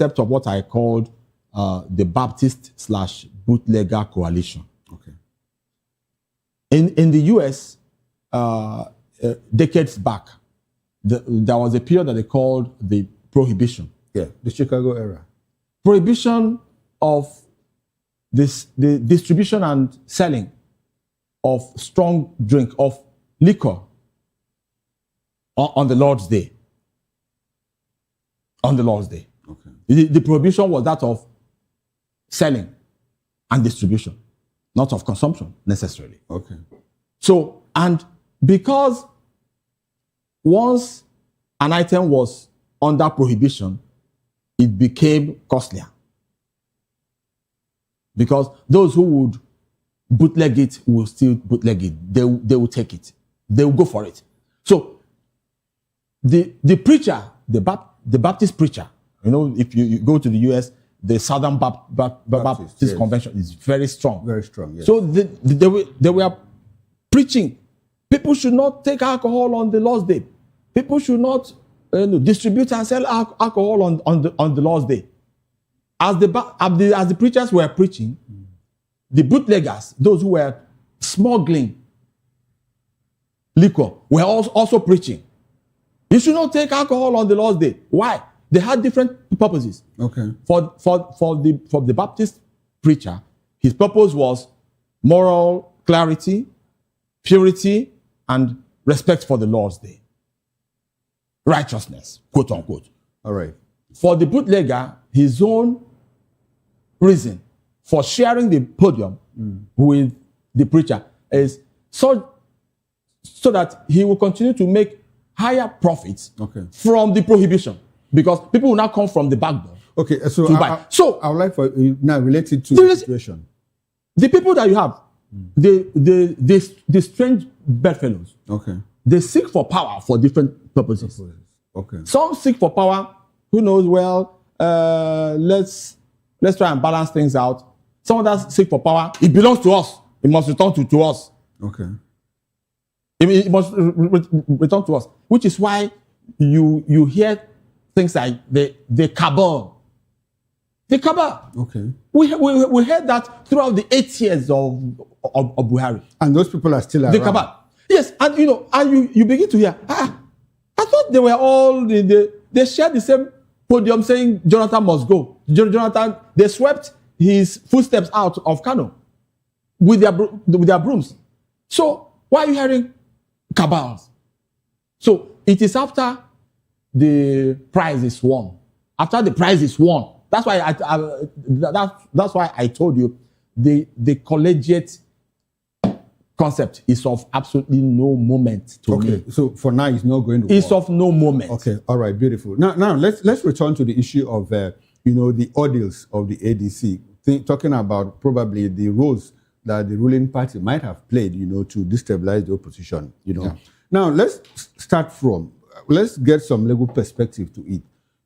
of what I called the Baptist/bootlegger coalition. Okay. In the US, decades back, there was a period that they called the Prohibition. Yeah, the Chicago era. Prohibition of the distribution and selling of strong drink, of liquor on the Lord's Day. On the Lord's Day. Okay. The prohibition was that of selling and distribution, not of consumption necessarily. Okay. So, and because once an item was under prohibition, it became costlier. Because those who would bootleg it will still bootleg it. They will take it. They will go for it. So the preacher, the Baptist preacher, you know, if you go to the US, the Southern Baptist yes. Convention is very strong. Very strong, yes. So they were preaching, people should not take alcohol on the Lord's Day. People should not distribute and sell alcohol on the Lord's Day. As the preachers were preaching, the bootleggers, those who were smuggling liquor, were also preaching. You should not take alcohol on the Lord's Day. Why? They had different purposes. Okay. For the Baptist preacher, his purpose was moral clarity, purity, and respect for the Lord's Day. Righteousness, quote unquote. All right. For the bootlegger, his own reason for sharing the podium with the preacher is so that he will continue to make higher profits from the prohibition, because people will now come from the back door. Okay, so I would like for you now related to the situation. The people that you have, the strange bedfellows. Okay. They seek for power for different purposes. Okay. Some seek for power. Who knows? Well, let's try and balance things out. Some others seek for power. It belongs to us. It must return to us. Okay. It must return to us, which is why you hear things like the cabal. The cabal. Okay. We heard that throughout the 8 years of Buhari. And those people are still around. The cabal. Yes, and you begin to hear, I thought they were all they shared the same podium saying Jonathan must go. Jonathan, they swept his footsteps out of Kano with their brooms. So why are you hearing cabals? So it is after the prize is won. After the prize is won. That's why that's why I told you the collegiate concept is of absolutely no moment to me. Okay, so for now it's not going to It's work. of no moment. Okay, all right, beautiful. Now let's return to the issue of the ordeals of the ADC, talking about probably the roles that the ruling party might have played, to destabilize the opposition, Yeah. Now let's get some legal perspective to it.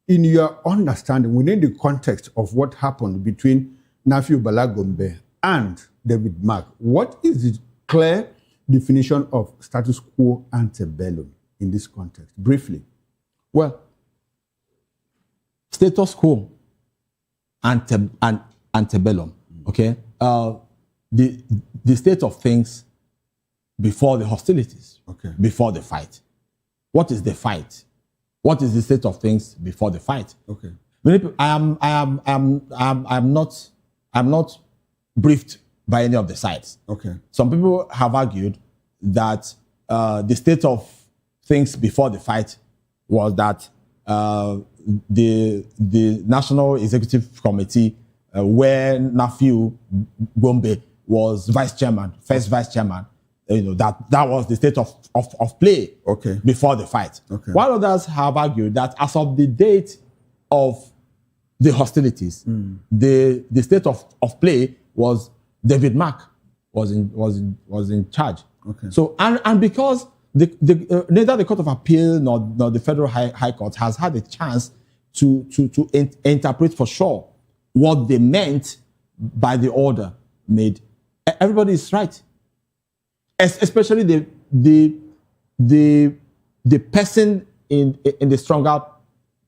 In your understanding, within the context of what happened between Nafiu Balagombe and David Mark, what is the clear definition of status quo antebellum in this context? Briefly. Well, status quo antebellum, okay? The state of things before the hostilities, before the fight. What is the fight? What is the state of things before the fight? Okay. I'm not briefed by any of the sides. Okay. Some people have argued that the state of things before the fight was that the National Executive Committee, where Nafiu Gombe was first vice chairman, that was the state of play before the fight. Okay. While others have argued that as of the date of the hostilities, the state of play was David Mark was in charge. Okay. So and because neither the Court of Appeal nor the Federal High Court has had a chance to interpret for sure what they meant by the order made. Everybody is right. Especially the person in the stronger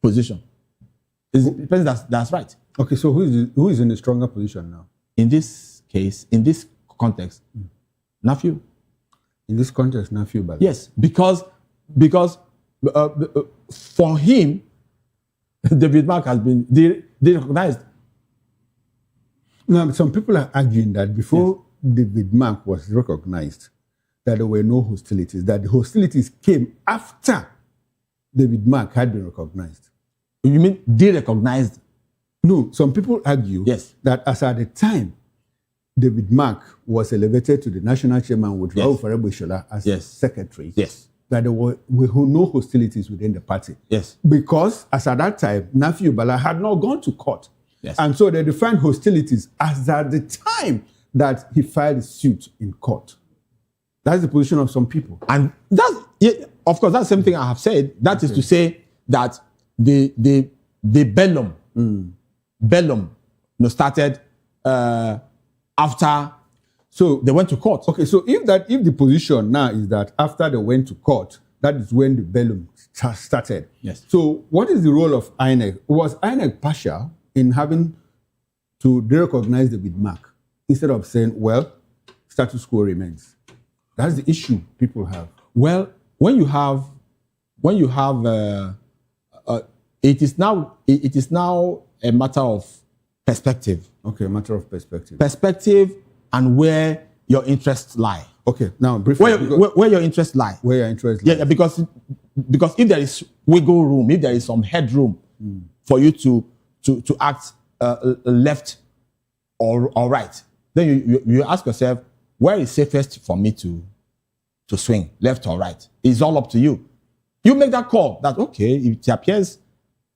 position. It's the person that's right. Okay, so who is in a stronger position now? In this case, in this context, nephew. In this context, nephew, but Yes, because for him, David Mark has been recognized. Now, some people are arguing that before David Mark was recognized, that there were no hostilities, that the hostilities came after David Mark had been recognized. You mean de-recognized? No, some people argue Yes. that as at the time David Mark was elevated to the national chairman with Raoul Farebushola as secretary, that there were no hostilities within the party. Yes. Because as at that time, Nafi Bala had not gone to court. Yes. And so they defined hostilities as at the time that he filed suit in court. That's the position of some people. And that's, of course, that's the same thing I have said. That is to say that the bellum started after they went to court. Okay, so if the position now is that after they went to court, that is when the bellum started. Yes. So what is the role of INEC? Was INEC partial in having to recognize David Mark instead of saying, well, status quo remains? That's the issue people have. Well, when you have it is now a matter of perspective. Okay, a matter of perspective. Perspective and where your interests lie. Okay, now briefly. Where your interests lie. Where your interests lie. Yeah, because if there is wiggle room, if there is some headroom for you to act left or right, then you ask yourself, where is safest for me to swing, left or right? It's all up to you. You make that call that, okay, it appears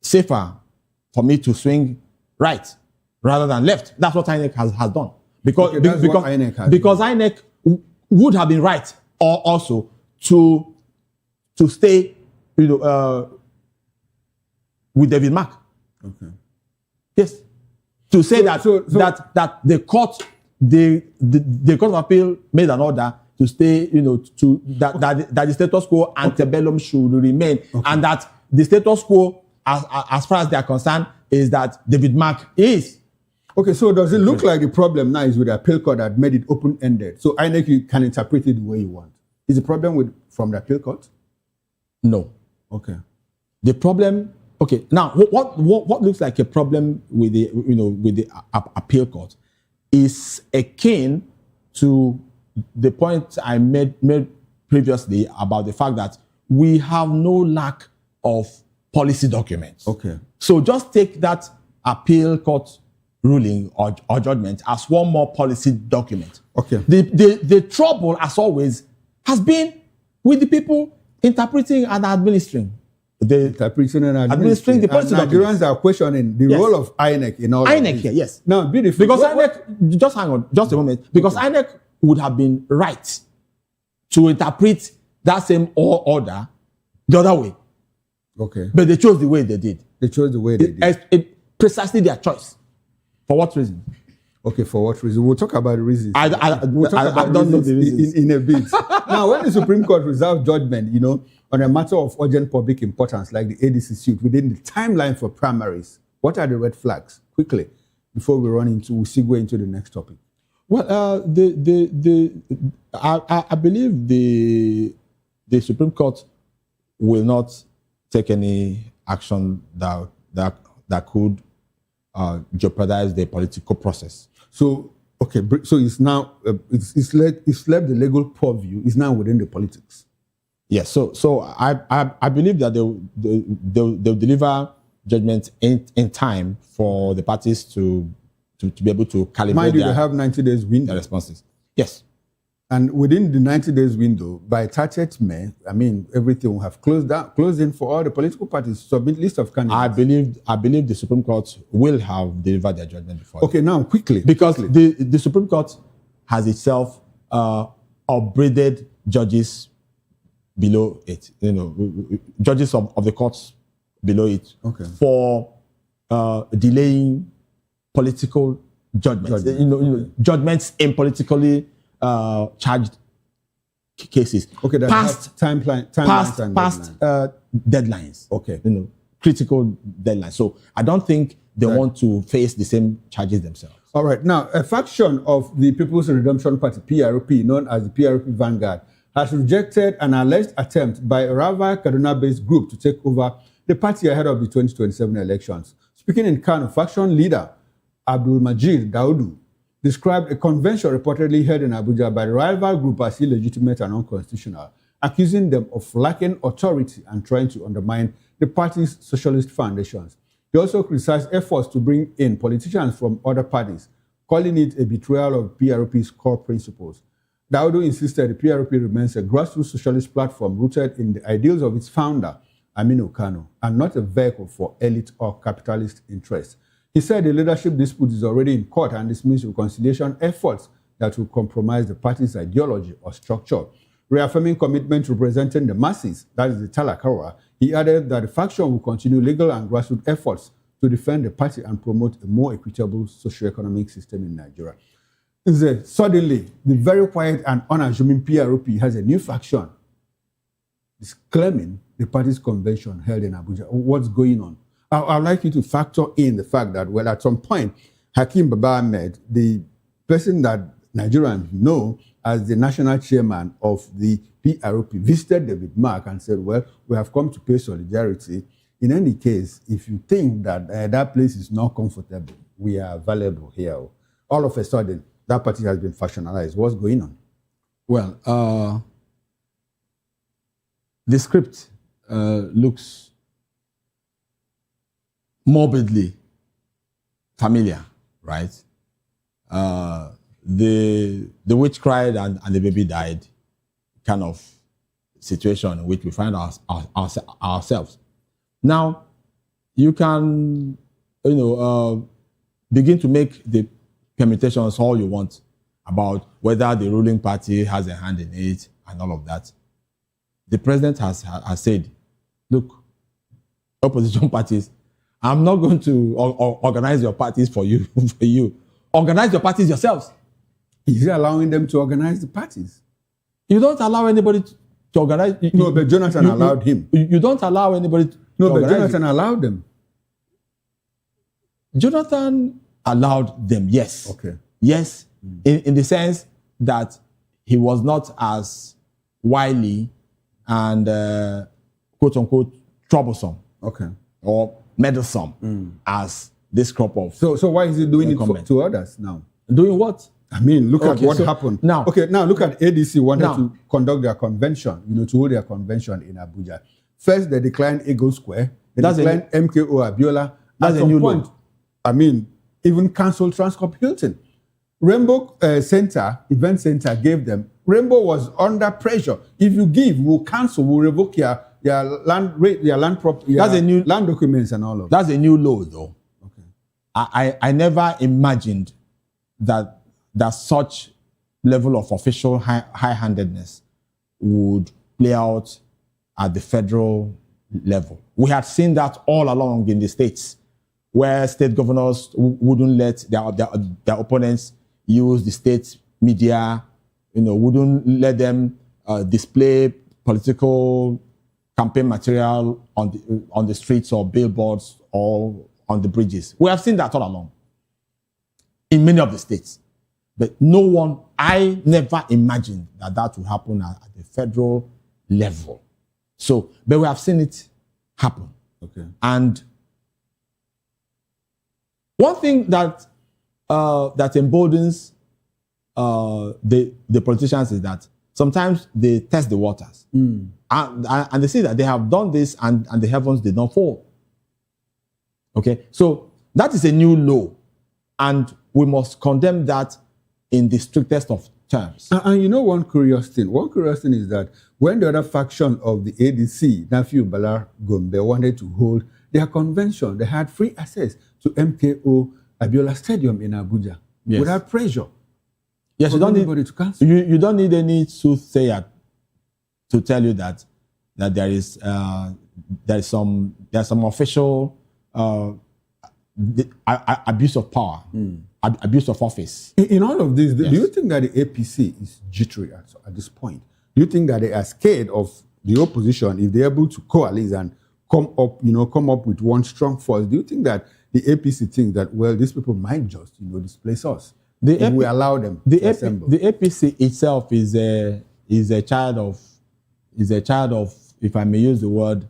safer for me to swing right rather than left. That's what INEC has done. Because INEC would have been right also to stay with David Mark. Okay. Yes. To say that the court of appeal made an order to stay, that the status quo antebellum should remain, and that the status quo, as far as they are concerned, is that David Mark is. Okay, so does it look like the problem now is with the appeal court that made it open-ended? So INEC, you can interpret it the way you want. Is the problem from the appeal court? No. Okay. The problem. Okay. Now, what looks like a problem with the appeal court is akin to the point I made previously about the fact that we have no lack of policy documents. Okay. So just take that appeal court ruling or judgment as one more policy document. Okay. The trouble, as always, has been with the people interpreting and administering. Administering the policy documents. Nigerians are questioning the role of INEC in all INEC of here, yes. Now, beautiful. Because INEC, just hang on, just a moment. Because INEC would have been right to interpret that same order the other way. Okay. But they chose the way they did. They chose the way they did. Precisely their choice. For what reason? Okay, for what reason? We'll talk about the reasons. I don't know the reasons. In a bit. Now, when the Supreme Court reserved judgment, on a matter of urgent public importance, like the ADC suit, within the timeline for primaries, what are the red flags? Quickly, before we segue into the next topic. Well, I believe the Supreme Court will not take any action that could jeopardize the political process. So, okay, so it's now it's left the legal purview is now within the politics. Yes. So I believe that they'll deliver judgment in time for the parties to be able to calibrate. Mind you, they have 90 days window. Their responses. Yes. And within the 90 days window, by 30th May, everything will have closed in for all the political parties to submit list of candidates. I believe the Supreme Court will have delivered their judgment before. Okay, now quickly. Because the Supreme Court has itself upbraided judges below it, judges of the courts below it for delaying political judgments. Judgments in politically charged cases. Okay, that past timelines and deadlines. Okay. critical deadline. So I don't think they want to face the same charges themselves. All right. Now, a faction of the People's Redemption Party, PRP, known as the PRP Vanguard, has rejected an alleged attempt by a rival Kaduna-based group to take over the party ahead of the 2027 elections. Speaking in Kano, faction leader Abdul Majid Daudu described a convention reportedly held in Abuja by the rival group as illegitimate and unconstitutional, accusing them of lacking authority and trying to undermine the party's socialist foundations. He also criticized efforts to bring in politicians from other parties, calling it a betrayal of PRP's core principles. Daudu insisted the PRP remains a grassroots socialist platform rooted in the ideals of its founder, Aminu Kano, and not a vehicle for elite or capitalist interests. He said the leadership dispute is already in court and dismissed reconciliation efforts that will compromise the party's ideology or structure. Reaffirming commitment to representing the masses, that is the Talakawa, he added that the faction will continue legal and grassroots efforts to defend the party and promote a more equitable socio-economic system in Nigeria. Suddenly, the very quiet and unassuming PRP has a new faction. It's claiming the party's convention held in Abuja. What's going on? I'd like you to factor in the fact that, well, at some point, Hakeem Baba Ahmed, the person that Nigerians know as the national chairman of the PRP, visited David Mark and said, well, we have come to pay solidarity. In any case, if you think that that place is not comfortable, we are available here. All of a sudden, that party has been factionalized. What's going on? Well, the script looks morbidly familiar, right? The witch cried and the baby died kind of situation in which we find ourselves. Now, you can, begin to make the permutations all you want about whether the ruling party has a hand in it and all of that. The president has said, look, opposition parties, I'm not going to organize your parties for you. Organize your parties yourselves. Is he allowing them to organize the parties? You don't allow anybody to organize. No, but Jonathan allowed him. You don't allow anybody to organize. But Jonathan it. allowed them. Jonathan allowed them, yes. Okay. Yes, in the sense that he was not as wily and quote-unquote troublesome. Okay. Or meddlesome as this crop of... So why is he doing it to others now? Doing what? I mean, look at what happened. Now look at ADC wanted to conduct their convention, to hold their convention in Abuja. First, they declined Eagle Square. They declined MKO Abiola. That's a new point. I mean, even canceled Transcorp Hilton. Rainbow Event Center gave them. Rainbow was under pressure. If you give, we'll cancel, we'll revoke your land documents and all of that. That's a new law, though. Okay. I never imagined that such level of official high-handedness would play out at the federal level. We had seen that all along in the states, where state governors wouldn't let their opponents use the state media, wouldn't let them display political campaign material on the streets or billboards or on the bridges. We have seen that all along in many of the states. But I never imagined that would happen at the federal level. So, but we have seen it happen. Okay. And one thing that emboldens the politicians is that sometimes they test the waters. And they see that they have done this and the heavens did not fall. Okay, so that is a new law, and we must condemn that in the strictest of terms. And one curious thing is that when the other faction of the ADC, Nafiu Bala Gombe, wanted to hold their convention, they had free access to MKO Abiola Stadium in Abuja without pressure. Yes, you don't need anybody to cancel. You don't need any soothsayer to tell you that there is some official abuse of power, abuse of office. In all of this, do you think that the APC is jittery at this point? Do you think that they are scared of the opposition if they're able to coalesce and come up with one strong force. Do you think that the APC thinks that, well, these people might just, displace us if we allow them to assemble? The APC itself is a child of, if I may use the word,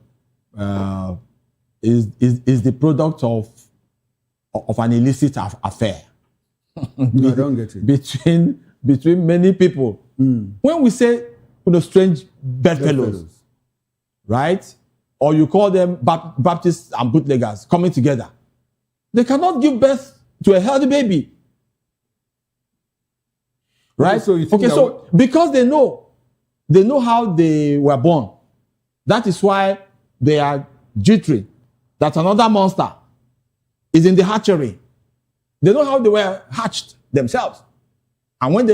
is the product of an illicit affair. No, I don't get it. Between many people. When we say strange bedfellows, right? Or you call them Baptists and bootleggers coming together, they cannot give birth to a healthy baby. Right? So because they know how they were born. That is why they are jittery. That another monster is in the hatchery. They know how they were hatched themselves. And when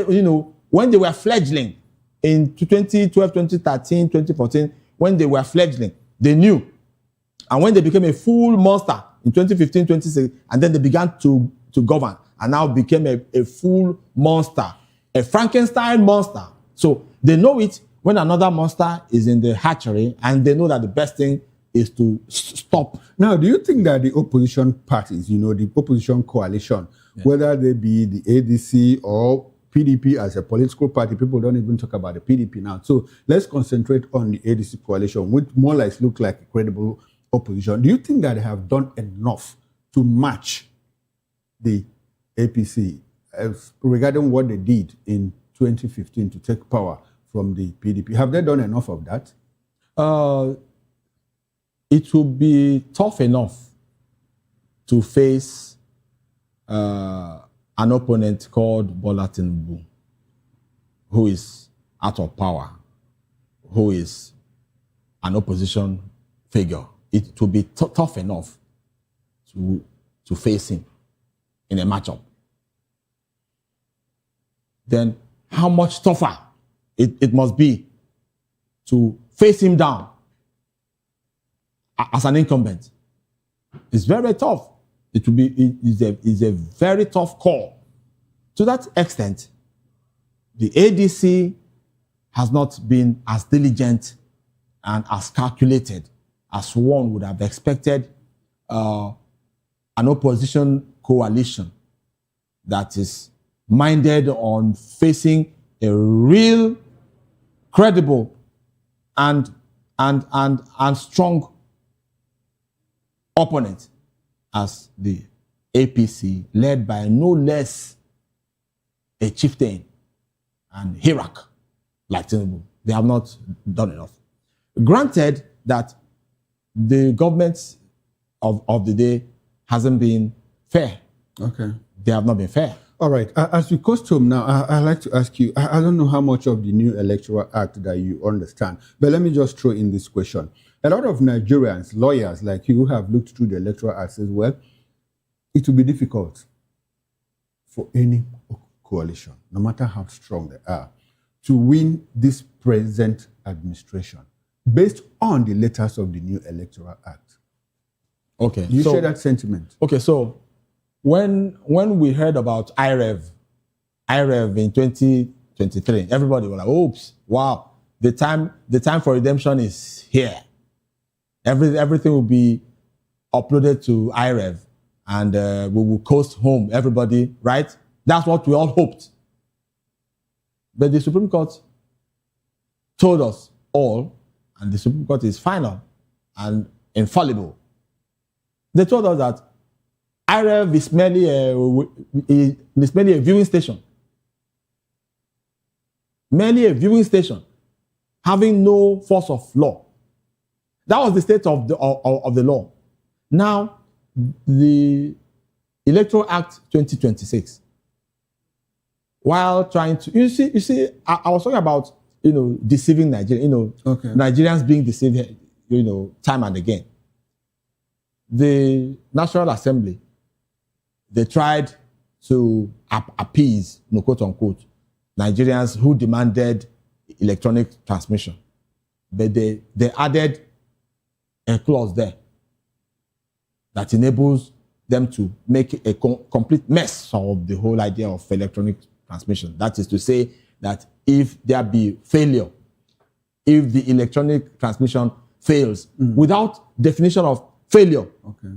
they were fledgling in 2012, 2013, 2014, when they were fledgling, they knew. And when they became a full monster in 2015, 2016, and then they began to govern, and now became a full monster, a Frankenstein monster. So they know it when another monster is in the hatchery, and they know that the best thing is to stop. Now, do you think that the opposition parties, the opposition coalition, whether they be the ADC or PDP as a political party, people don't even talk about the PDP now. So let's concentrate on the ADC coalition, which more or less look like a credible opposition. Do you think that they have done enough to match the APC regarding what they did in 2015 to take power from the PDP? Have they done enough of that? It will be tough enough to face an opponent called Bola Tinubu, who is out of power, who is an opposition figure. It will be tough enough to face him in a matchup. Then how much tougher it must be to face him down as an incumbent. It's very tough. It's a very tough call. To that extent, the ADC has not been as diligent and as calculated as one would have expected an opposition coalition that is minded on facing a real, credible, and strong opponent as the APC, led by no less a chieftain and hierarch like Tinubu. They have not done enough. Granted that the government of the day hasn't been fair. Okay. They have not been fair. All right. As we custom now, I'd like to ask you, I don't know how much of the new Electoral Act that you understand, but let me just throw in this question. A lot of Nigerians, lawyers like you, who have looked through the Electoral Act as well, it will be difficult for any coalition, no matter how strong they are, to win this present administration based on the letters of the new Electoral Act. Okay. You share that sentiment? Okay, so when we heard about IREV in 2023, everybody was like, oops, wow, the time for redemption is here. Everything will be uploaded to IREV, and we will coast home, everybody, right? That's what we all hoped. But the Supreme Court told us all, and the Supreme Court is final and infallible. They told us that IREV is merely a viewing station. Merely a viewing station, having no force of law. That was the state of the law. Now, the Electoral Act 2026, while trying to, you see, I was talking about, deceiving Nigeria, okay. Nigerians being deceived, time and again. The National Assembly, they tried to appease, quote unquote, Nigerians who demanded electronic transmission. But they added a clause there that enables them to make a complete mess of the whole idea of electronic transmission. That is to say that if there be failure, if the electronic transmission fails, without definition of failure, Okay.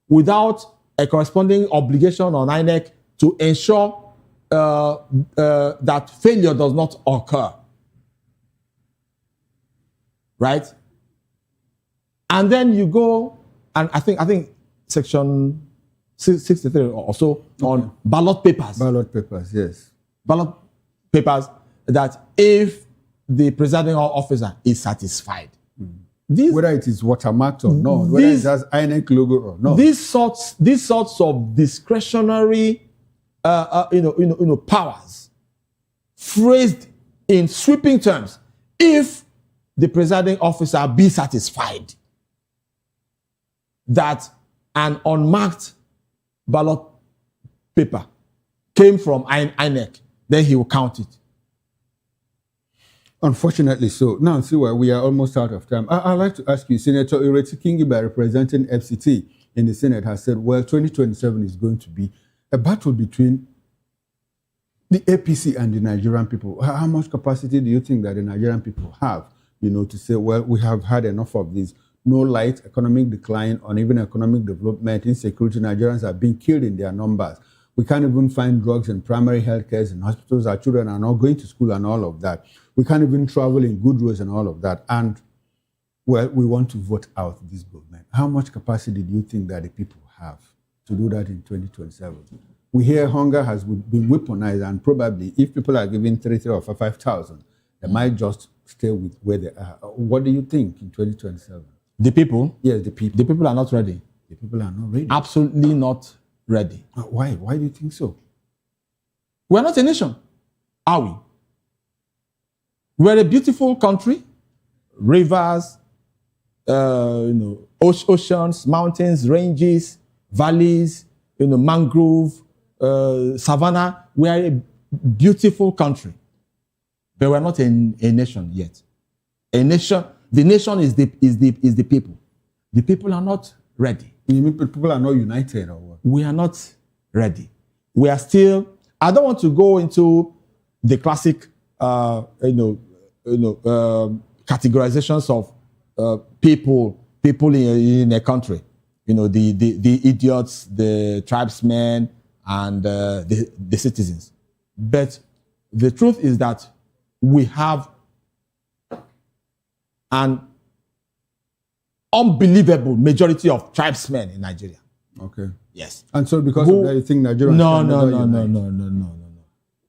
without a corresponding obligation on INEC to ensure that failure does not occur. Right? And then you go, and I think section 63 or so on ballot papers. Ballot papers, yes. Ballot papers, that if the presiding officer is satisfied, Whether it is watermarked or not, whether it has INEC logo or not. these sorts of discretionary powers phrased in sweeping terms, if the presiding officer be satisfied that an unmarked ballot paper came from INEC, then he will count it. Unfortunately so. Now, see why we are almost out of time. I'd like to ask you, Senator Ireti Kingiba, representing FCT in the Senate, has said, well, 2027 is going to be a battle between the APC and the Nigerian people. How much capacity do you think that the Nigerian people have, to say, well, we have had enough of this? No light, economic decline, uneven economic development, insecurity. Nigerians are being killed in their numbers. We can't even find drugs in primary health care, in hospitals. Our children are not going to school and all of that. We can't even travel in good roads and all of that. And, well, we want to vote out this government. How much capacity do you think that the people have to do that in 2027? We hear hunger has been weaponized, and probably if people are given 3,000 or 5,000, they might just stay with where they are. What do you think in 2027? The people? Yes, the people. The people are not ready. The people are not ready. Absolutely not ready. Why? Why do you think so? We're not a nation, are we? We're a beautiful country, rivers, oceans, mountains, ranges, valleys, mangrove, savanna. We are a beautiful country, but we're not a nation yet. A nation. The nation is the people. The people are not ready. You mean people are not united or what? We are not ready. We are still. I don't want to go into the classic, categorizations of people in a country. The idiots, the tribesmen, and the citizens. But the truth is that we have an unbelievable majority of tribesmen in Nigeria. Okay. Yes. And so because of that, you think Nigerians No. unite?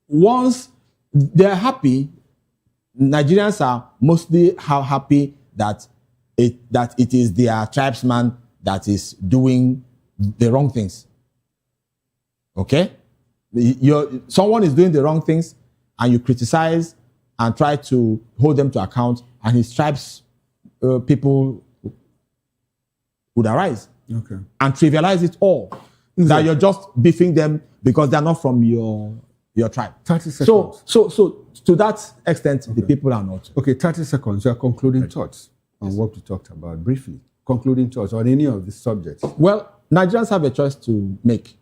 Once they're happy, Nigerians are mostly happy that it is their tribesman that is doing the wrong things. Okay? Someone is doing the wrong things, and you criticize and try to hold them to account, and his tribes people would arise and trivialize it all. That you're just beefing them because they're not from your tribe. 30 seconds. So to that extent, the people are not. Okay, 30 seconds. Your concluding thoughts on what we talked about briefly. Concluding thoughts on any of these subjects. Well, Nigerians have a choice to make.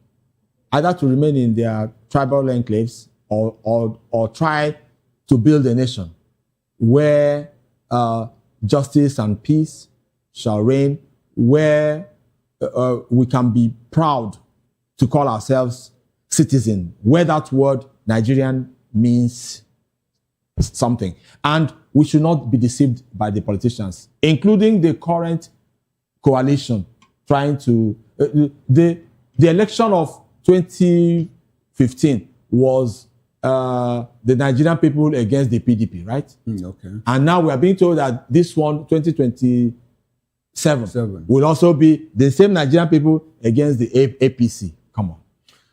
Either to remain in their tribal enclaves or try to build a nation where justice and peace shall reign, where we can be proud to call ourselves citizen, where that word Nigerian means something. And we should not be deceived by the politicians, including the current coalition trying to... the election of 2015 was the Nigerian people against the PDP, right? Okay. And now we are being told that this one, 2027, will also be the same Nigerian people against the APC. Come on.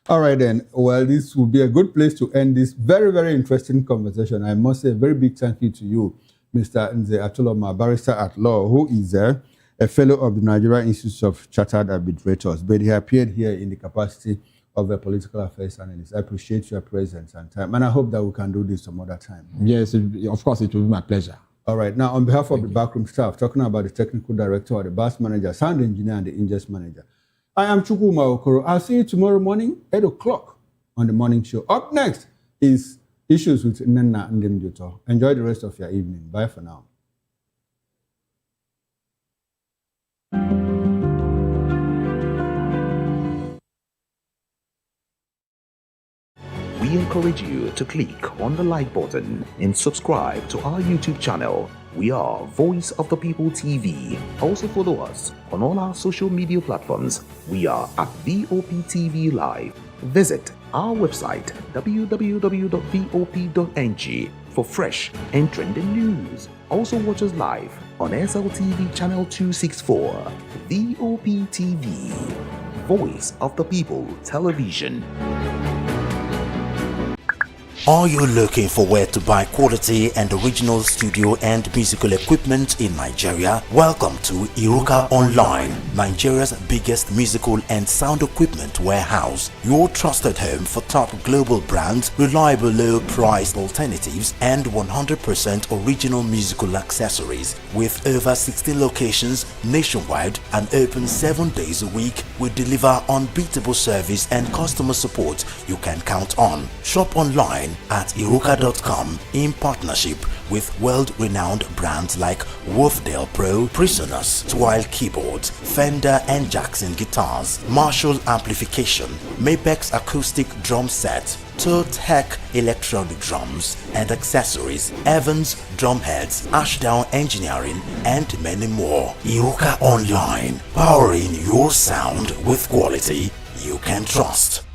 All right, then. Well, this will be a good place to end this very, very interesting conversation. I must say a very big thank you to you, Mr. Nze Atuloma, barrister at law, who is a fellow of the Nigerian Institute of Chartered Arbitrators, but he appeared here in the capacity of a political affairs analyst. I appreciate your presence and time, and I hope that we can do this some other time. Yes, of course, it will be my pleasure. All right. Now, on behalf of the backroom staff, talking about the technical director, the bus manager, sound engineer, and the ingest manager, I am Chukwuma Okoro. I'll see you tomorrow morning, 8 o'clock on the morning show. Up next is Issues with Nana Ndemjoto. Enjoy the rest of your evening. Bye for now. We encourage you to click on the like button and subscribe to our YouTube channel. We are Voice of the People TV. Also follow us on all our social media platforms. We are at Vop TV Live. Visit our website www.vop.ng for fresh and trending news. Also watch us live on SLTV channel 264. Vop TV, Voice of the People Television. Are you looking for where to buy quality and original studio and musical equipment in Nigeria? Welcome to Iruka Online, Nigeria's biggest musical and sound equipment warehouse. Your trusted home for top global brands, reliable low-priced alternatives, and 100% original musical accessories. With over 60 locations nationwide and open 7 days a week, we deliver unbeatable service and customer support you can count on. Shop online at iruka.com in partnership with world-renowned brands like Wolfdale Pro, Prisoners, Twile Keyboards, Fender and Jackson Guitars, Marshall Amplification, Mapex Acoustic Drum Set, Tech Electronic Drums and Accessories, Evans Drumheads, Ashdown Engineering, and many more. Iruka Online, powering your sound with quality you can trust.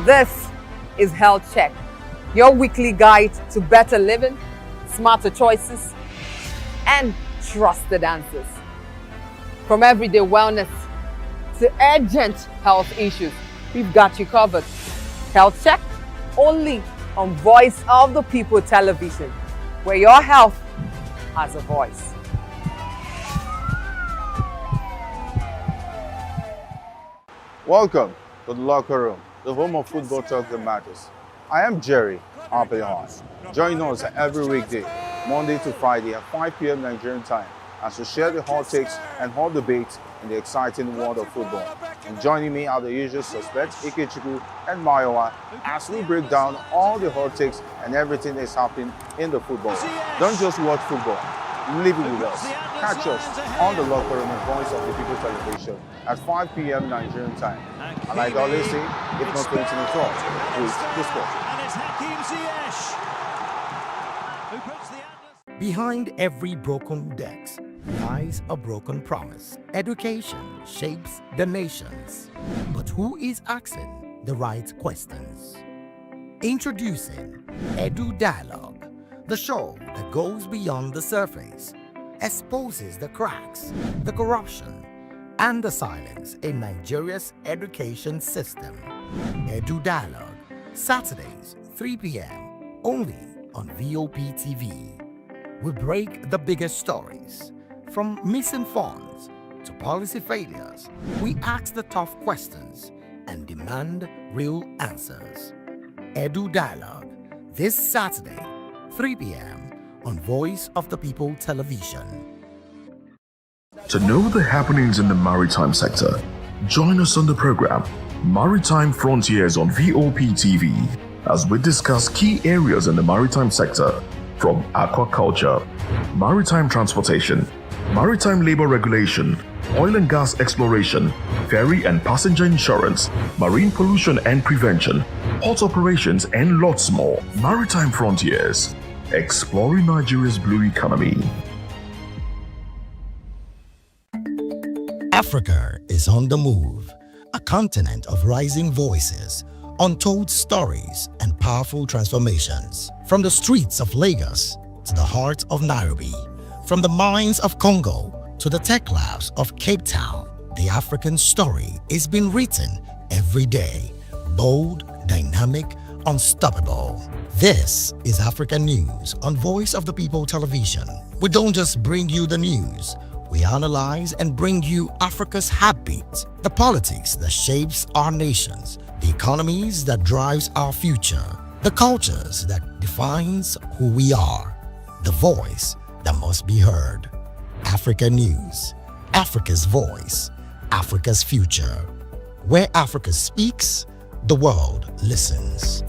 This is Health Check, your weekly guide to better living, smarter choices, and trusted answers. From everyday wellness to urgent health issues, we've got you covered. Health Check, only on Voice of the People Television, where your health has a voice. Welcome to the locker room, the home of football talk that matters. I am Jerry Arpillon. Join us every weekday, Monday to Friday at 5 p.m. Nigerian time, as we share the hot takes and hot debates in the exciting world of football. And joining me are the usual suspects, Ikechukwu and Mayowa, as we break down all the hot takes and everything that's happening in the football. Don't just watch football, live it with us. Catch us on the locker room and Voice of the People Television at 5 p.m. Nigerian time. And like I always say, if not 20 minutes off, with the sport. Behind every broken desk lies a broken promise. Education shapes the nations. But who is asking the right questions? Introducing Edu Dialogue, the show that goes beyond the surface, exposes the cracks, the corruption, and the silence in Nigeria's education system. Edu Dialogue, Saturdays, 3 p.m., only on Vop TV. We break the biggest stories, from missing funds to policy failures. We ask the tough questions and demand real answers. Edu Dialogue, this Saturday, 3 p.m. on Voice of the People Television. To know the happenings in the maritime sector, join us on the program Maritime Frontiers on Vop TV as we discuss key areas in the maritime sector, from aquaculture, maritime transportation, maritime labor regulation, oil and gas exploration, ferry and passenger insurance, marine pollution and prevention, port operations, and lots more. Maritime Frontiers, exploring Nigeria's blue economy. Africa is on the move, a continent of rising voices, untold stories, and powerful transformations. From the streets of Lagos to the heart of Nairobi, from the mines of Congo to the tech labs of Cape Town, the African story is being written every day. Bold, dynamic, unstoppable. This is Africa News on Voice of the People Television. We don't just bring you the news. We analyze and bring you Africa's heartbeat, the politics that shapes our nations, the economies that drives our future, the cultures that defines who we are, the voice that must be heard. Africa News, Africa's voice, Africa's future. Where Africa speaks, the world listens.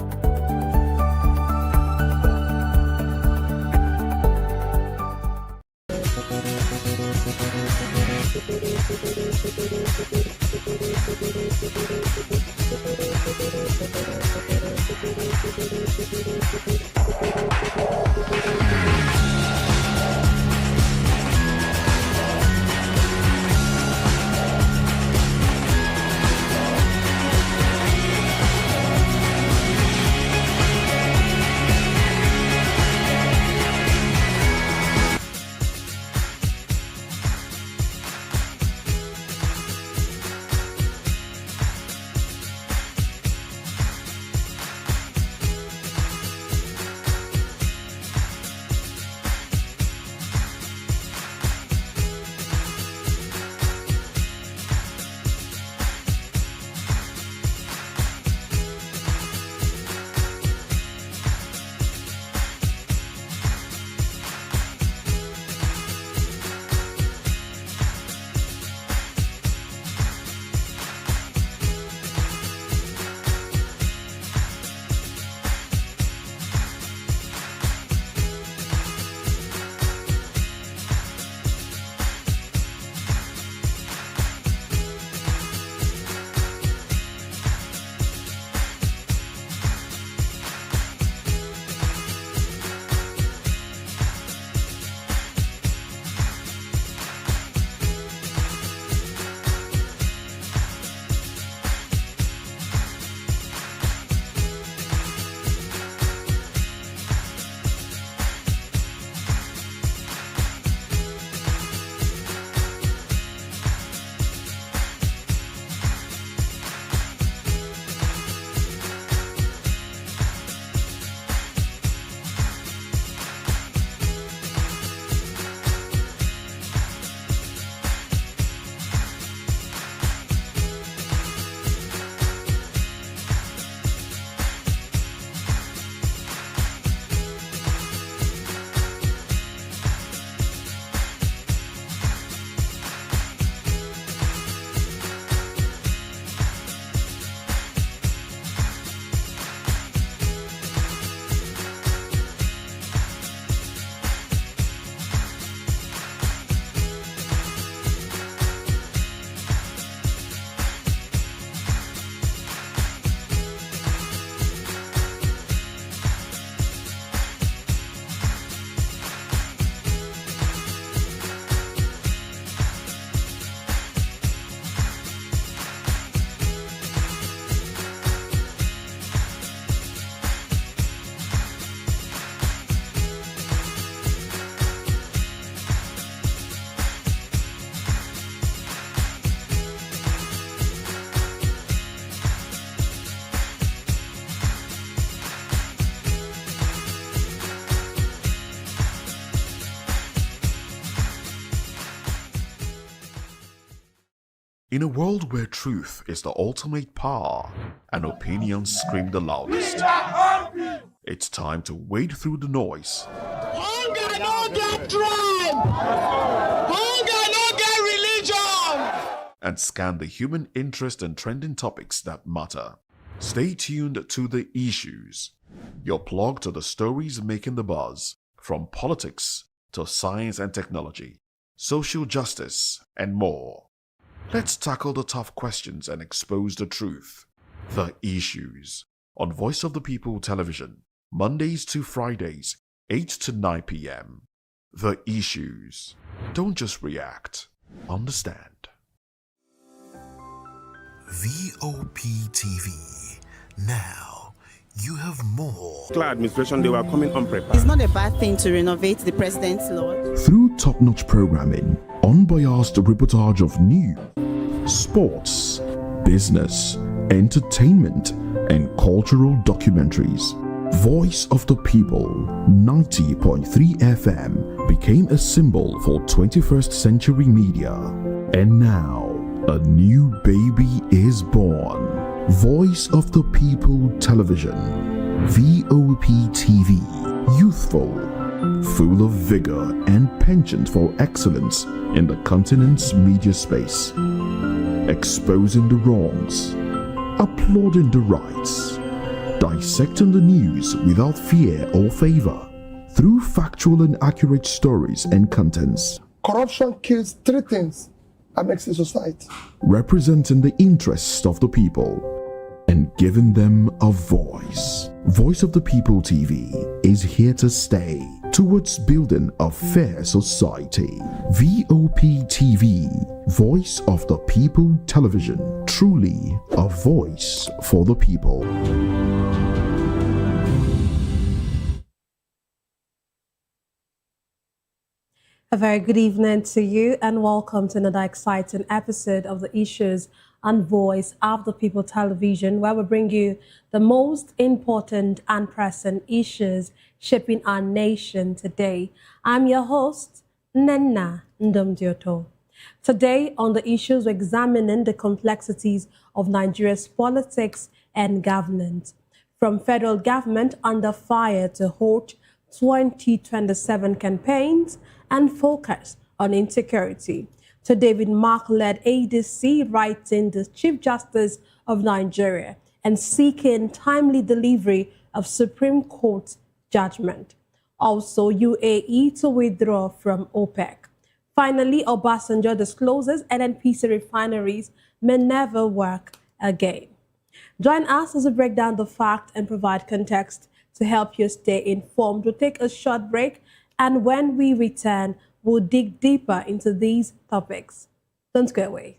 In a world where truth is the ultimate power and opinions scream the loudest, it's time to wade through the noise. Hunger no get tribe! Hunger no get religion! And scan the human interest and trending topics that matter. Stay tuned to The Issues, your plug to the stories making the buzz, from politics to science and technology, social justice, and more. Let's tackle the tough questions and expose the truth. The Issues on Voice of the People Television, Mondays to Fridays, 8 to 9 p.m. The Issues. Don't just react, understand. Vop TV. Now, you have more. Administration, they were coming unprepared. It's not a bad thing to renovate the president's lawn. Through top-notch programming, unbiased reportage of news, sports, business, entertainment, and cultural documentaries, Voice of the People 90.3 FM became a symbol for 21st century media. And now, a new baby is born. Voice of the People Television, VOP TV, youthful, full of vigor and penchant for excellence in the continent's media space, exposing the wrongs, applauding the rights, dissecting the news without fear or favor, through factual and accurate stories and contents. Corruption kills three things: amidst the society. representing the interests of the people and giving them a voice. Voice of the People TV is here to stay towards building a fair society. VOP TV, Voice of the People Television, truly a voice for the people. A very good evening to you and welcome to another exciting episode of the Issues and Voice of the People Television, where we bring you the most important and pressing issues shaping our nation today. I'm your host, Nenna Ndomdioto. Today on the issues, we're examining the complexities of Nigeria's politics and governance, from federal government under fire to hold 2027 campaigns and focus on insecurity, to David Mark-led ADC writing the Chief Justice of Nigeria and seeking timely delivery of Supreme Court judgment. Also, UAE to withdraw from OPEC. Finally, Obasanjo discloses NNPC refineries may never work again. Join us as we break down the fact and provide context to help you stay informed. We'll take a short break, and when we return, we'll dig deeper into these topics. Don't go away.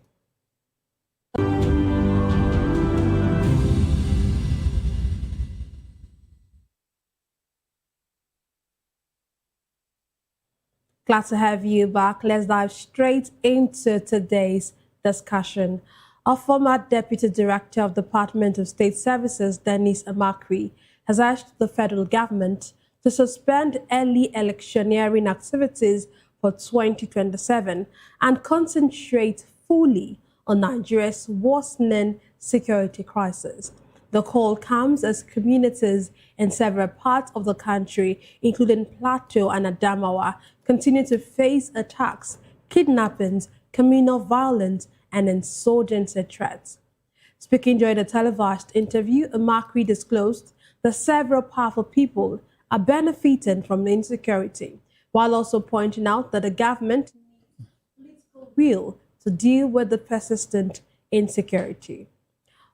Glad to have you back. Let's dive straight into today's discussion. Our former Deputy Director of Department of State Services, Dennis Amakri, has asked the federal government to suspend early electioneering activities for 2027 and concentrate fully on Nigeria's worsening security crisis. The call comes as communities in several parts of the country, including Plateau and Adamawa, continue to face attacks, kidnappings, communal violence, and insurgency threats. Speaking during a televised interview, Amakri disclosed that several powerful people are benefiting from the insecurity, while also pointing out that the government needs political will to deal with the persistent insecurity.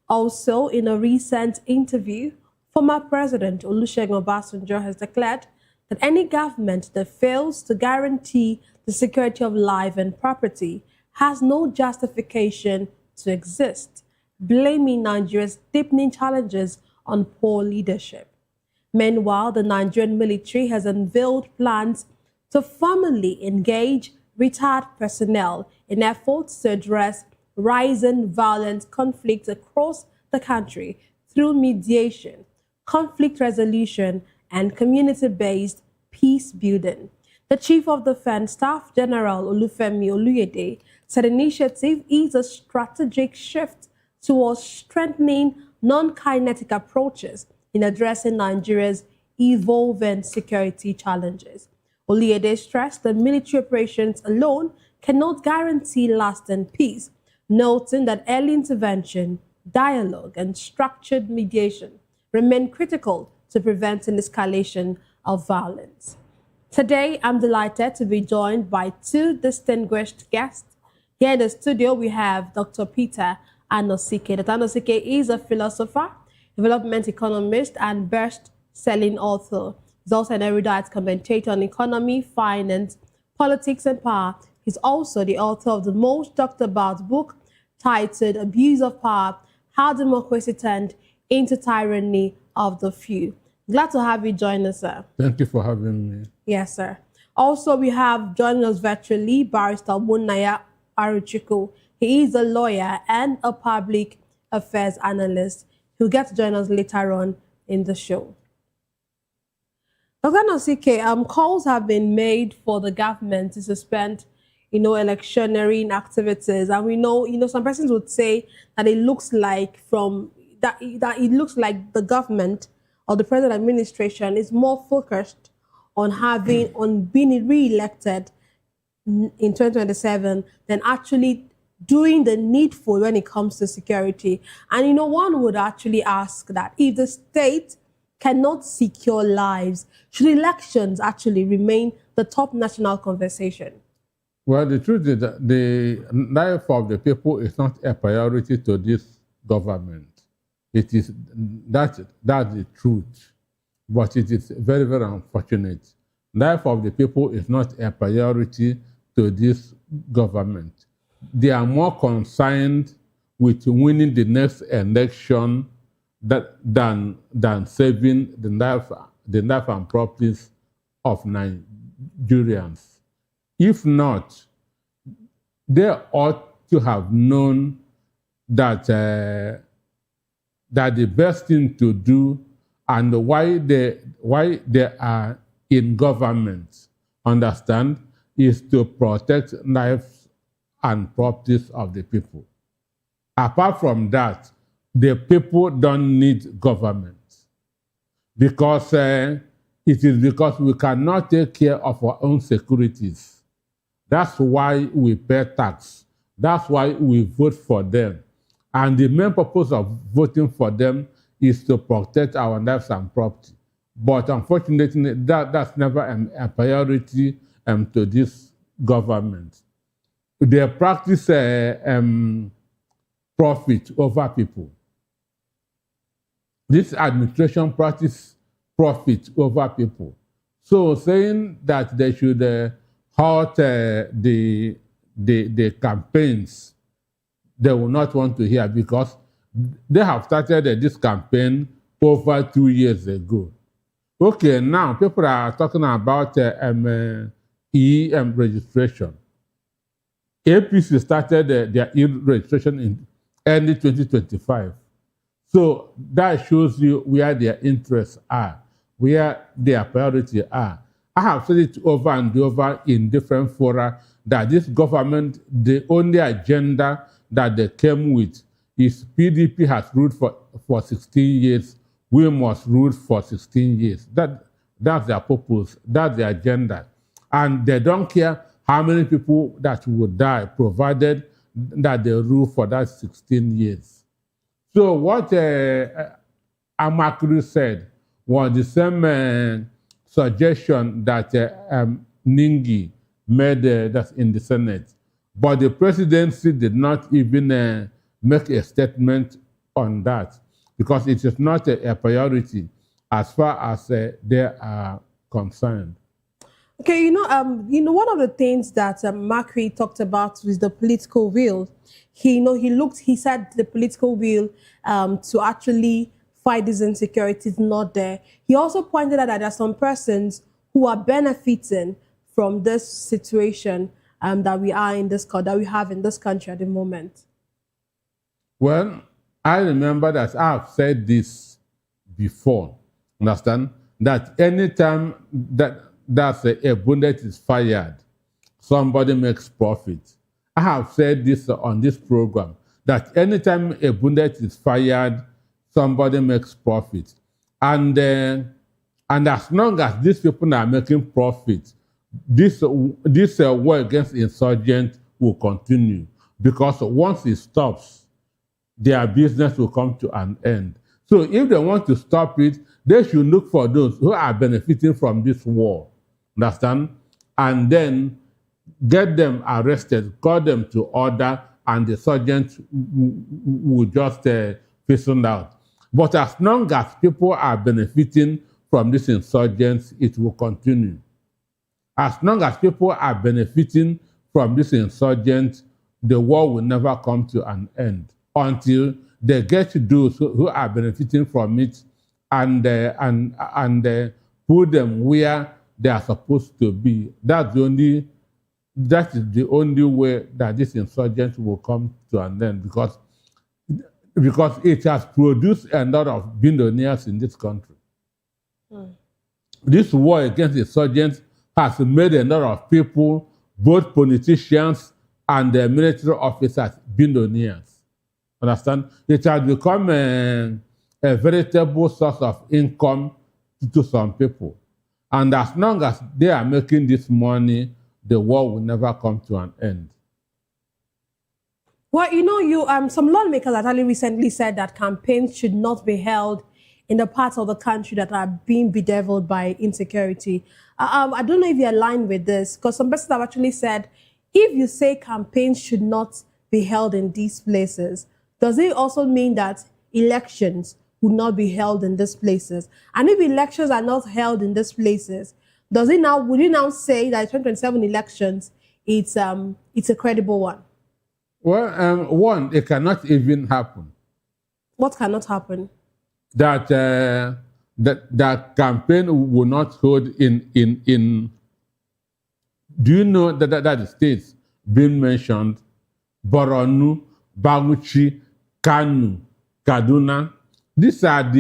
Also, in a recent interview, former President Olusegun Obasanjo has declared that any government that fails to guarantee the security of life and property has no justification to exist, blaming Nigeria's deepening challenges on poor leadership. Meanwhile, the Nigerian military has unveiled plans to formally engage retired personnel in efforts to address rising violent conflicts across the country through mediation, conflict resolution, and community-based peace building. The Chief of Defense Staff General Olufemi Oluyede said the initiative is a strategic shift towards strengthening non-kinetic approaches in addressing Nigeria's evolving security challenges. Oluyede stressed that military operations alone cannot guarantee lasting peace, noting that early intervention, dialogue, and structured mediation remain critical to preventing escalation of violence. Today, I'm delighted to be joined by two distinguished guests. Here in the studio, we have Dr. Peter Anosike. Dr. Anosike is a philosopher, development economist, and best-selling author. He's also an erudite commentator on economy, finance, politics, and power. He's also the author of the most talked about book titled Abuse of Power, How Democracy Turned into Tyranny of the Few. Glad to have you join us, sir. Thank you for having me. Yes, sir. Also, we have joining us virtually Barrister Munaya Aruchiku. He is a lawyer and a public affairs analyst. He'll get to join us later on in the show. Dr. Anosike, calls have been made for the government to suspend, electioneering activities, and we know, some persons would say that it looks like the government or the present administration is more focused on being re-elected in 2027 than actually doing the needful when it comes to security. And one would actually ask that if the state cannot secure lives, should elections actually remain the top national conversation? Well, the truth is that the life of the people is not a priority to this government. It is that's the truth, but it is very, very unfortunate. Life of the people is not a priority to this government. They are more concerned with winning the next election than saving the life and properties of Nigerians. If not, they ought to have known that that the best thing to do and why they are in government, understand, is to protect lives and properties of the people. Apart from that, the people don't need government because it is because we cannot take care of our own securities. That's why we pay tax. That's why we vote for them. And the main purpose of voting for them is to protect our lives and property. But unfortunately, that's never a priority to this government. They practice profit over people. This administration practice profit over people. So saying that they should halt the campaigns, they will not want to hear because they have started this campaign over 2 years ago. Okay, now people are talking about registration. APC started their registration in early 2025. So that shows you where their interests are, where their priorities are. I have said it over and over in different fora that this government, the only agenda that they came with is PDP has ruled for 16 years. We must rule for 16 years. That's their purpose. That's their agenda. And they don't care how many people that would die, provided that they rule for that 16 years. So what Amakuru said was the same suggestion that Ningi made that's in the Senate. But the presidency did not even make a statement on that because it is not a priority as far as they are concerned. Okay, one of the things that Macri talked about was the political will. He said the political will to actually fight this insecurity is not there. He also pointed out that there are some persons who are benefiting from this situation that we have in this country at the moment. Well, I remember that I've said this before. Understand that anytime that a bullet is fired, somebody makes profit. I have said this on this program, that anytime a bullet is fired, somebody makes profit. And as long as these people are making profit, this war against insurgents will continue. Because once it stops, their business will come to an end. So if they want to stop it, they should look for those who are benefiting from this war. Understand? And then get them arrested, call them to order, and the insurgents will just fizzle out. But as long as people are benefiting from this insurgents, it will continue. As long as people are benefiting from this insurgents, the war will never come to an end until they get those who are benefiting from it and put them where they are supposed to be. That is the only way that this insurgent will come to an end because it has produced a lot of billionaires in this country. This war against insurgents has made a lot of people, both politicians and military officers, billionaires. Understand? It has become a veritable source of income to some people. And as long as they are making this money, the war will never come to an end. Well, some lawmakers actually recently said that campaigns should not be held in the parts of the country that are being bedeviled by insecurity. I don't know if you're aligned with this, because some persons have actually said if you say campaigns should not be held in these places, does it also mean that elections would not be held in these places? And if elections are not held in these places, would you now say that 2027 elections, it's a credible one? Well, one, it cannot even happen. What cannot happen? That that campaign will not hold in. Do you know that the states being mentioned, Borno, Bauchi, Kanu, Kaduna, these are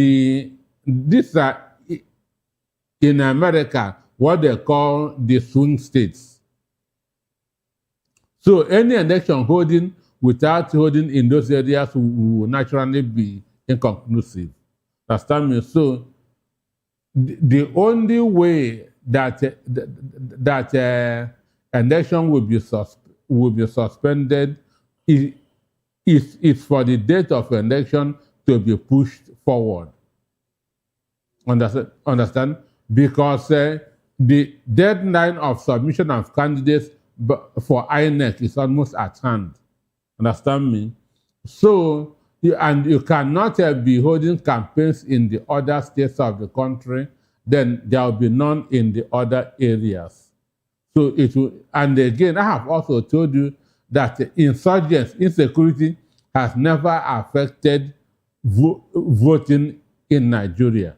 in America what they call the swing states. So any election holding without holding in those areas will naturally be inconclusive. Understand me? So the only way that election will be suspended is for the date of election to be pushed forward. Understand? Because the deadline of submission of candidates for INEC is almost at hand. Understand me? So, you cannot be holding campaigns in the other states of the country, then there will be none in the other areas. So it will, and again, I have also told you that insecurity has never affected voting in Nigeria.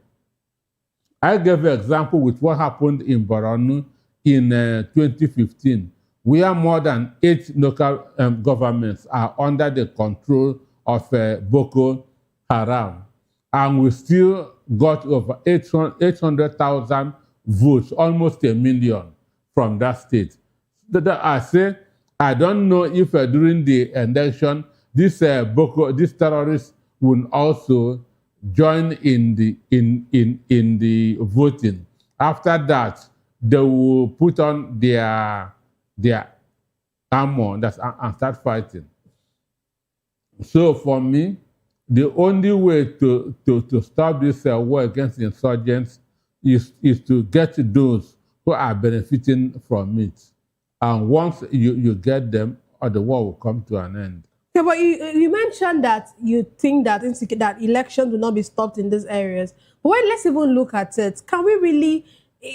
I gave an example with what happened in Borno in 2015, where more than 8 local governments are under the control of Boko Haram. And we still got over 800,000 votes, almost 1 million from that state. I say, I don't know if during the election, these terrorists will also join in the voting. After that, they will put on their armor and start fighting. So for me, the only way to stop this war against insurgents is to get those who are benefiting from it. And once you get them, the war will come to an end. Yeah, but you mentioned that you think that elections will not be stopped in these areas. But let's even look at it. Can we really,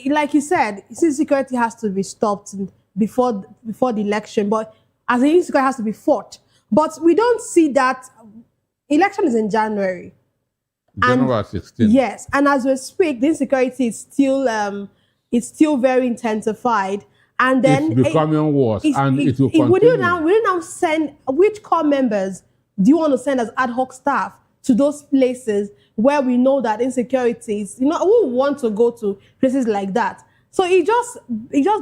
like you said, insecurity has to be stopped before the election, but as an insecurity has to be fought. But we don't see that. Election is in January. January 16. Yes, and as we speak, the insecurity is still very intensified. And then it's becoming worse, and it will continue. Will you now send, which core members do you want to send as ad hoc staff to those places where we know that insecurities, who want to go to places like that? So it just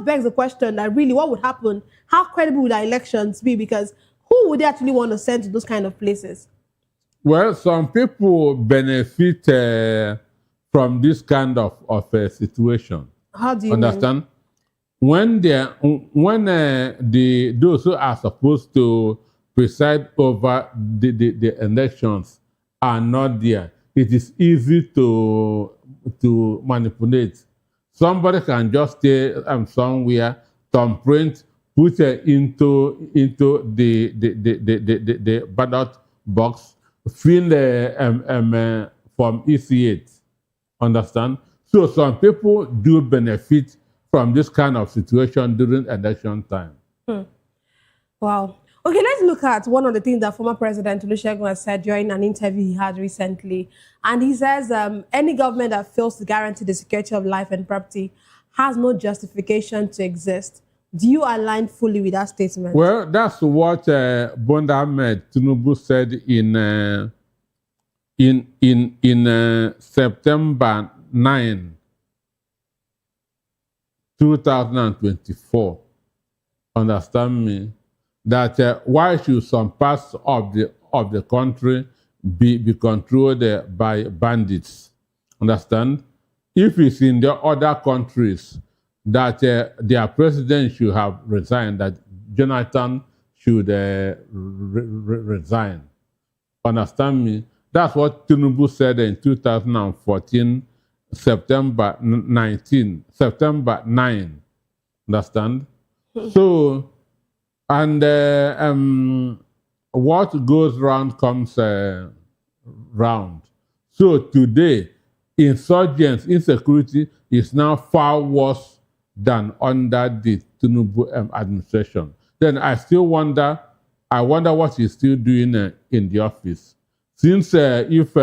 begs the question that really what would happen? How credible would our elections be? Because who would they actually want to send to those kind of places? Well, some people benefit from this kind of situation. How do you understand? When those who are supposed to preside over the elections are not there, it is easy to manipulate. Somebody can just stay somewhere, thumbprint, put it into the ballot box, fill from EC8. Understand? So some people do benefit from this kind of situation during election time. Wow. Okay, let's look at one of the things that former President Olusegun has said during an interview he had recently. And he says any government that fails to guarantee the security of life and property has no justification to exist. Do you align fully with that statement? Well, that's what Bola Ahmed Tinubu said in September 9, 2024. Understand me? That why should some parts of the country be controlled by bandits? Understand? If it's in the other countries that their president should have resigned, that Jonathan should resign. Understand me? That's what Tinubu said in 2014, September 9. Understand? So And what goes round comes round. So today, insurgents, insecurity is now far worse than under the Tinubu administration. Then I wonder what he's still doing in the office. Since if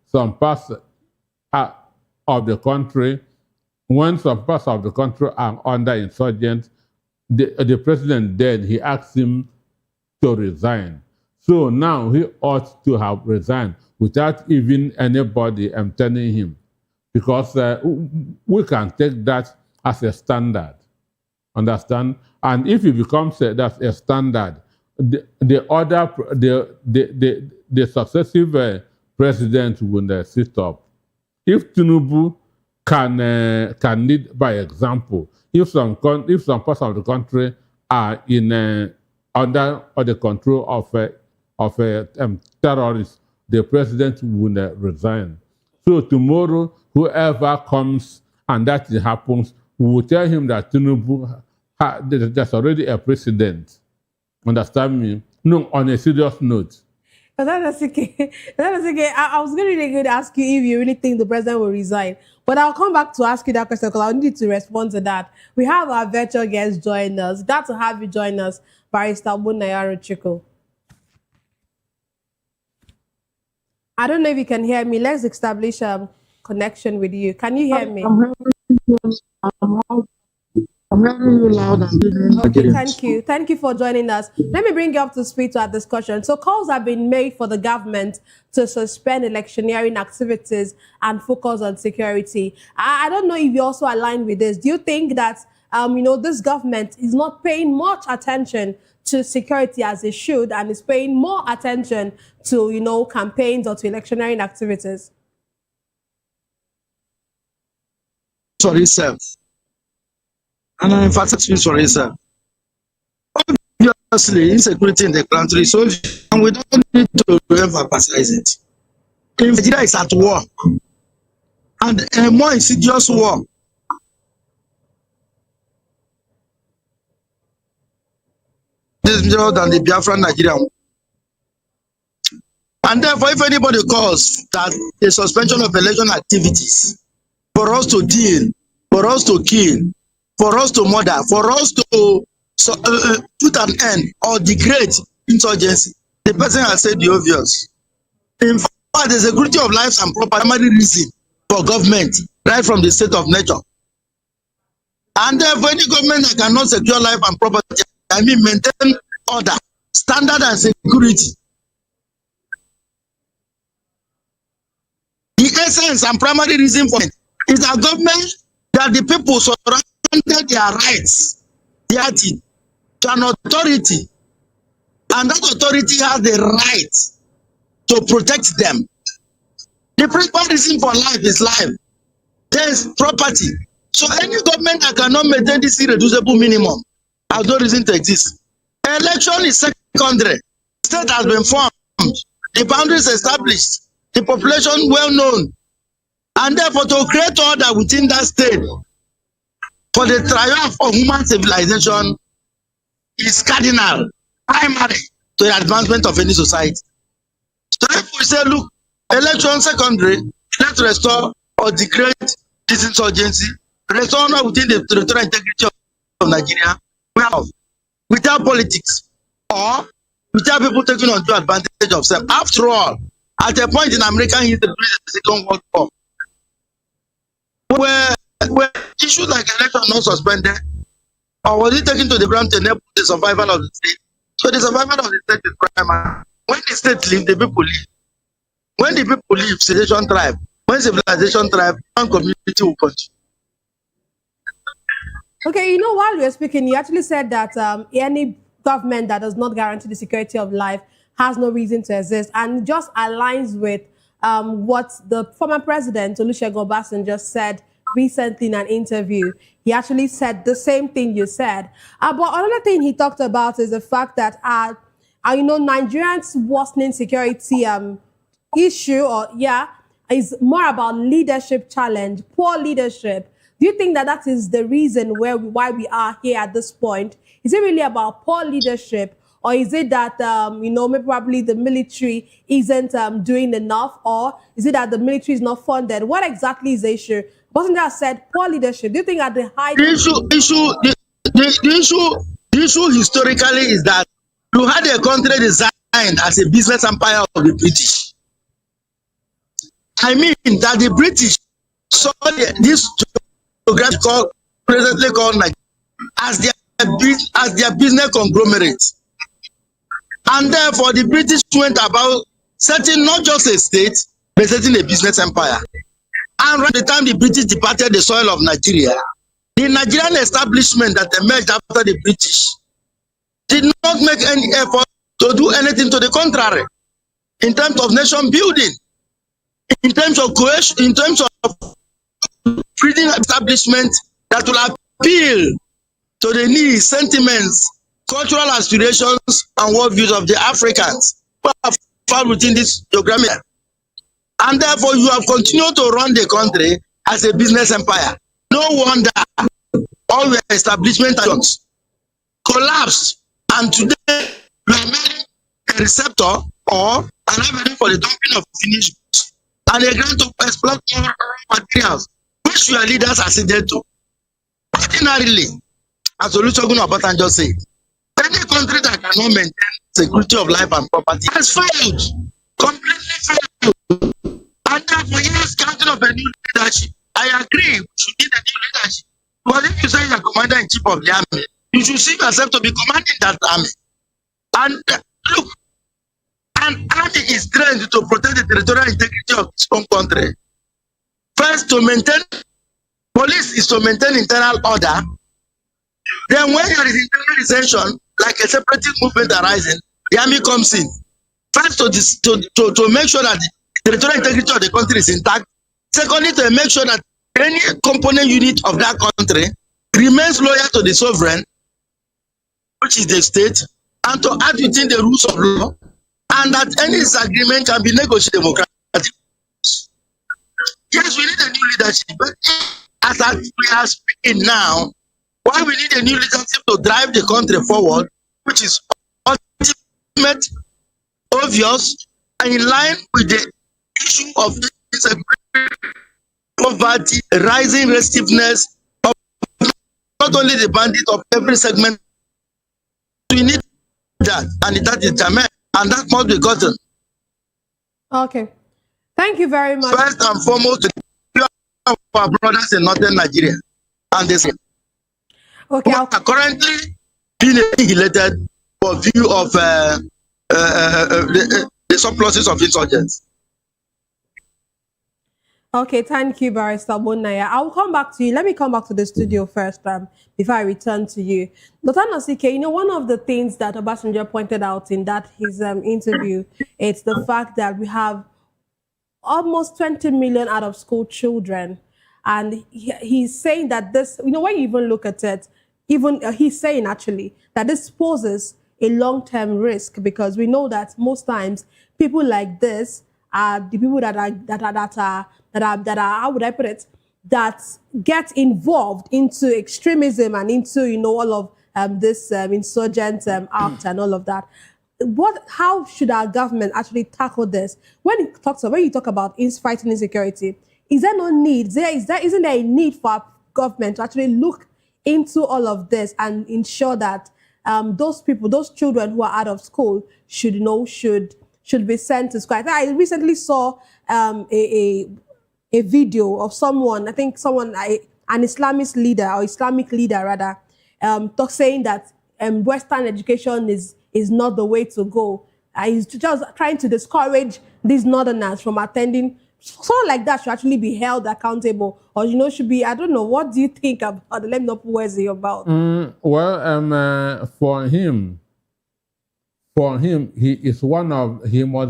some parts of the country, when some parts of the country are under insurgents, the president then he asked him to resign. So now he ought to have resigned without even anybody telling him, because we can take that as a standard. Understand? And if it becomes that's a standard, the successive president will sit up. If Tinubu can lead by example, if some parts of the country are in under the control of terrorists, the president will resign. So tomorrow, whoever comes and that happens, we will tell him that Tinubu, there's already a precedent. Understand me? No, on a serious note. But that's okay. That's okay. I was really going to ask you if you really think the president will resign. But I'll come back to ask you that question because I need to respond to that. We have our virtual guest join us. Glad to have you join us, Barrister Bunayaro Chiko. I don't know if you can hear me. Let's establish a connection with you. Can you hear me? I'm hearing you loud and clear. Okay, thank you. Thank you for joining us. Let me bring you up to speed to our discussion. So calls have been made for the government to suspend electioneering activities and focus on security. I don't know if you also align with this. Do you think that, this government is not paying much attention to security as it should and is paying more attention to, campaigns or to electioneering activities? For itself. And I'm emphatic for itself. Obviously, insecurity in the country, so and we don't need to emphasize it. If Nigeria is at war, and a more insidious war, this is more than the Biafran Nigerian. And therefore, if anybody calls that a suspension of election activities for us to deal, for us to kill, for us to murder, for us to put an end or degrade insurgency, the person has said the obvious. In fact, the security of lives and property is primary reason for government, right from the state of nature. And therefore, any government that cannot secure life and property, maintain order, standard and security. The essence and primary reason for it is that government, that the people surrounded their rights, their to an authority, and that authority has the right to protect them. The principal reason for life is life. There is property. So any government that cannot maintain this irreducible minimum has no reason to exist. Election is secondary. State has been formed. The boundaries established. The population well known. And therefore to create order within that state for the triumph of human civilization is cardinal, primary to the advancement of any society. So if we say, look, election secondary, let's restore or degrade this insurgency, restore honor within the territorial integrity of Nigeria, without politics or without people taking undue advantage of self. After all, at a point in American history, during the Second World War, where issues like election not suspended, or was it taken to the ground to enable the survival of the state? So the survival of the state is primary. When the state leave, the people leave. When the people leave, civilization thrive. When civilization thrive, one community will continue. Okay, while we were speaking, you actually said that any government that does not guarantee the security of life has no reason to exist, and just aligns with what the former president, Olusegun Obasanjo, just said recently in an interview. He actually said the same thing you said. But another thing he talked about is the fact that, Nigerians' worsening security issue, is more about leadership challenge, poor leadership. Do you think that that is the reason why we are here at this point? Is it really about poor leadership, or is it that maybe probably the military isn't doing enough, or is it that the military is not funded? What exactly is the issue? Wasn't that said poor leadership? Do you think at the height The issue historically is that you had a country designed as a business empire of the British. I mean that the British saw this geography presently called Nigeria as their business conglomerate, and therefore the British went about setting not just a state but setting a business empire. And around the time the British departed the soil of Nigeria, the Nigerian establishment that emerged after the British did not make any effort to do anything to the contrary in terms of nation building, in terms of cohesion, in terms of creating establishment that will appeal to the needs, sentiments, cultural aspirations, and worldviews of the Africans who are found within this geography. And therefore, you have continued to run the country as a business empire. No wonder all your establishment collapsed, and today you are merely a receptor or an avenue for the dumping of finished goods and a grant to exploit more materials, which your leaders are seated to. Ordinarily, as Olusegun Obasanjo said, any country that cannot maintain security of life and property has failed, completely failed. And therefore, yes, counting of a new leadership. I agree, we should need a new leadership. But if you say you're commander-in-chief of the army, you should see yourself to be commanding that army. And look, an army is trained to protect the territorial integrity of its own country. First, police is to maintain internal order. Then when there is internal dissension, like a separatist movement arising, the army comes in. First, to make sure that the territorial integrity of the country is intact. Secondly, to make sure that any component unit of that country remains loyal to the sovereign, which is the state, and to act within the rules of law, and that any disagreement can be negotiated democratically. Yes, we need a new leadership, but as we are speaking now, why we need a new leadership to drive the country forward, which is ultimate, obvious, and in line with the issue of poverty, rising restiveness of not only the bandit of every segment. We need that, and that is Jamen, and that must be gotten. Okay. Thank you very much. First and foremost, our brothers in northern Nigeria, and this okay, are currently being annihilated for view of the surpluses of insurgents. Okay, thank you, Barrister Bonaya. I'll come back to you. Let me come back to the studio first before I return to you. Dr. Nosike, one of the things that Obasanjo pointed out in his interview, it's the fact that we have almost 20 million out of school children. And he's saying that this, when you even look at it, he's saying actually that this poses a long-term risk, because we know that most times people like this are the people that are how would I put it, that get involved into extremism and into all of this insurgent act and all of that. How should our government actually tackle this? When you talk about fighting insecurity, is there no need? Isn't there a need for our government to actually look into all of this and ensure that those children who are out of school should be sent to school? I recently saw a video of someone, an Islamist leader or Islamic leader rather, saying that Western education is not the way to go. He's just trying to discourage these northerners from attending. Someone like that should actually be held accountable, or should be. I don't know. What do you think about? Let me know what is it about. For him, he was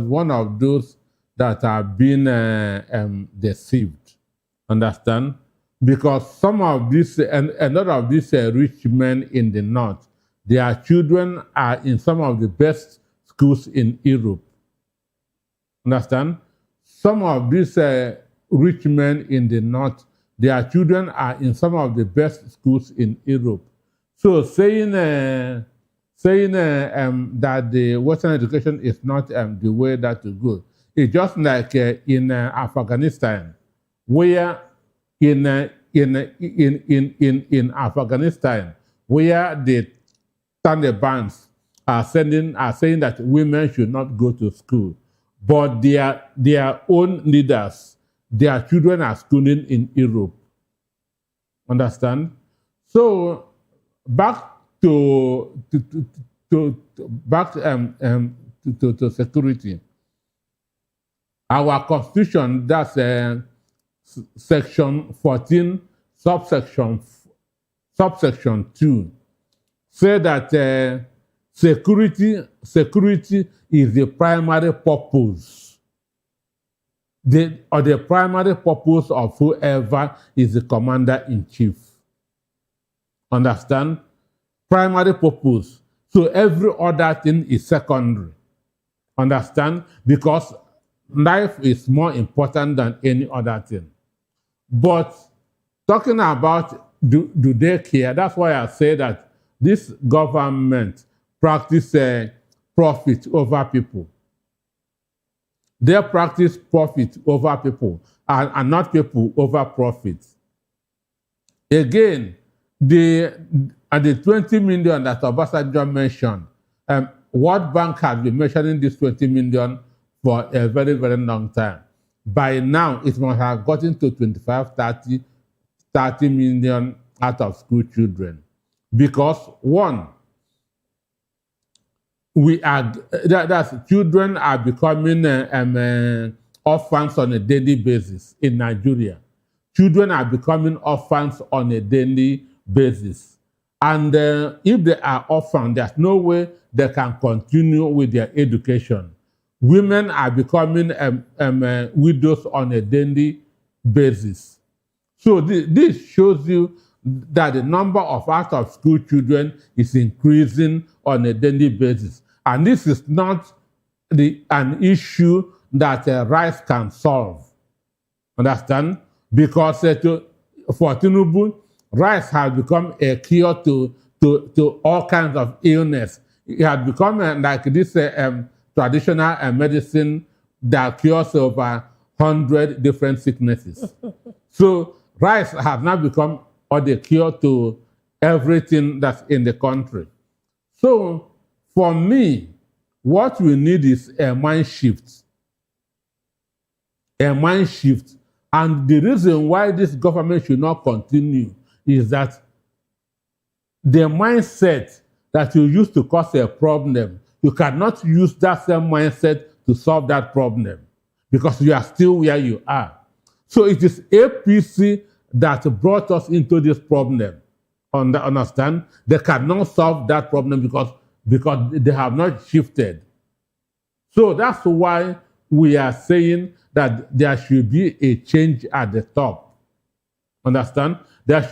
one of those that have been deceived. Understand? Because some of these, and a lot of these rich men in the north, their children are in some of the best schools in Europe. Understand? Some of these rich men in the north, their children are in some of the best schools in Europe. So saying that the Western education is not the way that to go, it's just like in Afghanistan, where in Afghanistan, where the Taliban are saying that women should not go to school, but their own leaders, their children are schooling in Europe. Understand? So back to security. Our constitution, that's section 14, subsection 2, say that security is the primary purpose. The primary purpose of whoever is the commander-in-chief. Understand? Primary purpose. So every other thing is secondary. Understand? Because life is more important than any other thing. But talking about do they care? That's why I say that this government practice profit over people. They practice profit over people and not people over profit. Again, the 20 million that Obasanjo mentioned, World Bank has been mentioning this 20 million for a very, very long time. By now, it must have gotten to 25, 30 million out of school children. Because one, children are becoming orphans on a daily basis in Nigeria. Children are becoming orphans on a daily basis. And if they are orphans, there's no way they can continue with their education. Women are becoming widows on a daily basis. So this shows you that the number of out-of-school children is increasing on a daily basis. And this is not an issue that rice can solve. Understand? Because for Tinubu, rice has become a cure to all kinds of illness. It has become like this traditional medicine that cures over 100 different sicknesses. So rice has now become the cure to everything that's in the country. So for me, what we need is a mind shift. A mind shift. And the reason why this government should not continue is that the mindset that you use to cause a problem, you cannot use that same mindset to solve that problem because you are still where you are. So it is APC that brought us into this problem. Understand? They cannot solve that problem because they have not shifted. So that's why we are saying that there should be a change at the top. Understand? Let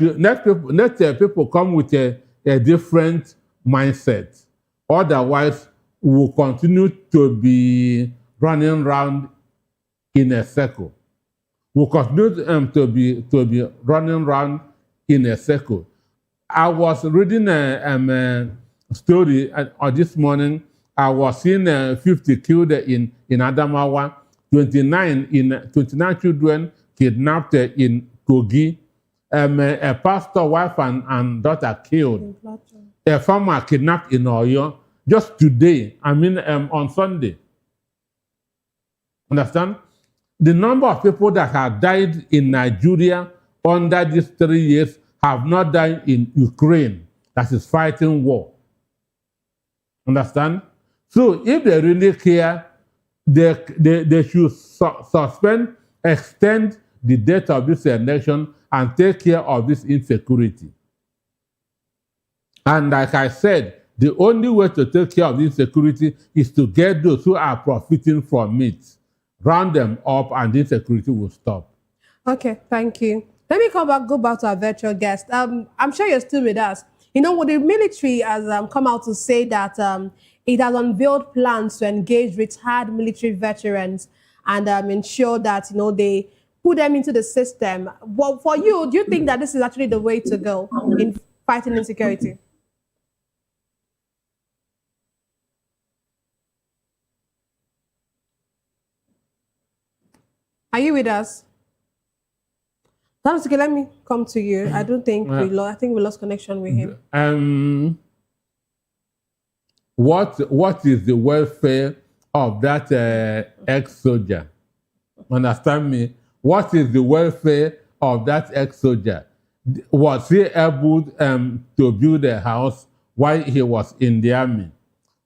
people come with a different mindset. Otherwise, we will continue to be running around in a circle. We'll continue to be running around in a circle. I was reading a story this morning. I was seeing 50 killed in Adamawa, 29 children kidnapped in Kogi, a pastor, wife and daughter killed, a farmer kidnapped in Oyo just today, on Sunday. Understand? The number of people that have died in Nigeria under these 3 years have not died in Ukraine, that is fighting war. Understand? So if they really care, they should extend the date of this election and take care of this insecurity. And like I said, the only way to take care of this insecurity is to get those who are profiting from it, round them up, and the insecurity will stop. Okay, thank you. Let me go back to our virtual guest. I'm sure you're still with us. You know, the military has come out to say that it has unveiled plans to engage retired military veterans and ensure that, they put them into the system. Well, for you, do you think that this is actually the way to go in fighting insecurity? Are you with us? That's okay. Let me come to you. I don't think we lost. I think we lost connection with him. What is the welfare of that ex-soldier? Understand me? What is the welfare of that ex-soldier? Was he able to build a house while he was in the army?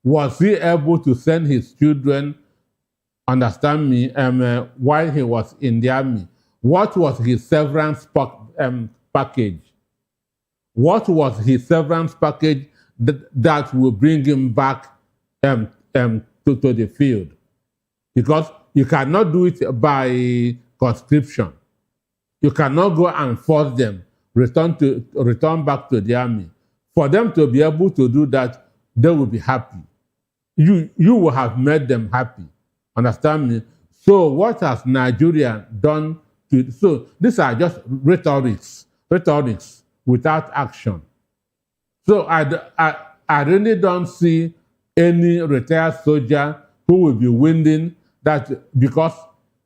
Was he able to send his children, understand me, while he was in the army? What was his severance package? What was his severance package that will bring him back to the field? Because you cannot do it by conscription. You cannot go and force them return back to the army. For them to be able to do that, they will be happy. You will have made them happy. Understand me? So what has Nigeria done so these are just rhetorics without action. So I really don't see any retired soldier who will be winning that, because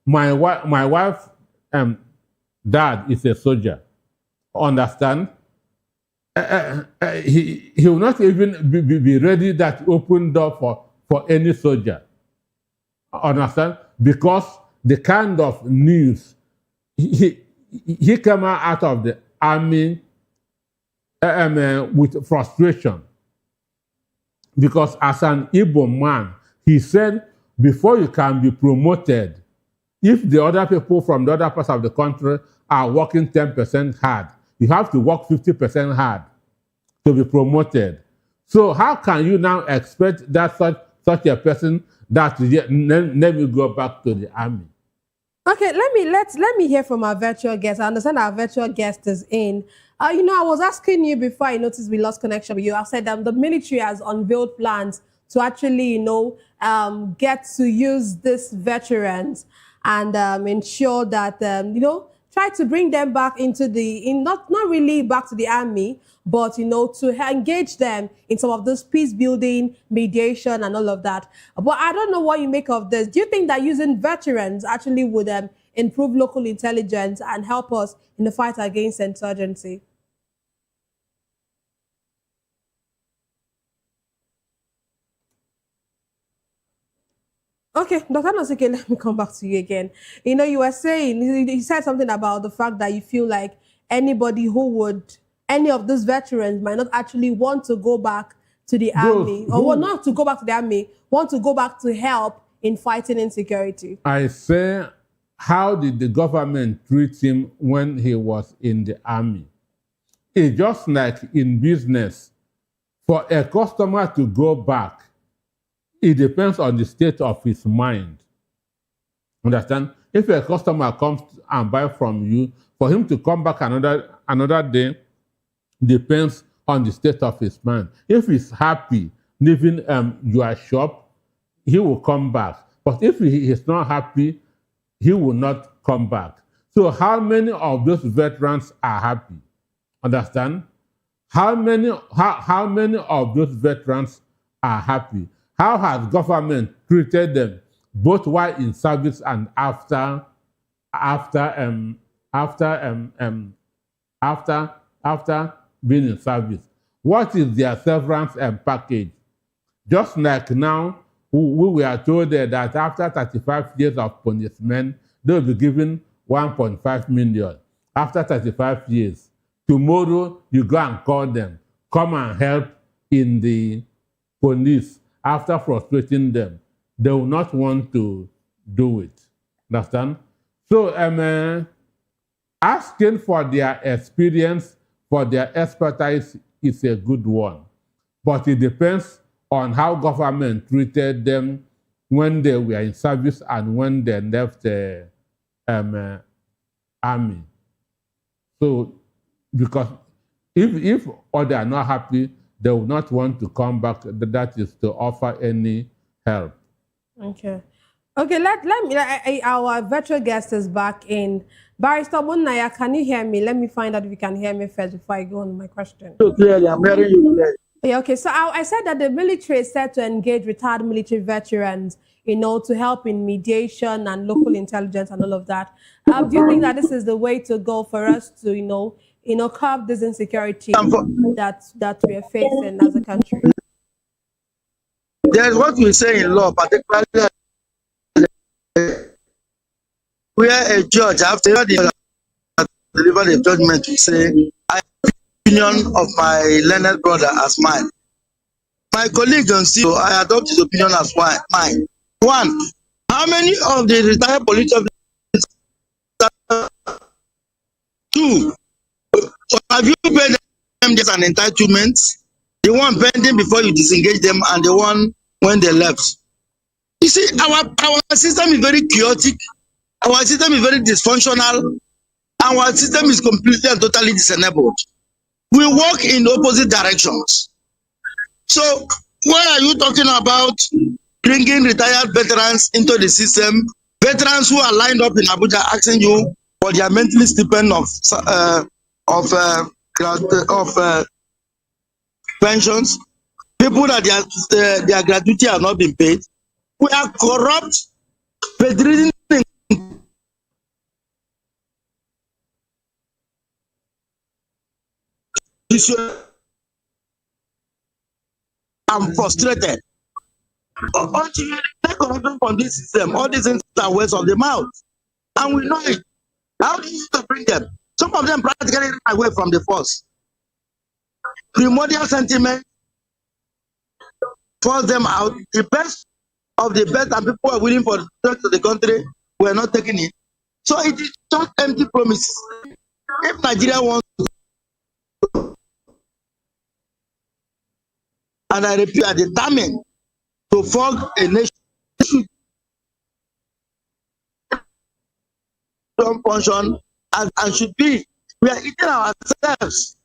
my wife dad is a soldier. Understand? He will not even be ready that open door for any soldier. Understand? Because the kind of news he came out of the army with frustration. Because as an Igbo man, he said, before you can be promoted, if the other people from the other parts of the country are working 10% hard, you have to work 50% hard to be promoted. So how can you now expect that such a person that let me go back to the army? Okay, let me hear from our virtual guest. I understand our virtual guest is in. I was asking you before I noticed we lost connection with you. I said the military has unveiled plans to actually, get to use these veterans and ensure that, try to bring them back into not really back to the army, but, to engage them in some of this peace building, mediation, and all of that. But I don't know what you make of this. Do you think that using veterans actually would improve local intelligence and help us in the fight against insurgency? Okay, Dr. Nosike, let me come back to you again. You were saying, you said something about the fact that you feel like any of these veterans might not actually want to go back to the army, or not to go back to the army, want to go back to help in fighting insecurity. I say, how did the government treat him when he was in the army? It's just like in business. For a customer to go back, it depends on the state of his mind. Understand? If a customer comes and buy from you, for him to come back another day depends on the state of his mind. If he's happy leaving your shop, he will come back. But if he is not happy, he will not come back. So how many of those veterans are happy? Understand? How many of those veterans are happy? How has government treated them both while in service and after being in service? What is their severance package? Just like now, we were told that after 35 years of punishment, they will be given 1.5 million. After 35 years, tomorrow you go and call them, come and help in the police. After frustrating them, they will not want to do it. Understand? So asking for their experience, for their expertise is a good one. But it depends on how government treated them when they were in service and when they left the army. So, because if or they are not happy, they will not want to come back, that is to offer any help. Okay. Okay, let me. Our virtual guest is back in. Barrister Munaya, can you hear me? Let me find out if you can hear me first before I go on my question. Clearly, I'm hearing you clearly. Yeah, okay, so I said that the military is set to engage retired military veterans, to help in mediation and local intelligence and all of that. Do you think that this is the way to go for us to, curb this insecurity that we are facing as a country? There's what we say in law, particularly where a judge, after deliver the judgment, to say, I have the opinion of my learned brother as mine. My colleague on CEO, I adopt his opinion as mine. One, how many of the retired police officers? Two, have you paid them just an entitlement? The one pending before you disengage them and the one when they left. You see, our system is very chaotic. Our system is very dysfunctional. Our system is completely and totally disenabled. We work in opposite directions. So, why are you talking about bringing retired veterans into the system? Veterans who are lined up in Abuja asking you for their monthly stipend of pensions. People that their gratuity have not been paid. We are corrupt, bedridden. I'm frustrated. Until you take corruption from this system, all these things are words of the mouth. And we know it. How do you bring them? Some of them practically run away from the force. Primordial sentiment force them out. The best of the best, and people are willing for the rest of the country were not taking it. So it is just empty promise. If Nigeria wants, and I repeat, are determined to forge a nation function and should be, we are eating ourselves.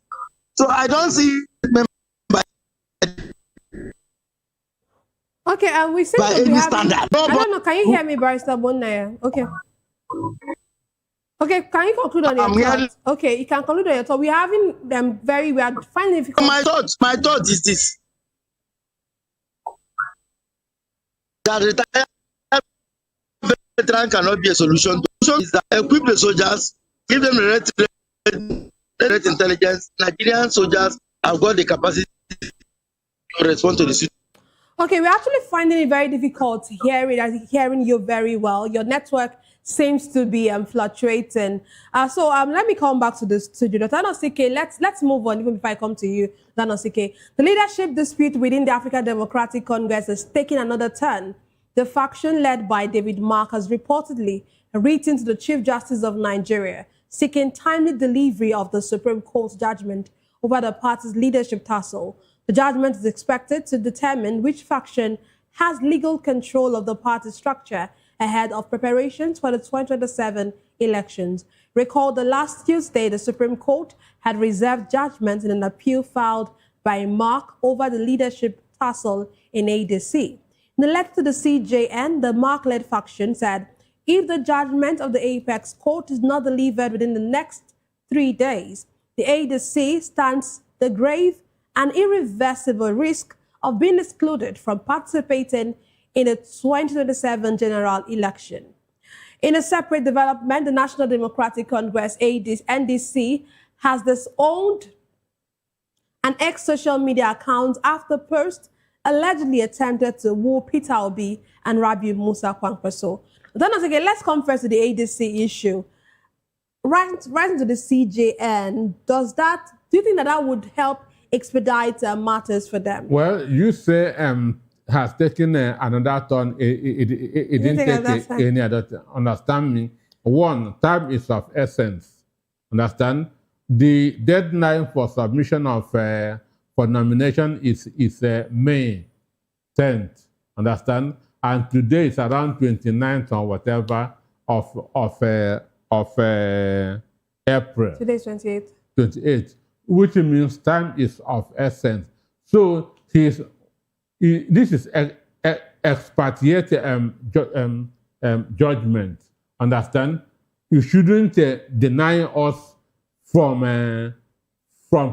So I don't see. Okay, we seem to be having. I don't know. Can you hear me, Barrister Bonaya? Okay. Okay, can you conclude on your thoughts? Okay, you can conclude on your thoughts. We're having them we are finding difficult. My thought is this. That retired veteran cannot be a solution. The solution is that equip the soldiers, give them the right intelligence. Nigerian soldiers have got the capacity to respond to the situation. Okay, we're actually finding it very difficult hearing you very well. Your network seems to be fluctuating. So let me come back to this studio. Dr. Anosike, let's move on even before I come to you, Dr. Anosike. The leadership dispute within the African Democratic Congress is taking another turn. The faction led by David Mark has reportedly written to the Chief Justice of Nigeria seeking timely delivery of the Supreme Court's judgment over the party's leadership tussle. The judgment is expected to determine which faction has legal control of the party structure ahead of preparations for the 2027 elections. Recall the last Tuesday, the Supreme Court had reserved judgment in an appeal filed by Mark over the leadership tussle in ADC. In the letter to the CJN, the Mark-led faction said, if the judgment of the Apex Court is not delivered within the next 3 days, the ADC stands the grave and irreversible risk of being excluded from participating in the 2027 general election. In a separate development, the National Democratic Congress, NDC, has disowned an ex-social media account after posts allegedly attempted to woo Peter Obi and Rabi Musa Kwankwaso. Then again, let's come first to the ADC issue. Right into the CJN, do you think that would help expedite matters for them? Well, you say has taken another turn. It didn't take any other turn. Understand me? One, time is of essence. Understand? The deadline for submission of for nomination is May 10th. Understand? And today is around 29th or whatever of April. Today's 28th. 28th, which means time is of essence. So this is expatriate judgment. Understand? You shouldn't deny us from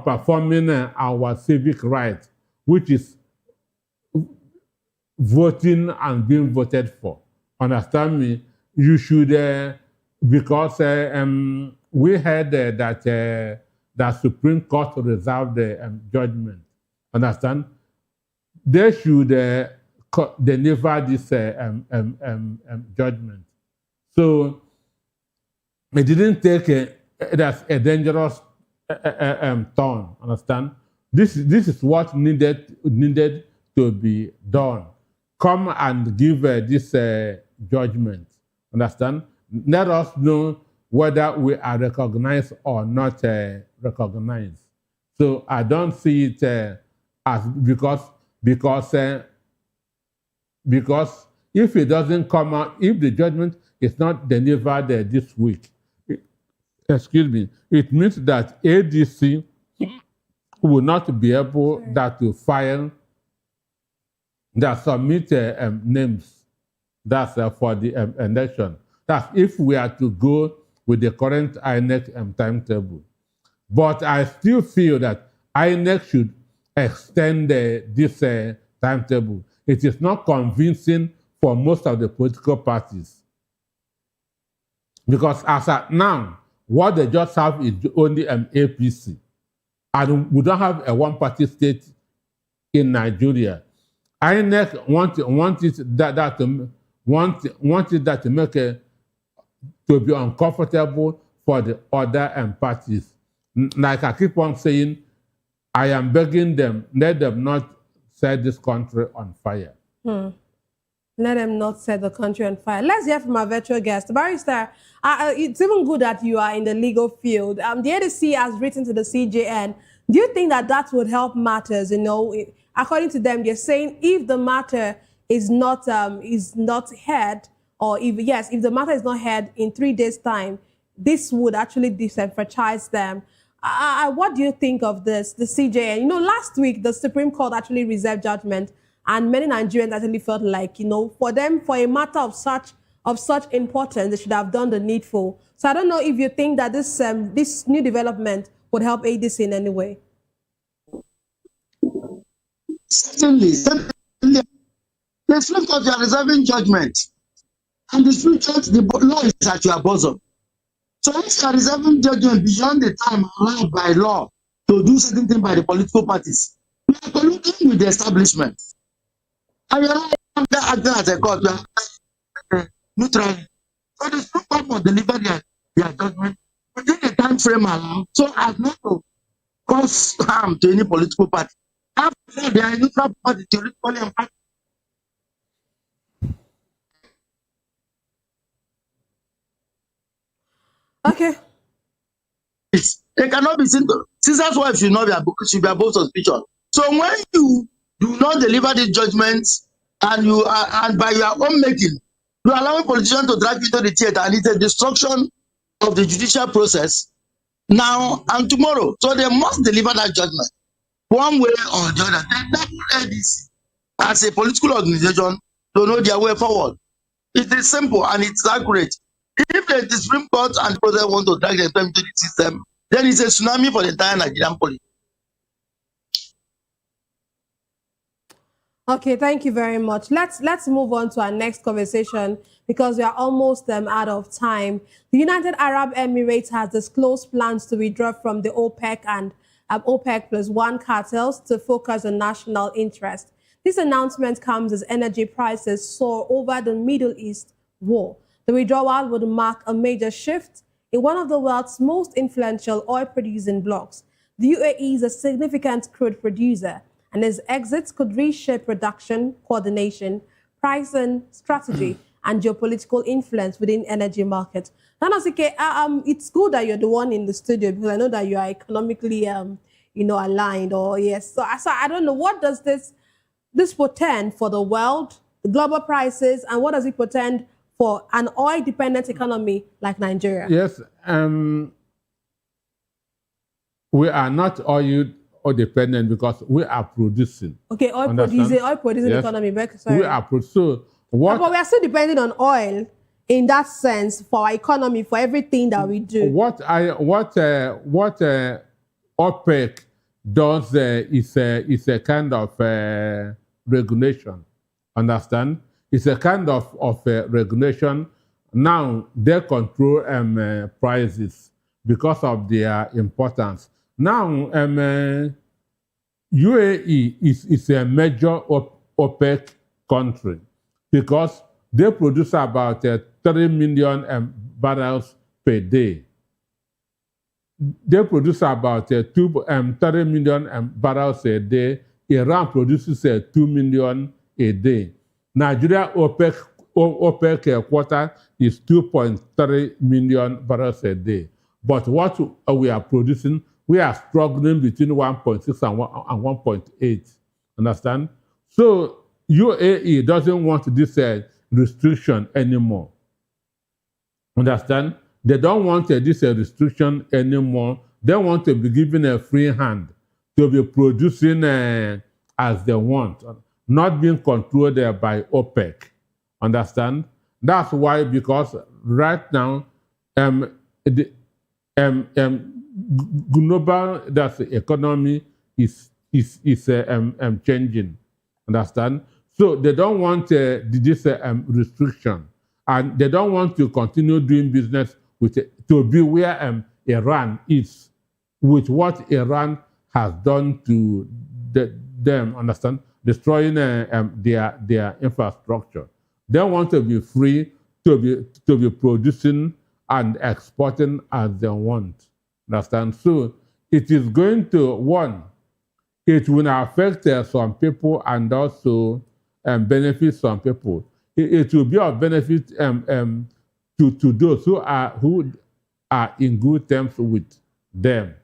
performing our civic right, which is voting and being voted for. Understand me? You should, because we heard that Supreme Court reserved the judgment. Understand? They should deliver this judgment. So it didn't take that's a dangerous turn. Understand? This is what needed to be done. Come and give this judgment. Understand? Let us know whether we are recognized or not recognized. So I don't see it as because if it doesn't come out, if the judgment is not delivered this week, it means that ADC will not be able to file, that submit names that's for the election. That's if we are to go with the current INEC timetable. But I still feel that INEC should extend this timetable. It is not convincing for most of the political parties. Because as at now, what they just have is only APC. And we don't have a one-party state in Nigeria. INEC wanted that to make to be uncomfortable for the other parties. Like I keep on saying, I am begging them, let them not set this country on fire. Let them not set the country on fire. Let's hear from our virtual guest. Barrister, it's even good that you are in the legal field. The ADC has written to the CJN. Do you think that would help matters? You know, according to them, they're saying if the matter is not heard, or if the matter is not heard in 3 days' time, this would actually disenfranchise them. What do you think of this, the CJN? You know, last week, the Supreme Court actually reserved judgment, and many Nigerians actually felt like, you know, for them, for a matter of such importance, they should have done the needful. So I don't know if you think that this new development would help ADC in any way. Certainly. The Supreme Court, you are reserving judgment. And the Supreme Court, the law is at your bosom. So if you are reserving judgment beyond the time allowed by law to do certain things by the political parties, we are colluding with the establishment. And you are not acting as a court, you are neutral. So the Supreme Court must deliver their judgment within the time frame allowed, so as not to cause harm to any political party. After all, they are a neutral party, theoretically and practically. Okay. They cannot be seen to. Caesar's wife should be above suspicion. So when you do not deliver the judgments and by your own making, you are allowing politicians to drag into the theater, and it's a destruction of the judicial process now and tomorrow. So they must deliver that judgment one way or the other. That ADC, as a political organization, to know their way forward. It is simple and it's accurate. If the Supreme Court and the president want to drag them into the system, then it's a tsunami for the entire Nigerian politics. Okay, thank you very much. Let's move on to our next conversation because we are almost out of time. The United Arab Emirates has disclosed plans to withdraw from the OPEC and OPEC+1 cartels to focus on national interest. This announcement comes as energy prices soar over the Middle East war. The withdrawal would mark a major shift in one of the world's most influential oil-producing blocs. The UAE is a significant crude producer, and its exits could reshape production, coordination, pricing, strategy, and geopolitical influence within energy markets. Nanosike, it's good that you're the one in the studio because I know that you are economically, aligned. Or yes, so I don't know, what does this portend for the world, the global prices, and what does it portend for an oil-dependent economy like Nigeria? Yes, we are not oil dependent because we are producing. Okay, oil producing yes. economy. Sorry. We are producing. But we are still depending on oil. in that sense for our economy, for everything that we do. What OPEC does is a kind of regulation. Understand? It's a kind of regulation. Now they control prices because of their importance. Now UAE is a major OPEC country because they produce about 3 million barrels per day. They produce about 30 million barrels a day. Iran produces 2 million a day. Nigeria OPEC quota is 2.3 million barrels a day. But what we are producing, we are struggling between 1.6 and 1.8. Understand? So UAE doesn't want this restriction anymore. Understand? They don't want this restriction anymore. They want to be given a free hand to be producing as they want, not being controlled by OPEC. Understand? That's why, because right now, the global economy is changing. Understand? So they don't want this restriction, and they don't want to continue doing business with to be where Iran is, with what Iran has done to them. Understand? Destroying their infrastructure. They want to be free to be producing and exporting as they want. Understand? So it is going to, one, it will affect some people and also benefit some people. It will be of benefit to those who are in good terms with them.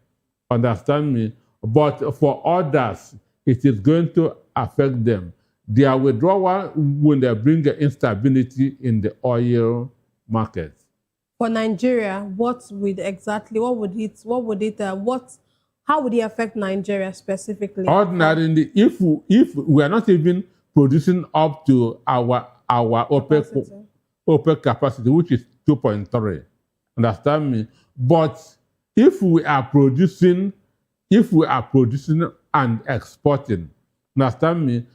Understand me? But for others, it is going to affect them. Their withdrawal will bring instability in the oil market. For Nigeria, how would it affect Nigeria specifically? Ordinarily, if we are not even producing up to our OPEC capacity, which is 2.3, understand me? But if we are producing and exporting, understand me?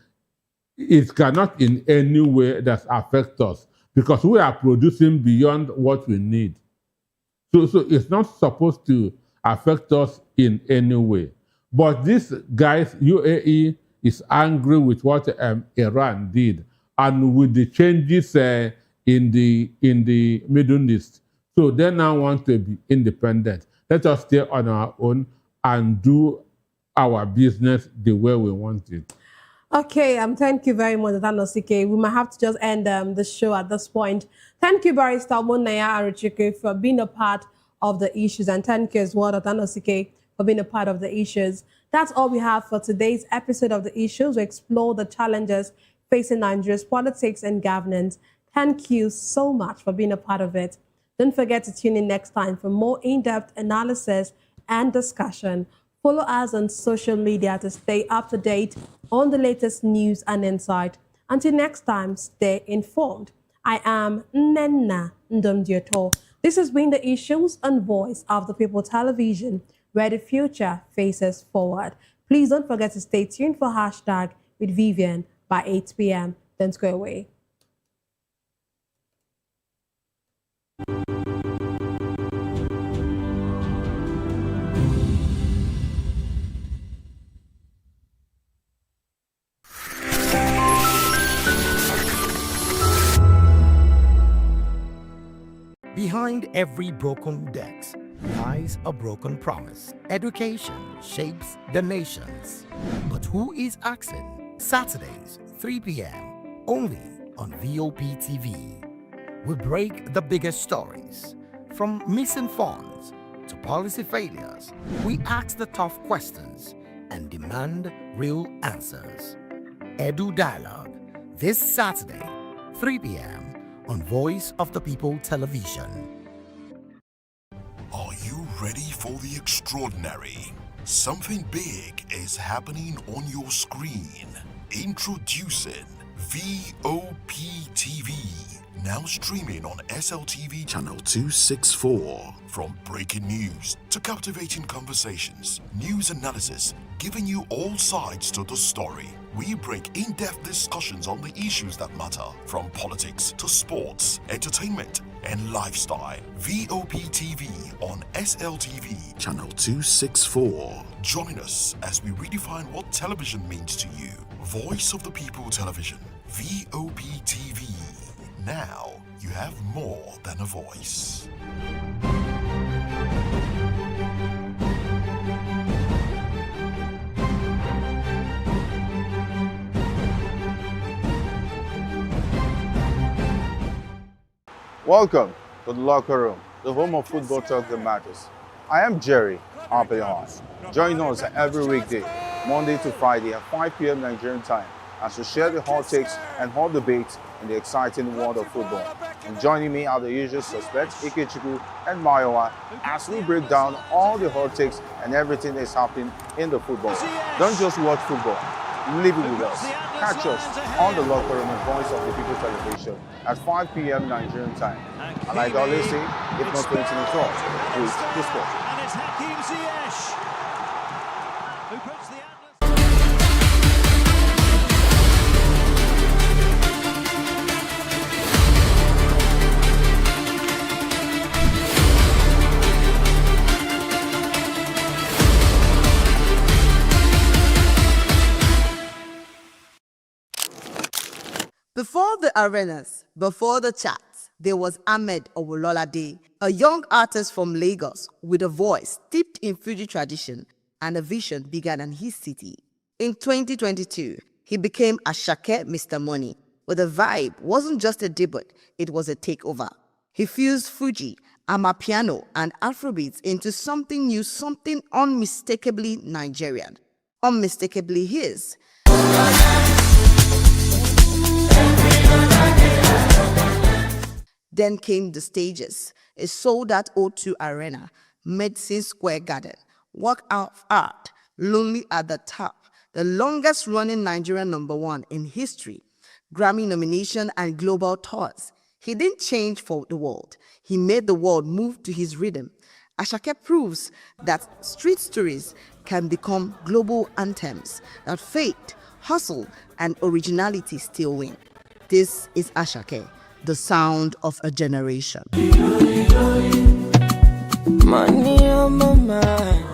It cannot in any way that affect us because we are producing beyond what we need. So it's not supposed to affect us in any way. But this guys, UAE is angry with what Iran did and with the changes in the Middle East. So they now want to be independent. Let us stay on our own and do our business the way we want it. Okay, thank you very much, Danosike. We might have to just end the show at this point. Thank you, Barrister Monaya Aruchike, for being a part of the issues, and thank you as well, Danosike, for being a part of the issues. That's all we have for today's episode of the issues. We explore the challenges facing Nigeria's politics and governance. Thank you so much for being a part of it. Don't forget to tune in next time for more in-depth analysis and discussion. Follow us on social media to stay up to date on the latest news and insight. Until next time, stay informed. I am Nenna Ndomdioto. This has been the Issues and Voice of the People Television, where the future faces forward. Please don't forget to stay tuned for hashtag with Vivian by 8 p.m. Don't go away. Behind every broken desk lies a broken promise. Education shapes the nations. But who is asking? Saturdays, 3 p.m. only on Vop TV. We break the biggest stories. From missing funds to policy failures, we ask the tough questions and demand real answers. Edu Dialogue, this Saturday, 3 p.m. on Voice of the People Television. Are you ready for the extraordinary? Something big is happening on your screen. Introducing VOP TV, Now streaming on SLTV channel 264. From breaking news to captivating conversations, news analysis, giving you all sides to the story. We break in-depth discussions on the issues that matter, from politics to sports, entertainment, and lifestyle. Vop TV on SLTV channel 264. Join us as we redefine what television means to you. Voice of the People Television, Vop TV. Now you have more than a voice. Welcome to the locker room, the home of football talk that matters. I am Jerry Arpillon. Join us every weekday, Monday to Friday at 5 p.m. Nigerian time, as we share the hot takes and hot debates in the exciting world of football. And joining me are the usual suspects, Ikechukwu and Mayowa, as we break down all the hot takes and everything that's happening in the football. Don't just watch football, live it with us. Catch us on the locker room and Voice of the People Television at 5 p.m. Nigerian time. And like I always say, if not 20 minutes off, please the sport. And it's Hakim Ziyech who puts the Atlas. Before the arenas, before the charts, there was Ahmed Owololade, a young artist from Lagos with a voice steeped in Fuji tradition and a vision bigger than his city. In 2022, he became Ashake Mr. Money, but the vibe wasn't just a debut, it was a takeover. He fused Fuji, Amapiano, and Afrobeats into something new, something unmistakably Nigerian, unmistakably his. Then came the stages, a sold-out O2 Arena, Medicine Square Garden, Walkout Art, Lonely at the Top, the longest-running Nigerian #1 in history, Grammy nomination and global tours. He didn't change for the world. He made the world move to his rhythm. Ashake proves that street stories can become global anthems, that faith, hustle, and originality still win. This is Ashake, the sound of a generation. Money on my mind.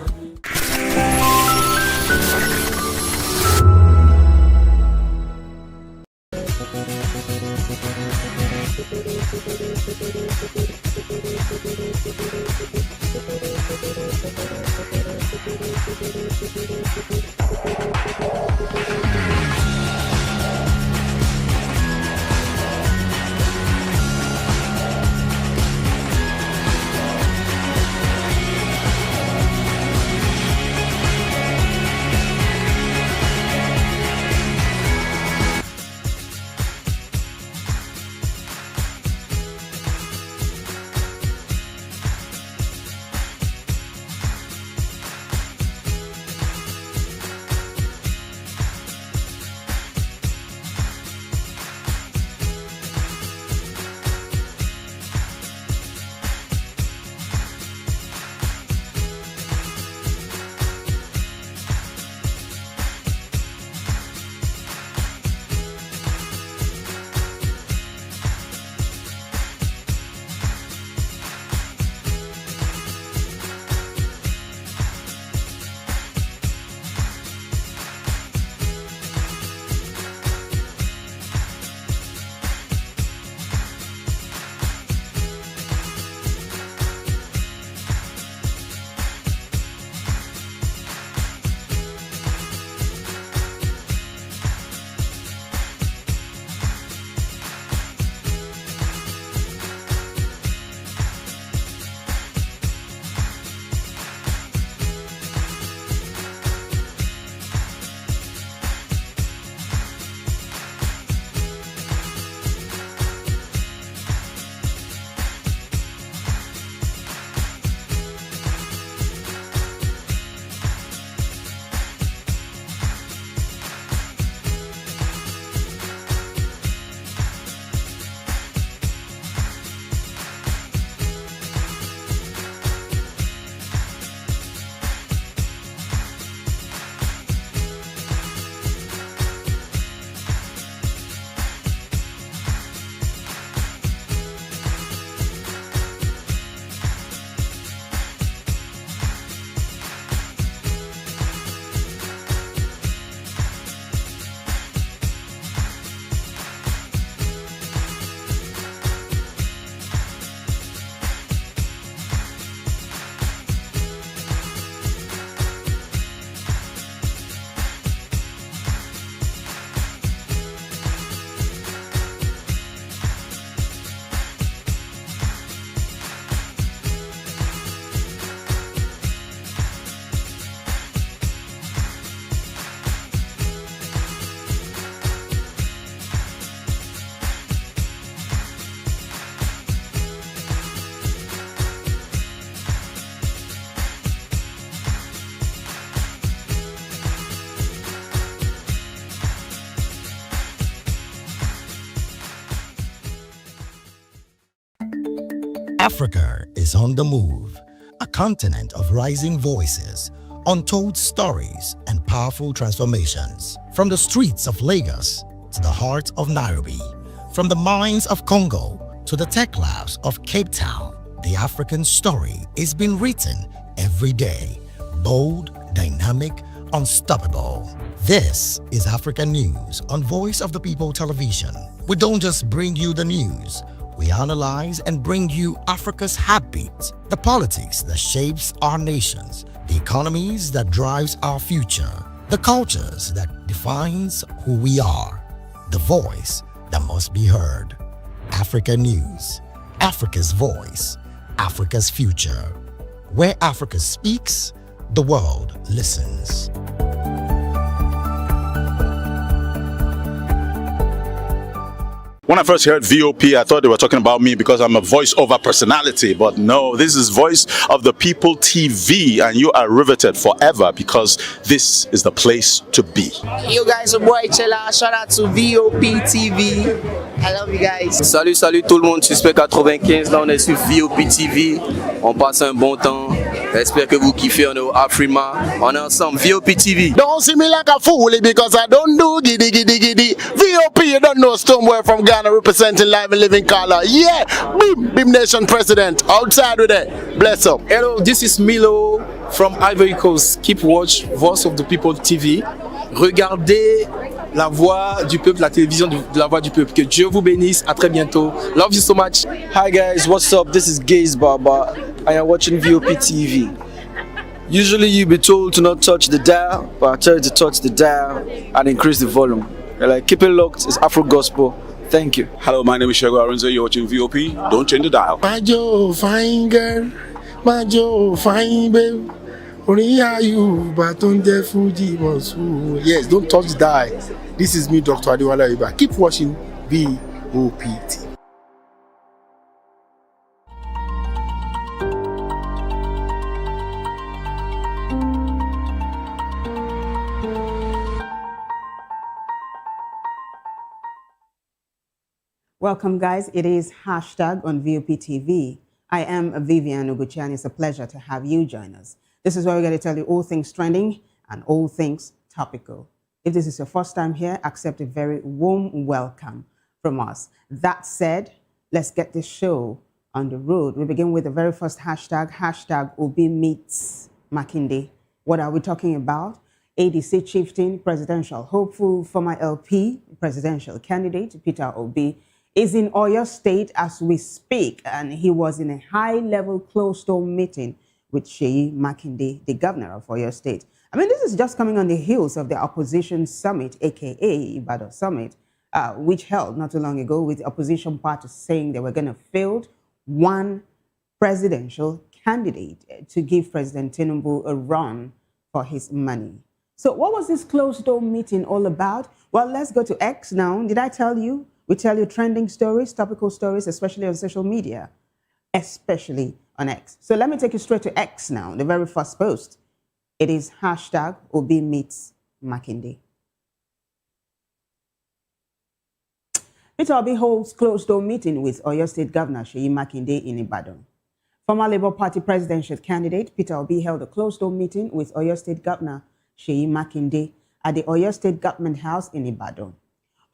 Africa is on the move, a continent of rising voices, untold stories, and powerful transformations. From the streets of Lagos to the heart of Nairobi, from the mines of Congo to the tech labs of Cape Town, the African story is being written every day. Bold, dynamic, unstoppable. This is African News on Voice of the People Television. We don't just bring you the news. We analyze and bring you Africa's heartbeat, the politics that shapes our nations, the economies that drives our future, the cultures that defines who we are, the voice that must be heard. Africa News, Africa's voice, Africa's future. Where Africa speaks, the world listens. When I first heard VOP, I thought they were talking about me because I'm a voice-over personality. But no, this is Voice of the People TV, and you are riveted forever because this is the place to be. Yo guys, your boy Chella, shout out to VOP TV. I love you guys. Salut, salut tout le monde, Suspect 95, là on est sur VOP TV. On passe un bon temps. J'espère que vous kiffez, on est au Afrima. On est ensemble, VOP TV. Don't see me like a fool because I don't do giddy giddy giddy. VOP, you don't know somewhere from Ghana representing live and living color. Yeah, Beam Nation President. Outside with it. Bless up. Hello, this is Milo from Ivory Coast. Keep watch Voice of the People TV. Regardez la voix du peuple, la télévision de la voix du peuple. Que Dieu vous bénisse. À très bientôt. Love you so much. Hi guys, what's up? This is Gaze Baba. I am watching VOP TV. Usually you be told to not touch the dial, but I tell you to touch the dial and increase the volume. You're like, keep it locked. It's Afro Gospel. Thank you. Hello, my name is Shego Aronzo. You're watching VOP. Don't change the dial. My Joe, fine girl. My Joe, fine babe. Only are you, but on the Fuji was. Yes, don't touch the dial. This is me, Dr. Adiwala Iba. Keep watching VOP TV. Welcome, guys. It is hashtag on VOP TV. I am Vivian Uguchian. It's a pleasure to have you join us. This is where we're going to tell you all things trending and all things topical. If this is your first time here, accept a very warm welcome from us. That said, let's get this show on the road. We begin with the very first hashtag, hashtag Obi meets Makinde. What are we talking about? ADC chieftain, presidential hopeful, former LP, presidential candidate, Peter Obi, is in Oyo State as we speak, and he was in a high-level closed-door meeting with Seyi Makinde, the governor of Oyo State. I mean, this is just coming on the heels of the opposition summit, aka Ibadan Summit, which held not too long ago with the opposition parties saying they were going to field one presidential candidate to give President Tinubu a run for his money. So what was this closed-door meeting all about? Well, let's go to X now. Did I tell you? We tell you trending stories, topical stories, especially on social media, especially on X. So let me take you straight to X now, the very first post. It is hashtag Obi meets Makinde. Peter Obi holds closed-door meeting with Oyo State Governor Seyi Makinde in Ibadan. Former Labour Party presidential candidate Peter Obi held a closed-door meeting with Oyo State Governor Seyi Makinde at the Oyo State Government House in Ibadan.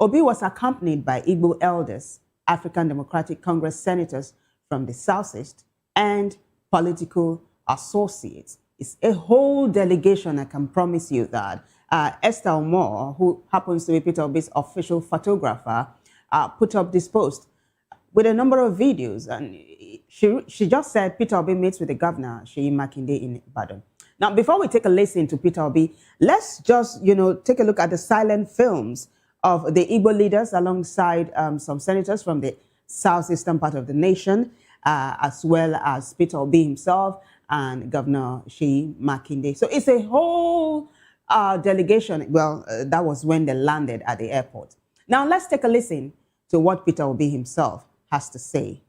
Obi was accompanied by Igbo elders, African Democratic Congress senators from the Southeast, and political associates. It's a whole delegation, I can promise you that. Estelle Moore, who happens to be Peter Obi's official photographer, put up this post with a number of videos. And she just said Peter Obi meets with the governor, Seyi Makinde, in Ibadan. Now, before we take a listen to Peter Obi, let's just, take a look at the silent films of the Igbo leaders alongside some senators from the southeastern part of the nation, as well as Peter Obi himself and Governor Seyi Makinde. So it's a whole delegation. Well, that was when they landed at the airport. Now let's take a listen to what Peter Obi himself has to say.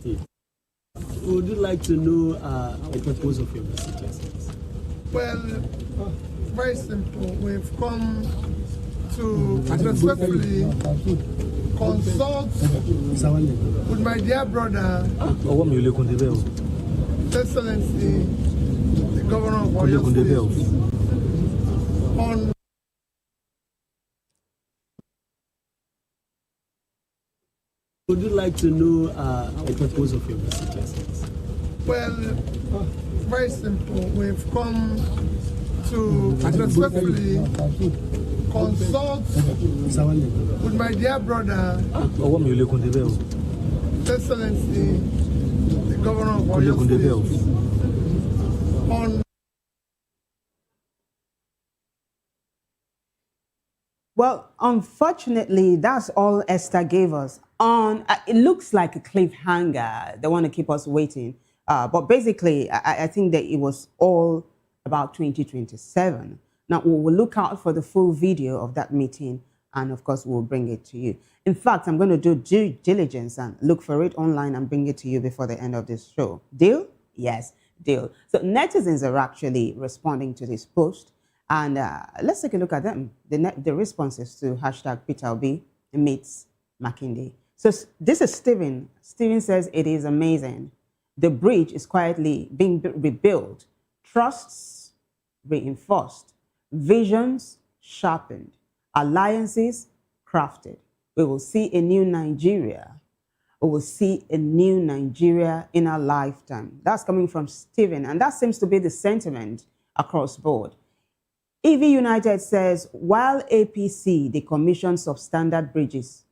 Would you like to know the purpose of your visit? Well, very simple. We've come to respectfully consult with my dear brother, Excellency, the Governor of Oyo State, on Would you like to know the purpose of your visit, Excellency? well, very simple. We've come to respectfully consult with my dear brother, Excellency, the Governor of Oyo State, on Well, unfortunately, that's all Esther gave us. It looks like a cliffhanger. They want to keep us waiting. But basically, I think that it was all about 2027. Now, we will look out for the full video of that meeting, and of course, we'll bring it to you. In fact, I'm going to do due diligence and look for it online and bring it to you before the end of this show. Deal? Yes, deal. So netizens are actually responding to this post. And let's take a look at them, the responses to hashtag Peter Obi meets Makinde. So this is Stephen. Stephen says, it is amazing. The bridge is quietly being rebuilt, trusts reinforced, visions sharpened, alliances crafted. We will see a new Nigeria. We will see a new Nigeria in our lifetime. That's coming from Stephen, and that seems to be the sentiment across board. EV United says, while APC, the commission substandard bridges,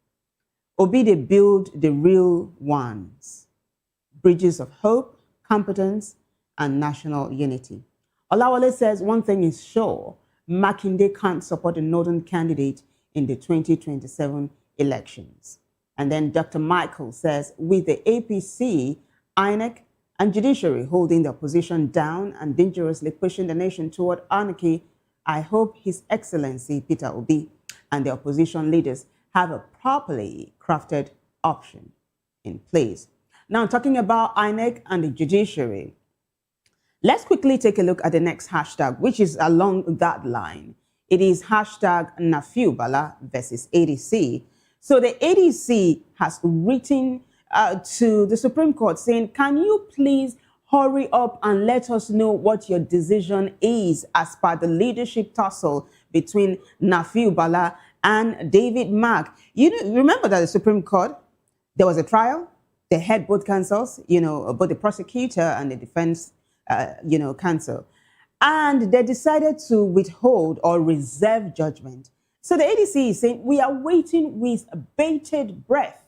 Obi, they build the real ones, bridges of hope, competence, and national unity. Olawale says, one thing is sure, Makinde can't support a northern candidate in the 2027 elections. And then Dr. Michael says, with the APC, INEC, and judiciary holding the opposition down and dangerously pushing the nation toward anarchy, I hope His Excellency Peter Obi and the opposition leaders have a properly crafted option in place. Now, talking about INEC and the judiciary, let's quickly take a look at the next hashtag, which is along that line. It is hashtag Nafiu Bala versus ADC. So the ADC has written to the Supreme Court saying, can you please hurry up and let us know what your decision is as per the leadership tussle between Nafiu Bala and David Mark. Remember that the Supreme Court, there was a trial. They had both counsels, both the prosecutor and the defense, counsel. And they decided to withhold or reserve judgment. So the ADC is saying, we are waiting with bated breath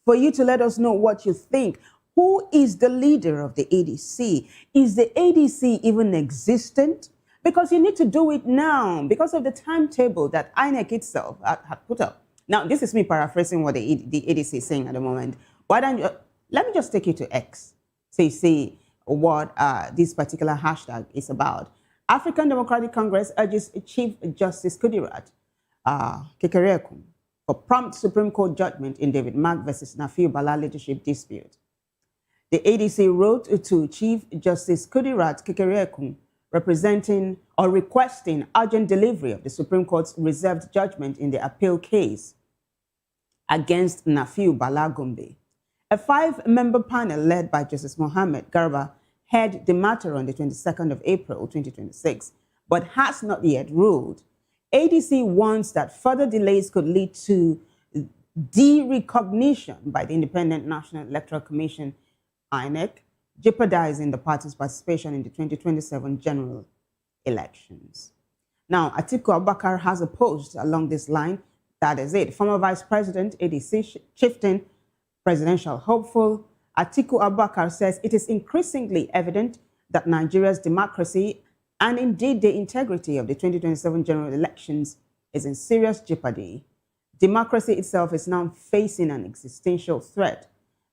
for you to let us know what you think. Who is the leader of the ADC? Is the ADC even existent? Because you need to do it now because of the timetable that INEC itself had put up. Now, this is me paraphrasing what the ADC is saying at the moment. Why don't you, let me just take you to X so you see what this particular hashtag is about. African Democratic Congress urges Chief Justice Kudirat Kekereekun for prompt Supreme Court judgment in David Mark versus Nafiu Bala leadership dispute. The ADC wrote to Chief Justice Kudirat Kekereekun representing or requesting urgent delivery of the Supreme Court's reserved judgment in the appeal case against Nafiu Bala Gombe. A 5-member panel led by Justice Mohammed Garba heard the matter on the 22nd of April 2026, but has not yet ruled. ADC warns that further delays could lead to de-recognition by the Independent National Electoral Commission INEC, jeopardizing the party's participation in the 2027 general elections. Now, Atiku Abubakar has a post along this line. That is it. Former Vice President, ADC chieftain, presidential hopeful, Atiku Abubakar says it is increasingly evident that Nigeria's democracy and indeed the integrity of the 2027 general elections is in serious jeopardy. Democracy itself is now facing an existential threat.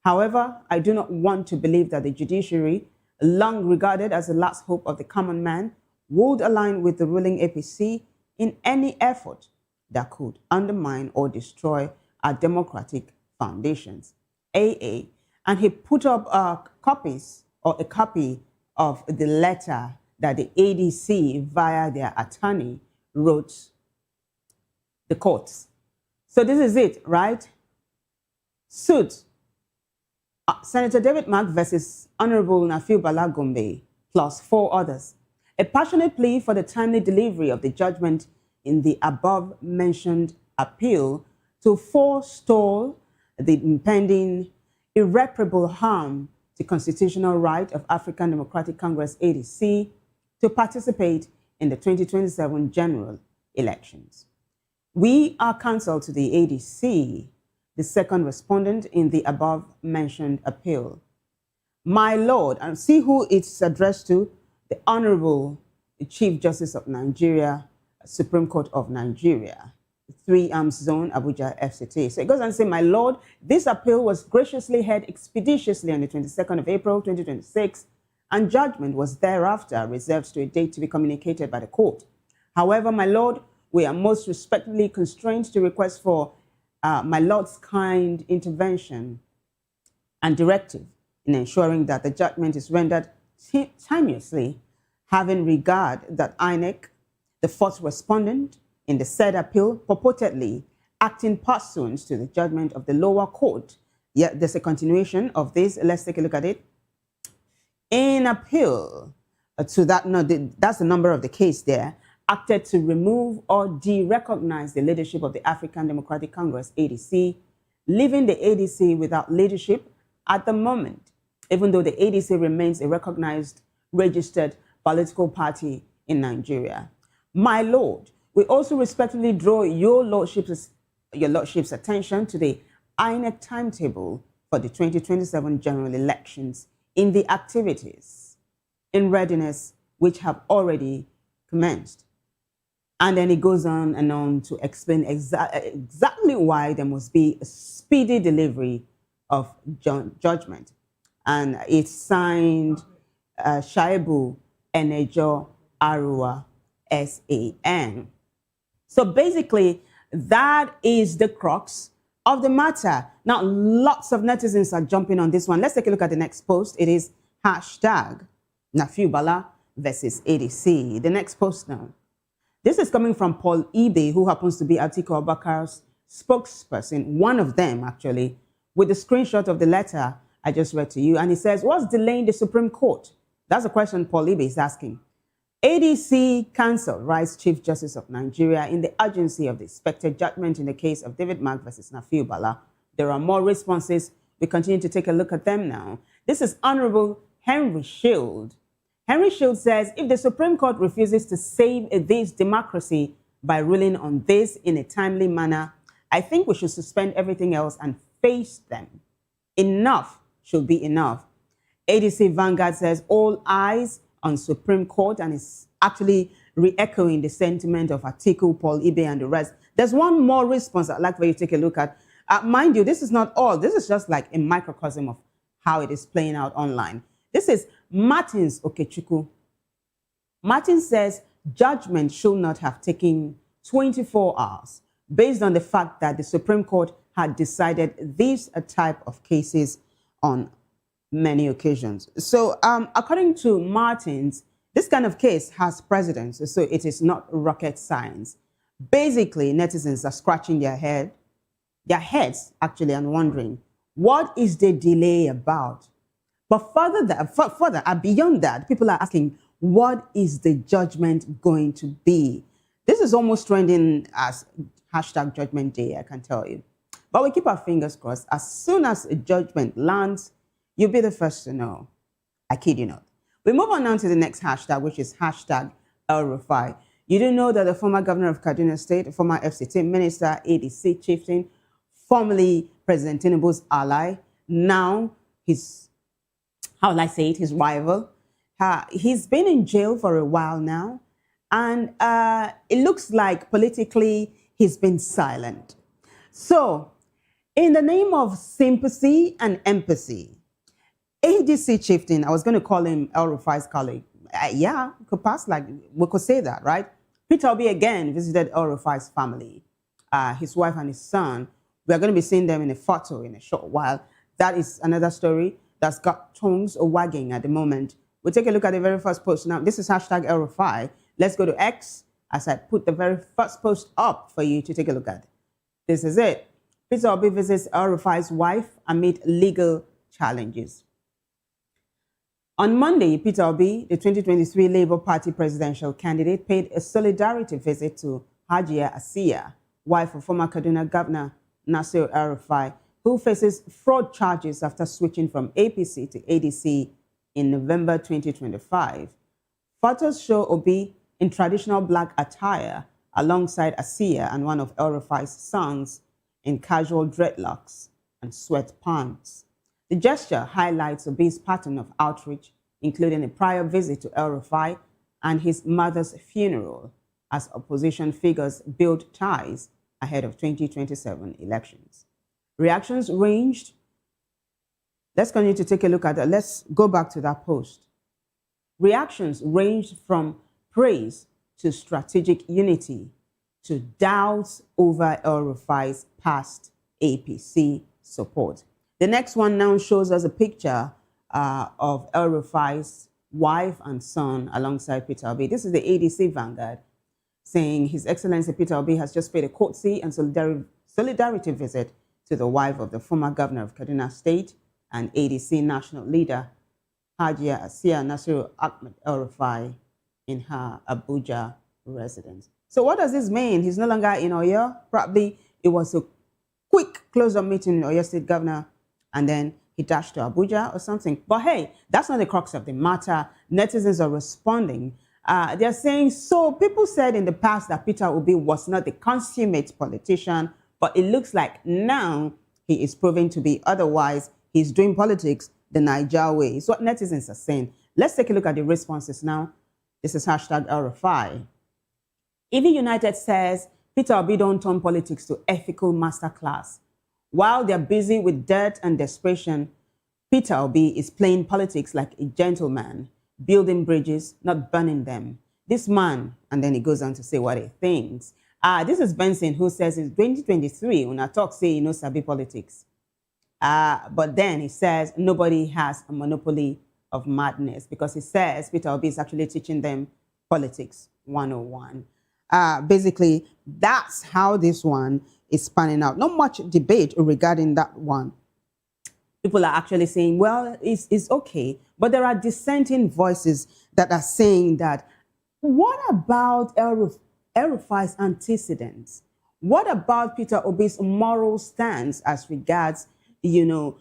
However, I do not want to believe that the judiciary, long regarded as the last hope of the common man, would align with the ruling APC in any effort that could undermine or destroy our democratic foundations. AA, and he put up copies or a copy of the letter that the ADC, via their attorney, wrote the courts. So this is it, right? Suit. Senator David Mark versus Honorable Nafiu Bala Gombe plus 4 others. A passionate plea for the timely delivery of the judgment in the above-mentioned appeal to forestall the impending irreparable harm to constitutional right of African Democratic Congress ADC to participate in the 2027 general elections. We are counsel to the ADC, the second respondent in the above-mentioned appeal. My Lord, and see who it's addressed to, the Honorable Chief Justice of Nigeria, Supreme Court of Nigeria, 3 Arms Zone, Abuja, FCT. So it goes on to say, my Lord, this appeal was graciously heard expeditiously on the 22nd of April, 2026, and judgment was thereafter reserved to a date to be communicated by the court. However, my Lord, we are most respectfully constrained to request for my Lord's kind intervention and directive in ensuring that the judgment is rendered timeously, having regard that INEC, the fourth respondent in the said appeal, purportedly acting pursuant to the judgment of the lower court. Yet there's a continuation of this. Let's take a look at it. In appeal to that, no, that's the number of the case there, acted to remove or de-recognize the leadership of the African Democratic Congress, ADC, leaving the ADC without leadership at the moment, even though the ADC remains a recognized, registered political party in Nigeria. My Lord, we also respectfully draw your lordship's attention to the INEC timetable for the 2027 general elections in the activities in readiness which have already commenced. And then it goes on and on to explain exactly why there must be a speedy delivery of judgment. And it's signed Shaibu Enejo Arua SAN. So basically, that is the crux of the matter. Now, lots of netizens are jumping on this one. Let's take a look at the next post. It is hashtag Nafiu Bala versus ADC. The next post now. This is coming from Paul Ibe, who happens to be Atiku Abubakar's spokesperson, one of them actually, with the screenshot of the letter I just read to you. And he says, what's delaying the Supreme Court? That's a question Paul Ibe is asking. ADC counsel writes Chief Justice of Nigeria in the urgency of the expected judgment in the case of David Mark versus Nafiu Bala. There are more responses. We continue to take a look at them now. This is Honorable Henry Shield. Henry Shield says, if the Supreme Court refuses to save this democracy by ruling on this in a timely manner, I think we should suspend everything else and face them. Enough should be enough. ADC Vanguard says, all eyes on Supreme Court, and is actually re-echoing the sentiment of Atiku, Paul Ibe, and the rest. There's one more response I'd like for you to take a look at. Mind you, this is not all. This is just like a microcosm of how it is playing out online. This is Martins Okechukwu. Martin says judgment should not have taken 24 hours based on the fact that the Supreme Court had decided these type of cases on many occasions. So according to Martins, this kind of case has precedence, so it is not rocket science. Basically, netizens are scratching their heads actually, and wondering, what is the delay about? But further and beyond that, people are asking, what is the judgment going to be? This is almost trending as hashtag Judgment Day, I can tell you. But we keep our fingers crossed. As soon as a judgment lands, you'll be the first to know. I kid you not. We move on now to the next hashtag, which is hashtag El Rufai. You do know that the former governor of Kaduna State, former FCT minister, ADC chieftain, formerly President Tinubu's ally, now his, how will I say it, his rival. He's been in jail for a while now, and it looks like politically he's been silent. So, in the name of sympathy and empathy, ADC chieftain, I was going to call him El Rufai's colleague. Yeah, could pass, like, we could say that, right? Peter Obi again visited El Rufai's family, his wife and his son. We are going to be seeing them in a photo in a short while. That is another story that's got tongues wagging at the moment. We'll take a look at the very first post now. This is hashtag El Rufai. Let's go to X as I put the very first post up for you to take a look at. This is it. Peter Obi visits El-Rufai's wife amid legal challenges. On Monday, Peter Obi, the 2023 Labour Party presidential candidate, paid a solidarity visit to Hajia Asiya, wife of former Kaduna Governor Nasir El-Rufai, who faces fraud charges after switching from APC to ADC in November 2025. Photos show Obi in traditional black attire alongside Asiya and one of El-Rufai's sons in casual dreadlocks and sweatpants. The gesture highlights Obi's pattern of outreach, including a prior visit to El-Rufai and his mother's funeral, as opposition figures build ties ahead of 2027 elections. Reactions ranged. Let's continue to take a look at that. Let's go back to that post. Reactions ranged from praise to strategic unity to doubts over El-Rufai's past APC support. The next one now shows us a picture of El-Rufai's wife and son alongside Peter Obi. This is the ADC Vanguard saying His Excellency Peter Obi has just paid a courtesy and solidarity visit to the wife of the former governor of Kaduna State and ADC national leader Hajia Asiya Nasiru Ahmed El-Rufai in her Abuja residence. So what does this mean? He's no longer in Oyo. Probably it was a quick close-up meeting in Oyo State governor, and then he dashed to Abuja or something. But hey, that's not the crux of the matter. Netizens are responding. They're saying, so people said in the past that Peter Obi was not the consummate politician, but it looks like now he is proving to be otherwise. He's doing politics the Niger way. It's what netizens are saying. Let's take a look at the responses now. This is hashtag El-Rufai. EV United says, Peter Obi don't turn politics to ethical masterclass. While they're busy with dirt and desperation, Peter Obi is playing politics like a gentleman, building bridges, not burning them. This man, and then he goes on to say what he thinks. This is Benson, who says in 2023, when I talk, say, you know, sabi politics. But then he says nobody has a monopoly of madness, because he says Peter Obi is actually teaching them politics 101. Basically, that's how this one is panning out. Not much debate regarding that one. People are actually saying, well, it's okay. But there are dissenting voices that are saying that, what about El-Rufai's antecedents? What about Peter Obi's moral stance as regards, you know,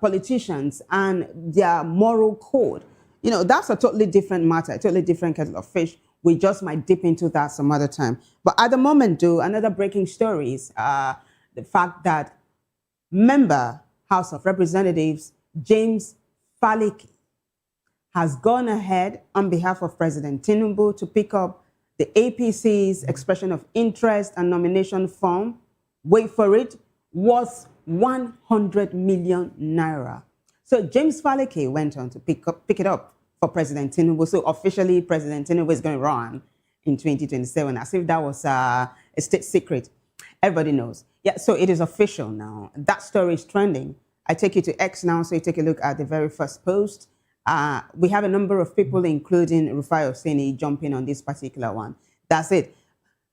politicians and their moral code? You know, that's a totally different matter, a totally different kettle of fish. We just might dip into that some other time. But at the moment, though, another breaking story is the fact that member House of Representatives James Falike has gone ahead on behalf of President Tinubu to pick up the APC's expression of interest and nomination form. Wait for it, worth 100 million naira. So James Falike went on to pick it up for President Tinubu. So officially, President Tinubu is going to run in 2027, as if that was a state secret. Everybody knows. Yeah, so it is official now. That story is trending. I take you to X now, so you take a look at the very first post. We have a number of people, including Rufai Oseni, jumping on this particular one. That's it.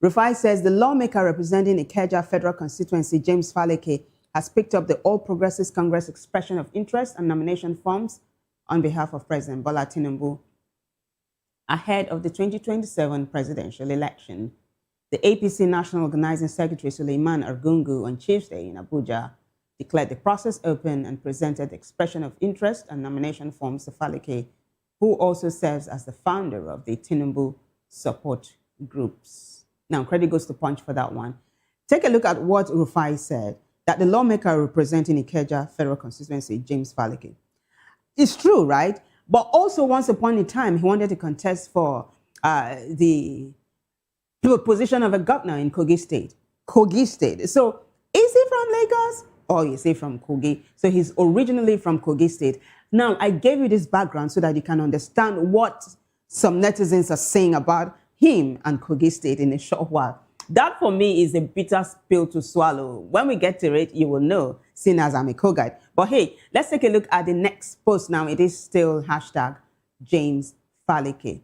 Rufai says the lawmaker representing Ikeja Federal Constituency, James Falike, has picked up the All Progressives Congress expression of interest and nomination forms on behalf of President Bola Tinubu ahead of the 2027 presidential election. The APC National Organizing Secretary Suleiman Argungu on Tuesday in Abuja declared the process open and presented the expression of interest and nomination forms to Falike, who also serves as the founder of the Tinubu support groups. Now, credit goes to Punch for that one. Take a look at what Rufai said, that the lawmaker representing Ikeja Federal Constituency, James Falike. It's true, right? But also, once upon a time, he wanted to contest for the position of a governor in Kogi State. Kogi State. So, is he from Lagos? Or is he from Kogi? So, he's originally from Kogi State. Now, I gave you this background so that you can understand what some netizens are saying about him and Kogi State in a short while. That, for me, is a bitter pill to swallow. When we get to it, you will know, seeing as I'm a co-guide. But hey, let's take a look at the next post now. It is still hashtag James Falike.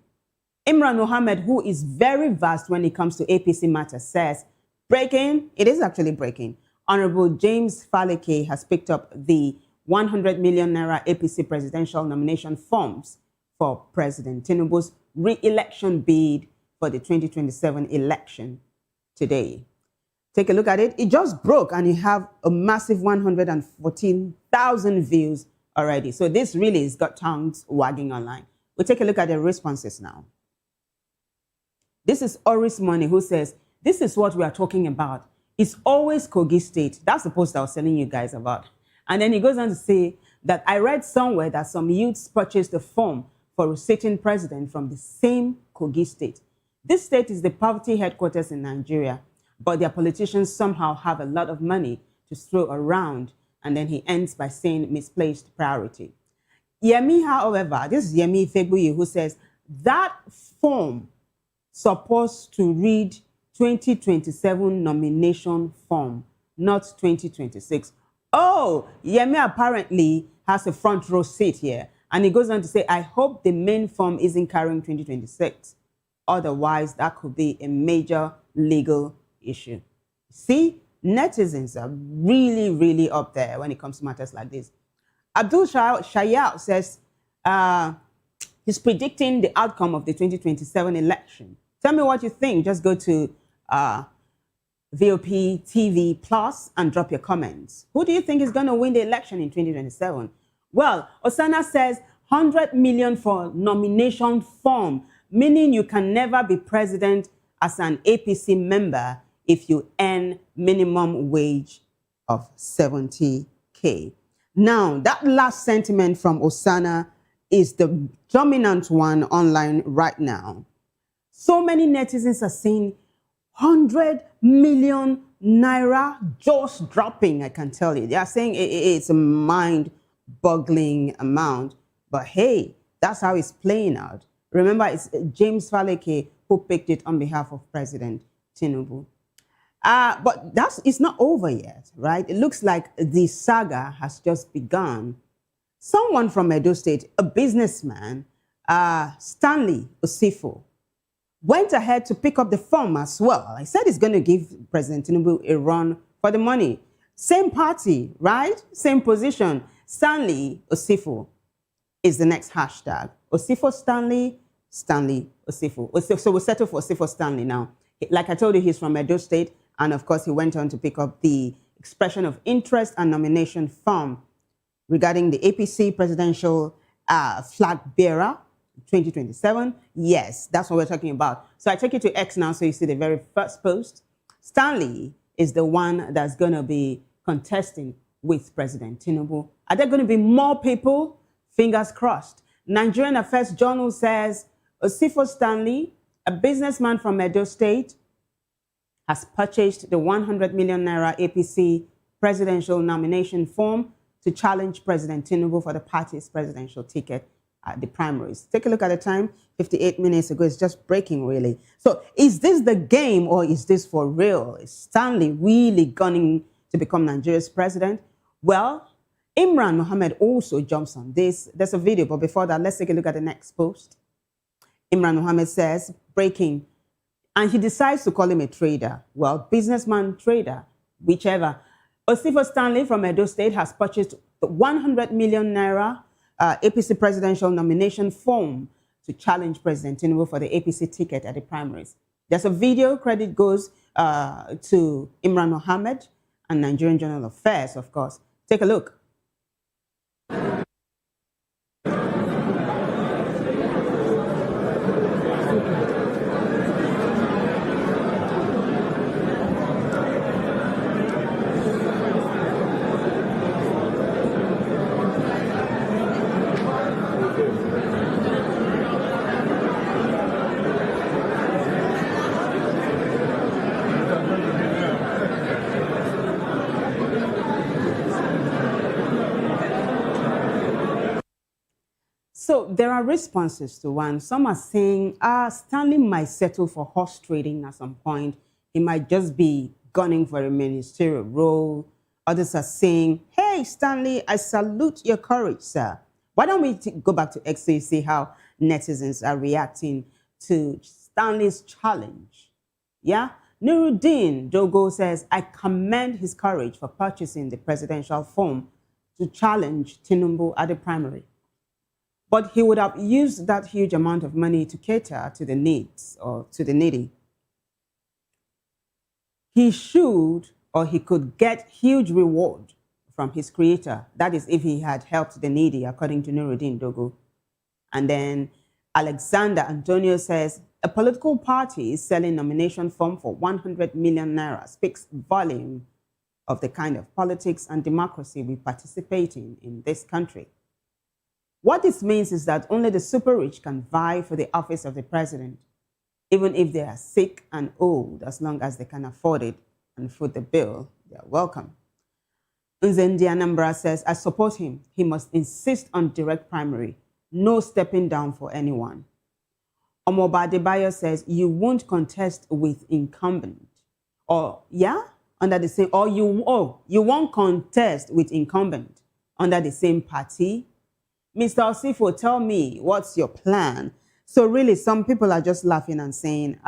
Imran Mohammed, who is very vast when it comes to APC matters, says, breaking, it is actually breaking. Honorable James Faleke has picked up the 100 million naira APC presidential nomination forms for President Tinubu's re-election bid for the 2027 election today. Take a look at it. It just broke and you have a massive 114,000 views already. So this really has got tongues wagging online. We'll take a look at the responses now. This is Oris Money who says, this is what we are talking about. It's always Kogi State. That's the post I was telling you guys about. And then he goes on to say that I read somewhere that some youths purchased a form for a sitting president from the same Kogi State. This state is the poverty headquarters in Nigeria, but their politicians somehow have a lot of money to throw around. And then he ends by saying misplaced priority. Yemi, however, this is Yemi Fegbuyi who says that form supposed to read 2027 nomination form, not 2026. Oh, Yemi apparently has a front row seat here. And he goes on to say, I hope the main form isn't carrying 2026. Otherwise, that could be a major legal issue. See, netizens are really, really up there when it comes to matters like this. Abdul Shayal says he's predicting the outcome of the 2027 election. Tell me what you think. Just go to VOP TV Plus and drop your comments. Who do you think is going to win the election in 2027? Well, Osana says 100 million for nomination form, meaning you can never be president as an APC member if you earn minimum wage of 70K. Now, that last sentiment from Osana is the dominant one online right now. So many netizens are saying 100 million naira just dropping, I can tell you. They are saying it's a mind-boggling amount. But hey, that's how it's playing out. Remember, it's James Faleke who picked it on behalf of President Tinubu. But it's not over yet, right? It looks like the saga has just begun. Someone from Edo State, a businessman, Stanley Osifo, went ahead to pick up the form as well. I said he's going to give President Tinubu a run for the money. Same party, right? Same position. Stanley Osifo is the next hashtag. Osifo Stanley, Stanley Osifo. So we'll settle for Osifo Stanley now. Like I told you, he's from Edo State. And of course, he went on to pick up the expression of interest and nomination form regarding the APC presidential flag bearer 2027. Yes, that's what we're talking about. So I take you to X now so you see the very first post. Stanley is the one that's going to be contesting with President Tinubu. Are there going to be more people? Fingers crossed. Nigerian Affairs Journal says Osifo Stanley, a businessman from Edo State, has purchased the 100 million naira APC presidential nomination form to challenge President Tinubu for the party's presidential ticket at the primaries. Take a look at the time, 58 minutes ago. It's just breaking, really. So is this the game or is this for real? Is Stanley really gunning to become Nigeria's president? Well, Imran Mohammed also jumps on this. There's a video, but before that, let's take a look at the next post. Imran Mohammed says, breaking, and he decides to call him a trader. Well, businessman, trader, whichever. Osifo Stanley from Edo State has purchased the 100 million naira APC presidential nomination form to challenge President Tinubu for the APC ticket at the primaries. There's a video. Credit goes to Imran Mohammed and Nigerian Journal of Affairs, of course. Take a look. So there are responses to one. Some are saying, Stanley might settle for horse trading at some point. He might just be gunning for a ministerial role. Others are saying, hey, Stanley, I salute your courage, sir. Why don't we go back to X so you see how netizens are reacting to Stanley's challenge? Yeah? Nuruddin Dogo says, I commend his courage for purchasing the presidential form to challenge Tinubu at the primary. But he would have used that huge amount of money to cater to the needs or to the needy. He should or he could get huge reward from his creator. That is if he had helped the needy, according to Nuruddin Dogo. And then Alexander Antonio says, a political party is selling nomination form for 100 million naira speaks volume of the kind of politics and democracy we participate in this country. What this means is that only the super rich can vie for the office of the president, even if they are sick and old, as long as they can afford it and foot the bill, they are welcome. Nzendi Anambra says, I support him. He must insist on direct primary, no stepping down for anyone. Omoba Adebayo says, you won't contest with incumbent. Or, yeah, under the same, or you won't contest with incumbent under the same party. Mr. Osifo, tell me, what's your plan? So really, some people are just laughing and saying,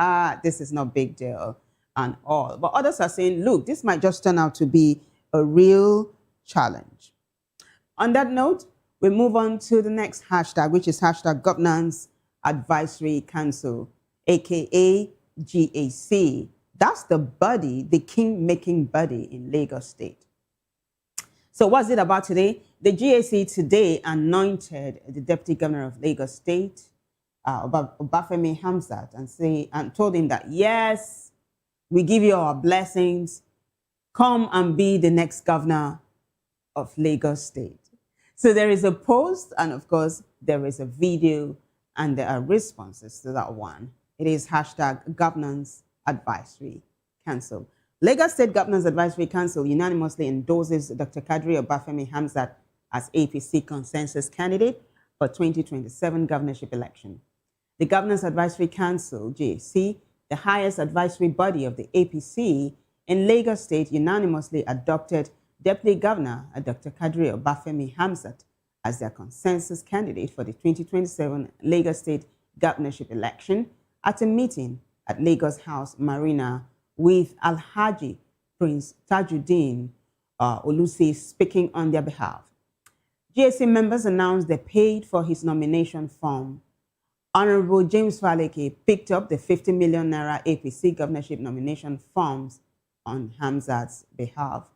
this is no big deal and all. But others are saying, look, this might just turn out to be a real challenge. On that note, we move on to the next hashtag, which is hashtag Governance Advisory Council, aka GAC. That's the body, the king-making body in Lagos State. So what's it about today? The GAC today anointed the Deputy Governor of Lagos State, Obafemi Hamzat, and told him that, yes, we give you our blessings. Come and be the next governor of Lagos State. So there is a post, and of course, there is a video, and there are responses to that one. It is hashtag Governance Advisory Council. Lagos State Governance Advisory Council unanimously endorses Dr. Kadri Obafemi Hamzat as APC consensus candidate for 2027 governorship election. The Governance Advisory Council, GAC, the highest advisory body of the APC in Lagos State, unanimously adopted Deputy Governor Dr. Kadri Obafemi Hamzat as their consensus candidate for the 2027 Lagos State governorship election at a meeting at Lagos House Marina with Alhaji Prince Tajuddin Olusi speaking on their behalf. GAC members announced they paid for his nomination form. Honorable James Faleke picked up the 50 million naira APC governorship nomination forms on Hamzat's behalf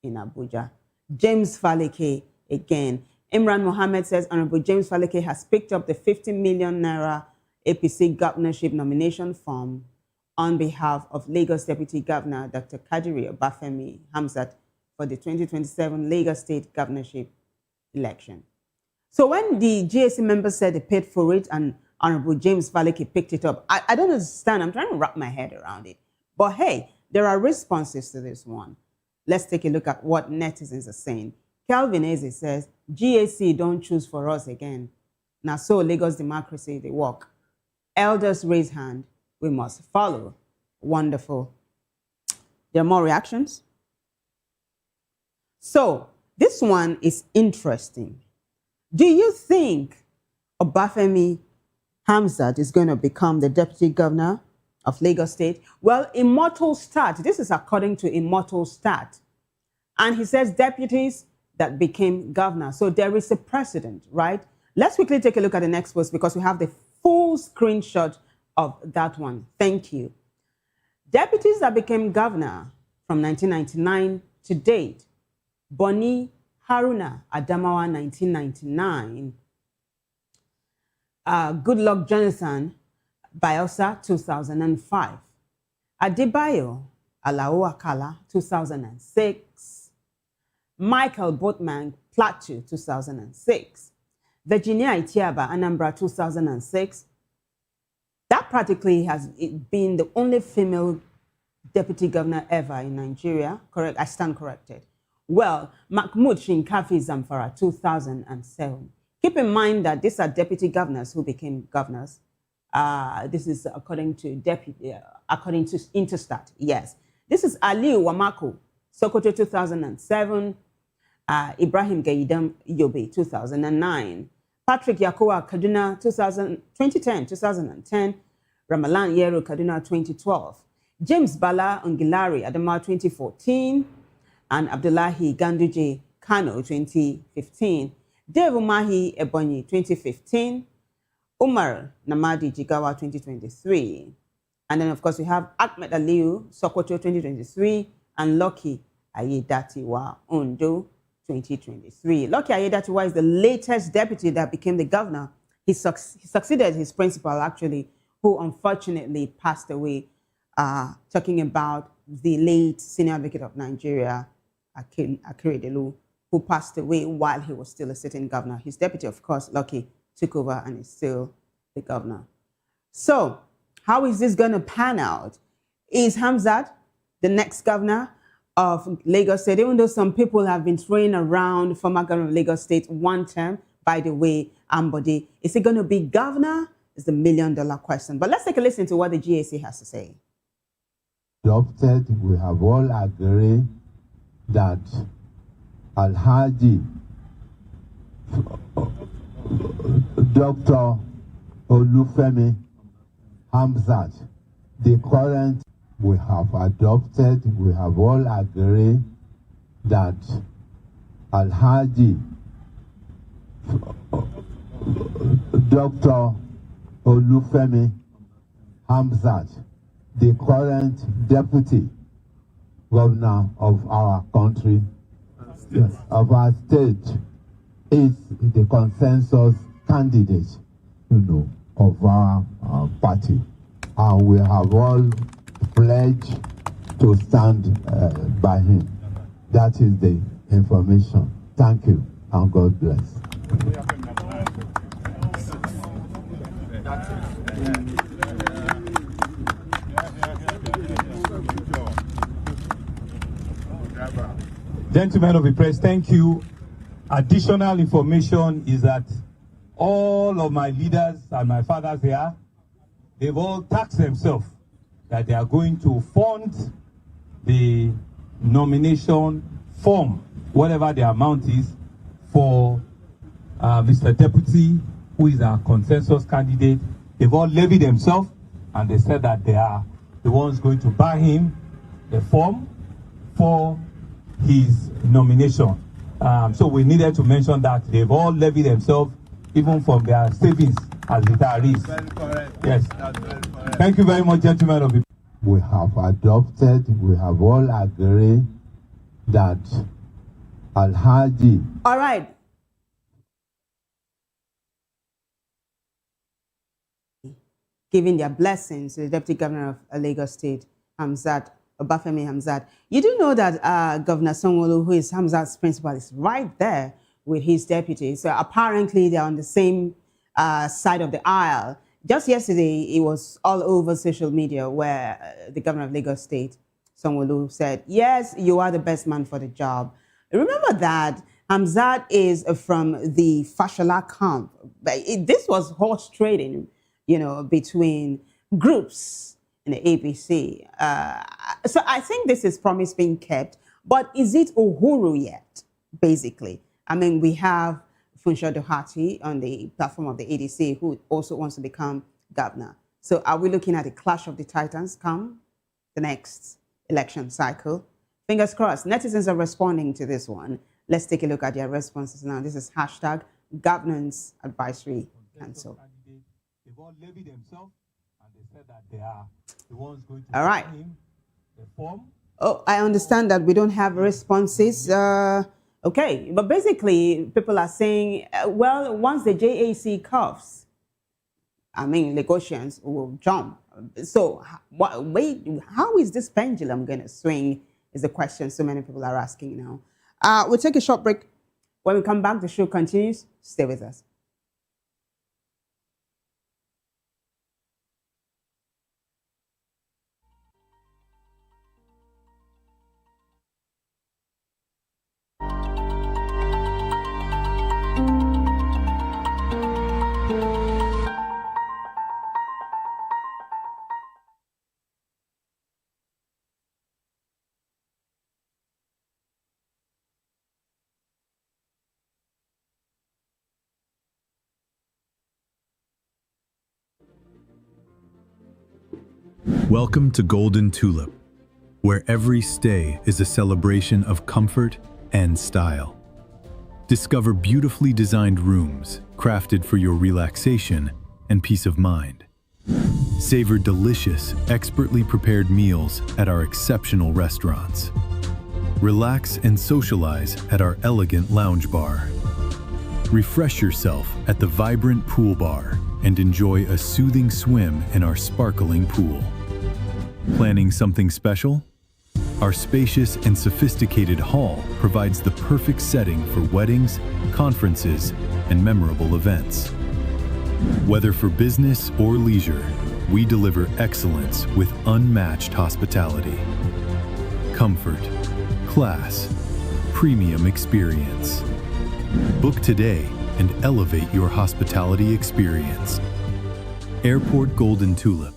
in Abuja. James Faleke again. Imran Mohammed says Honorable James Faleke has picked up the 50 million naira APC governorship nomination form on behalf of Lagos Deputy Governor Dr. Kadri Obafemi Hamzat for the 2027 Lagos State governorship election. So when the GAC members said they paid for it and Honorable James Faleke picked it up, I don't understand. I'm trying to wrap my head around it. But hey, there are responses to this one. Let's take a look at what netizens are saying. Calvin Eze says, GAC don't choose for us again. Now so Lagos democracy, they work. Elders raise hand, we must follow. Wonderful. There are more reactions. So this one is interesting. Do you think Obafemi Hamzat is going to become the deputy governor of Lagos State? Well, Immortal Stat, this is according to Immortal Stat. And he says deputies that became governor. So there is a precedent, right? Let's quickly take a look at the next post because we have the full screenshot of that one. Thank you. Deputies that became governor from 1999 to date. Boni Haruna Adamawa, 1999. Goodluck Jonathan Bayelsa, 2005. Adebayo Alao Akala, 2006. Michael Boatman, Plateau, 2006. Virginia Itiaba, Anambra, 2006. That practically has been the only female deputy governor ever in Nigeria. Correct, I stand corrected. Well, Mahmoud Shinkafi Zamfara, 2007. Keep in mind that these are deputy governors who became governors. This is according to Interstat. Yes, this is Aliu Wamako, Sokoto, 2007. Ibrahim Gaidam Yobe, 2009. Patrick Yakowa, Kaduna, 2010. Ramalan Yero, Kaduna, 2012. James Bala Ongilari Adama 2014, and Abdullahi Ganduje Kano 2015. Dave Umahi Ebonyi 2015, Umar Namadi Jigawa 2023. And then, of course, we have Ahmed Aliu Sokoto 2023 and Lucky Ayedatiwa Ondo 2023. Lucky Ayedatiwa is the latest deputy that became the governor. He succeeded his principal, actually, who unfortunately passed away, talking about the late senior advocate of Nigeria, Akeredolu, who passed away while he was still a sitting governor. His deputy, of course, Lucky, took over and is still the governor. So, how is this going to pan out? Is Hamzat the next governor of Lagos State? Even though some people have been throwing around former governor of Lagos State one term, by the way, Ambode, is he going to be governor? Is the million-dollar question. But let's take a listen to what the GAC has to say. Adopted, we have all agreed that Alhaji Dr. Olufemi Hamzat, the current, we have adopted, we have all agreed that Alhaji Dr. Olufemi Hamzat, the current deputy governor of our country, of our state, is the consensus candidate, of our party. And we have all pledged to stand by him. That is the information. Thank you, and God bless. Gentlemen of the press, thank you. Additional information is that all of my leaders and my fathers here, they've all taxed themselves that they are going to fund the nomination form, whatever the amount is, for Mr. Deputy, who is our consensus candidate. They've all levied themselves, and they said that they are the ones going to buy him the form for his nomination. So we needed to mention that they've all levied themselves, even from their savings as retirees. Yes. Thank you very much, gentlemen of the. We have adopted, we have all agreed that Alhaji. All right. Giving their blessings to the Deputy Governor of Lagos State, Hamzat, Obafemi Hamzat. You do know that Governor Sanwo-Olu, who is Hamzat's principal, is right there with his deputy. So apparently they're on the same side of the aisle. Just yesterday, it was all over social media where the governor of Lagos State, Sanwo-Olu, said, yes, you are the best man for the job. Remember that Hamzat is from the Fashola camp. This was horse trading, between groups in the APC. So I think this is promise being kept. But is it Uhuru yet, basically? I mean, we have Funsho Dohati on the platform of the ADC, who also wants to become governor. So are we looking at a clash of the titans come the next election cycle? Fingers crossed. Netizens are responding to this one. Let's take a look at their responses now. This is hashtag Governance Advisory Council. They've all levied themselves, and they said that they are the ones going to all right. him the form. Oh, I understand that we don't have responses. Okay, but basically, people are saying, well, once the JAC coughs, I mean, Lagosians will jump. So, wait, how is this pendulum going to swing is the question so many people are asking now. We'll take a short break. When we come back, the show continues. Stay with us. Welcome to Golden Tulip, where every stay is a celebration of comfort and style. Discover beautifully designed rooms crafted for your relaxation and peace of mind. Savor delicious, expertly prepared meals at our exceptional restaurants. Relax and socialize at our elegant lounge bar. Refresh yourself at the vibrant pool bar and enjoy a soothing swim in our sparkling pool. Planning something special? Our spacious and sophisticated hall provides the perfect setting for weddings, conferences, and memorable events. Whether for business or leisure, we deliver excellence with unmatched hospitality. Comfort, class, premium experience. Book today and elevate your hospitality experience. Airport Golden Tulip.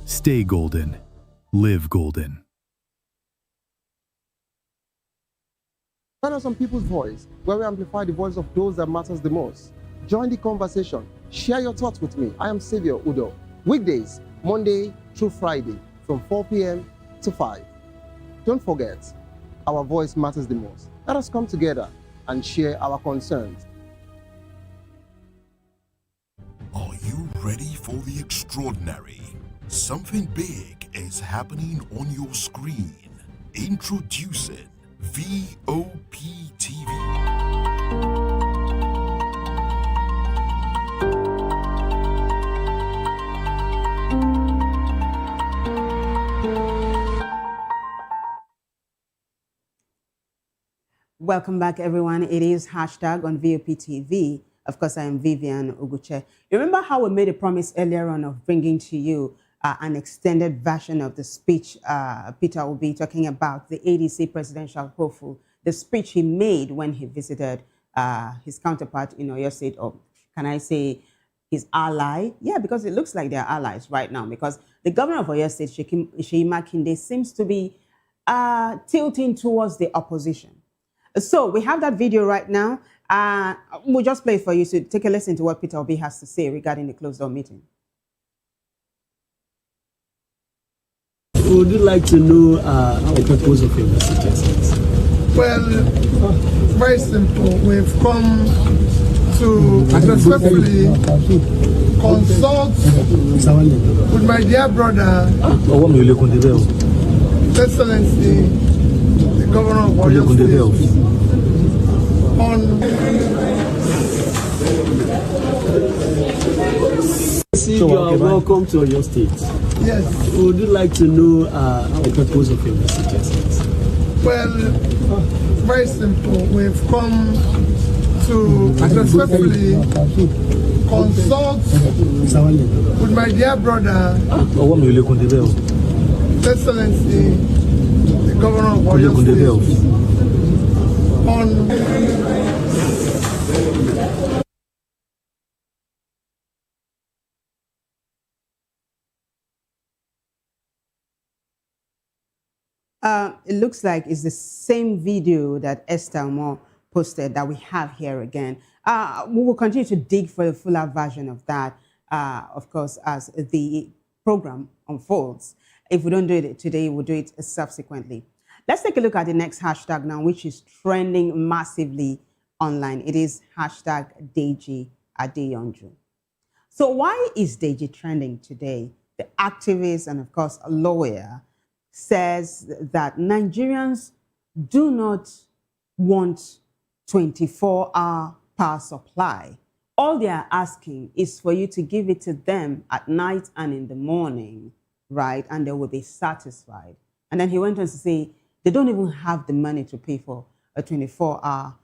Stay golden. Live golden. Turn on some people's voice, where we amplify the voice of those that matters the most. Join the conversation. Share your thoughts with me. I am Savior Udo. Weekdays, Monday through Friday, from 4 p.m. to 5. Don't forget, our voice matters the most. Let us come together and share our concerns. Are you ready for the extraordinary? Something big is happening on your screen. Introducing VOP TV. Welcome back, everyone. It is hashtag on VOP TV. Of course, I am Vivian Uguche. Remember how we made a promise earlier on of bringing to you an extended version of the speech Peter will be talking about, the ADC presidential hopeful, the speech he made when he visited his counterpart in Oyo State, or can I say his ally? Yeah, because it looks like they're allies right now, because the governor of Oyo State, Seyi Makinde, seems to be tilting towards the opposition. So we have that video right now. We'll just play it for you to take a listen to what Peter Obi has to say regarding the closed-door meeting. Would you like to know the purpose of your message? Well, very simple. We've come to respectfully consult with my dear brother, His Excellency, the Governor of Oyo State, You are welcome to your state. Yes. Would you like to know the purpose of your message? Well, very simple. We've come to respectfully consult with my dear brother, His Excellency, the Governor of Oyo State, It looks like it's the same video that Esther Moore posted that we have here again. We will continue to dig for a fuller version of that, of course, as the program unfolds. If we don't do it today, we'll do it subsequently. Let's take a look at the next hashtag now, which is trending massively online. It is hashtag Deji Adeyonju. So why is Deji trending today? The activist and, of course, a lawyer says that Nigerians do not want 24-hour power supply. All they are asking is for you to give it to them at night and in the morning, right? And they will be satisfied. And then he went on to say they don't even have the money to pay for a 24-hour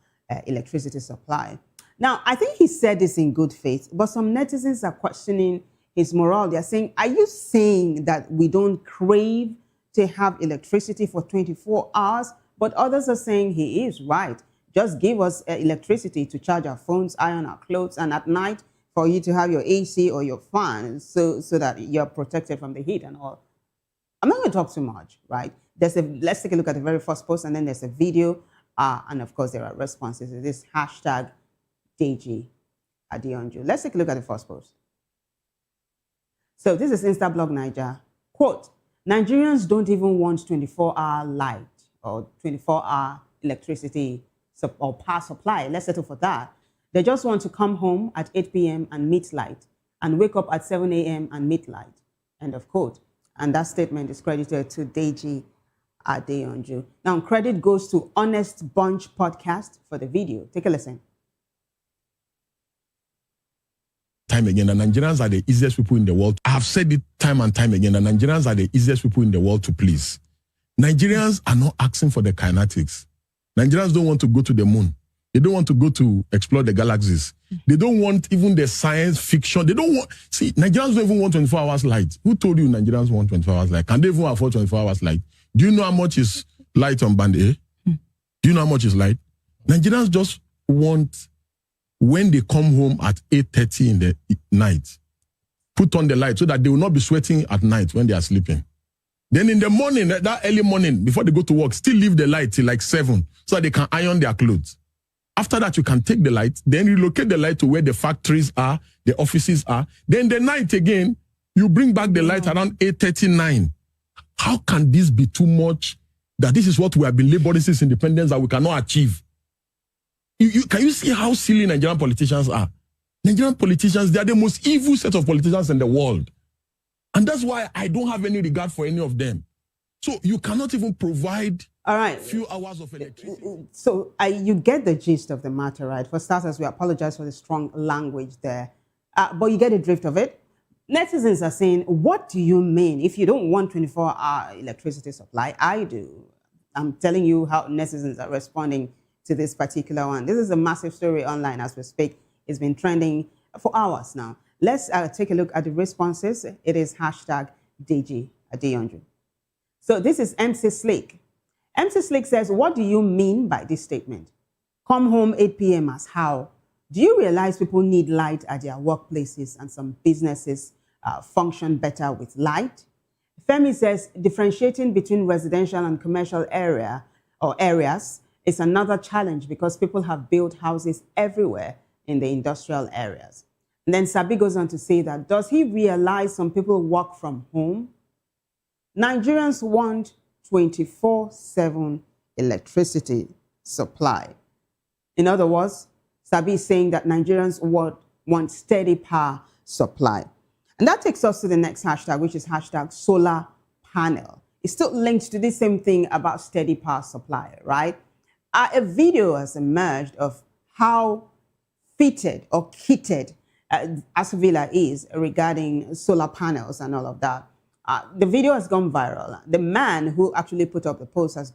electricity supply. Now, I think he said this in good faith, but some netizens are questioning his morale. They're saying, are you saying that we don't crave to have electricity for 24 hours? But others are saying he is right. Just give us electricity to charge our phones, iron our clothes, and at night for you to have your AC or your fan so that you're protected from the heat and all. I'm not going to talk too much, right? Let's take a look at the very first post, and then there's a video, and of course there are responses. It is hashtag Deji Adeyonju. Let's take a look at the first post. So this is Instablog Niger. Quote, Nigerians don't even want 24-hour light or 24-hour electricity or power supply. Let's settle for that. They just want to come home at 8 p.m. and meet light and wake up at 7 a.m. and meet light. End of quote. And that statement is credited to Deji Adeyanju. Now, credit goes to Honest Bunch podcast for the video. Take a listen. Time again, the Nigerians are the easiest people in the world. I have said it time and time again, the Nigerians are the easiest people in the world to please. Nigerians are not asking for the kinetics. Nigerians don't want to go to the moon. They don't want to go to explore the galaxies. They don't want even the science fiction. They don't want, see, Nigerians don't even want 24 hours light. Who told you Nigerians want 24 hours light? Can they even afford 24 hours light? Do you know how much is light on band A? Do you know how much is light? Nigerians just want, when they come home at 8:30 in the night, put on the light so that they will not be sweating at night when they are sleeping. Then in the morning, that early morning, before they go to work, still leave the light till like 7 so that they can iron their clothes. After that, you can take the light, then relocate the light to where the factories are, the offices are. Then the night again, you bring back the light around 8:39. How can this be too much? That this is what we have been laboring since independence that we cannot achieve. Can you see how silly Nigerian politicians are? Nigerian politicians, they are the most evil set of politicians in the world. And that's why I don't have any regard for any of them. So you cannot even provide few hours of electricity. So you get the gist of the matter, right? For starters, we apologize for the strong language there. But you get the drift of it. Netizens are saying, what do you mean? If you don't want 24-hour electricity supply, I do. I'm telling you how netizens are responding to this particular one. This is a massive story online as we speak. It's been trending for hours now. Let's take a look at the responses. It is hashtag Deji Adeyanju. So this is MC Slick. MC Slick says, what do you mean by this statement? Come home 8 p.m. as how? Do you realize people need light at their workplaces and some businesses function better with light? Femi says, differentiating between residential and commercial areas is another challenge because people have built houses everywhere in the industrial areas. And then Sabi goes on to say that, does he realize some people work from home? Nigerians want 24/7 electricity supply. In other words, Sabi is saying that Nigerians want steady power supply. And that takes us to the next hashtag, which is hashtag solar panel. It's still linked to the same thing about steady power supply, right? A video has emerged of how fitted or kitted Asuvilla is regarding solar panels and all of that. The video has gone viral. The man who actually put up the post has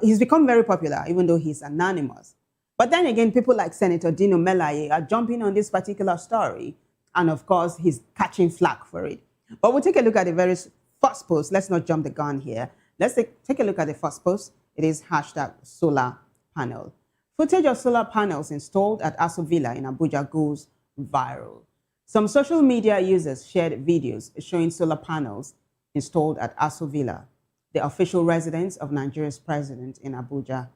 he's become very popular, even though he's anonymous. But then again, people like Senator Dino Melaye are jumping on this particular story. And of course, he's catching flack for it. But we'll take a look at the very first post. Let's not jump the gun here. Let's take a look at the first post. It is hashtag solar panel. Footage of solar panels installed at Asuvilla in Abuja goes viral. Some social media users shared videos showing solar panels installed at Asuvilla, the official residence of Nigeria's president in Abuja.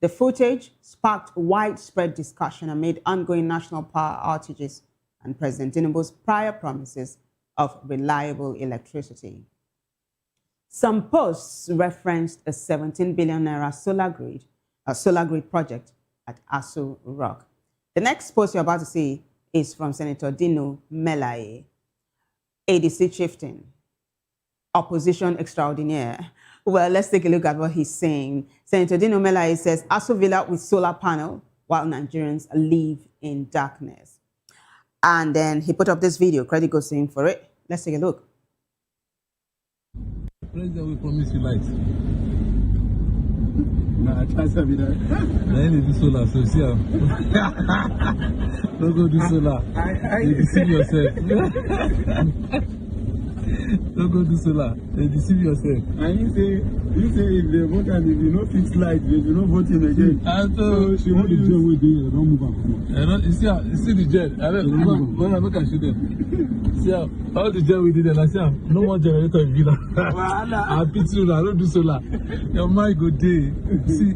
The footage sparked widespread discussion amid ongoing national power outages and President Tinubu's prior promises of reliable electricity. Some posts referenced a 17 billion naira solar grid project at Asu Rock. The next post you're about to see is from Senator Dino Melaye, ADC chieftain, opposition extraordinaire. Well, let's take a look at what he's saying. Senator Dino Melaye says, Asuvilla with solar panel while Nigerians live in darkness. And then he put up this video. Credit goes to him for it. Let's take a look. President will promise you light. Nah, I can't say that. I need to do solar, so see how. Don't go do solar. You deceive yourself. Don't go do solar. They deceive yourself. And you say if they vote and if you no fix light, they do not vote him again. And so she won't do we do. Don't move on. You see the jet. I can shoot them. See how all the jet we did, and I see how no more generator in Villa. I pit solar. I don't do solar. Your mind go day. See,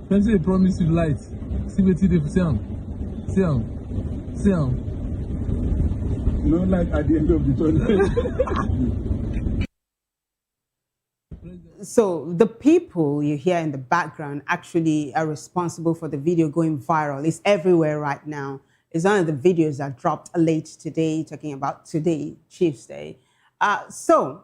when they promise you light, see what they see how. No light at the end of the tunnel. So the people you hear in the background actually are responsible for the video going viral. It's everywhere right now. It's one of the videos that dropped late today, talking about today, Chiefs Day. So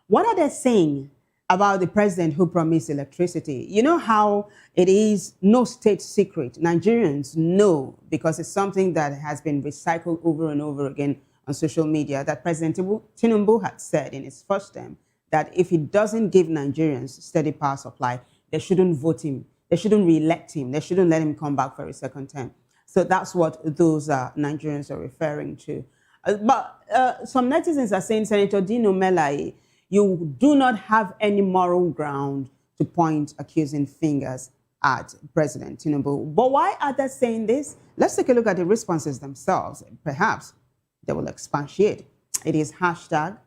what are they saying about the president who promised electricity? You know how it is no state secret. Nigerians know, because it's something that has been recycled over and over again on social media, that President Tinubu had said in his first term that if he doesn't give Nigerians steady power supply, they shouldn't vote him. They shouldn't re-elect him. They shouldn't let him come back for a second term. So that's what those Nigerians are referring to. But some netizens are saying, Senator Dino Melaye, you do not have any moral ground to point accusing fingers at President Tinubu. But why are they saying this? Let's take a look at the responses themselves. Perhaps they will expatiate. It is hashtag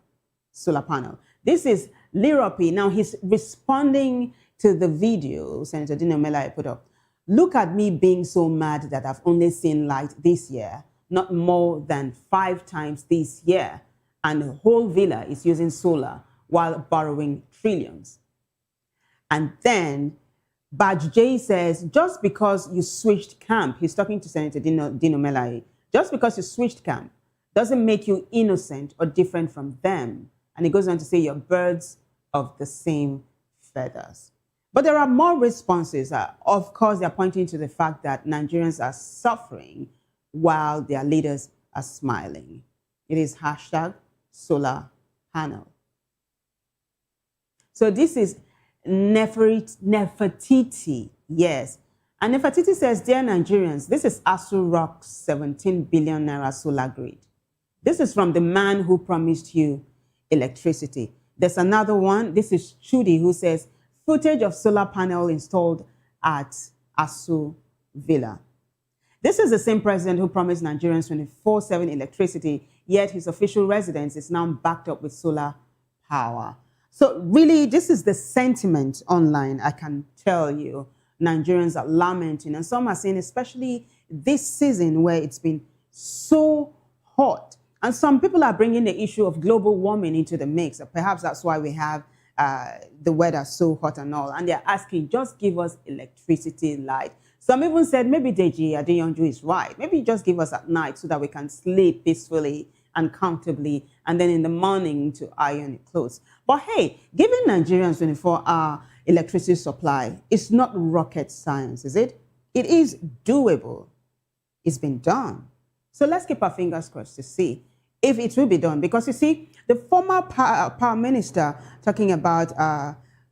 solar panel. This is Liropi. Now he's responding to the video Senator Dino Melaye put up. Look at me being so mad that I've only seen light this year, not more than 5 times this year. And the whole villa is using solar while borrowing trillions. And then Badge J says, just because you switched camp, he's talking to Senator Dino Melaye, just because you switched camp doesn't make you innocent or different from them. And he goes on to say, you're birds of the same feathers. But there are more responses. Of course, they're pointing to the fact that Nigerians are suffering while their leaders are smiling. It is hashtag solar panel. So this is Nefertiti, yes. And Nefertiti says, dear Nigerians, this is Asu Rock's 17 billion naira solar grid. This is from the man who promised you electricity. There's another one. This is Chudi, who says, footage of solar panel installed at Asu Villa. This is the same president who promised Nigerians 24/7 electricity, yet his official residence is now backed up with solar power. So really, this is the sentiment online, I can tell you. Nigerians are lamenting, and some are saying, especially this season where it's been so hot. And some people are bringing the issue of global warming into the mix. Perhaps that's why we have the weather so hot and all. And they're asking, just give us electricity, light. Some even said, maybe Deji Adeyonju is right. Maybe just give us at night so that we can sleep peacefully and comfortably, and then in the morning to iron your clothes. But hey, giving Nigerians 24-hour electricity supply is not rocket science, is it? It is doable. It's been done. So let's keep our fingers crossed to see if it will be done. Because you see, the former power minister talking about,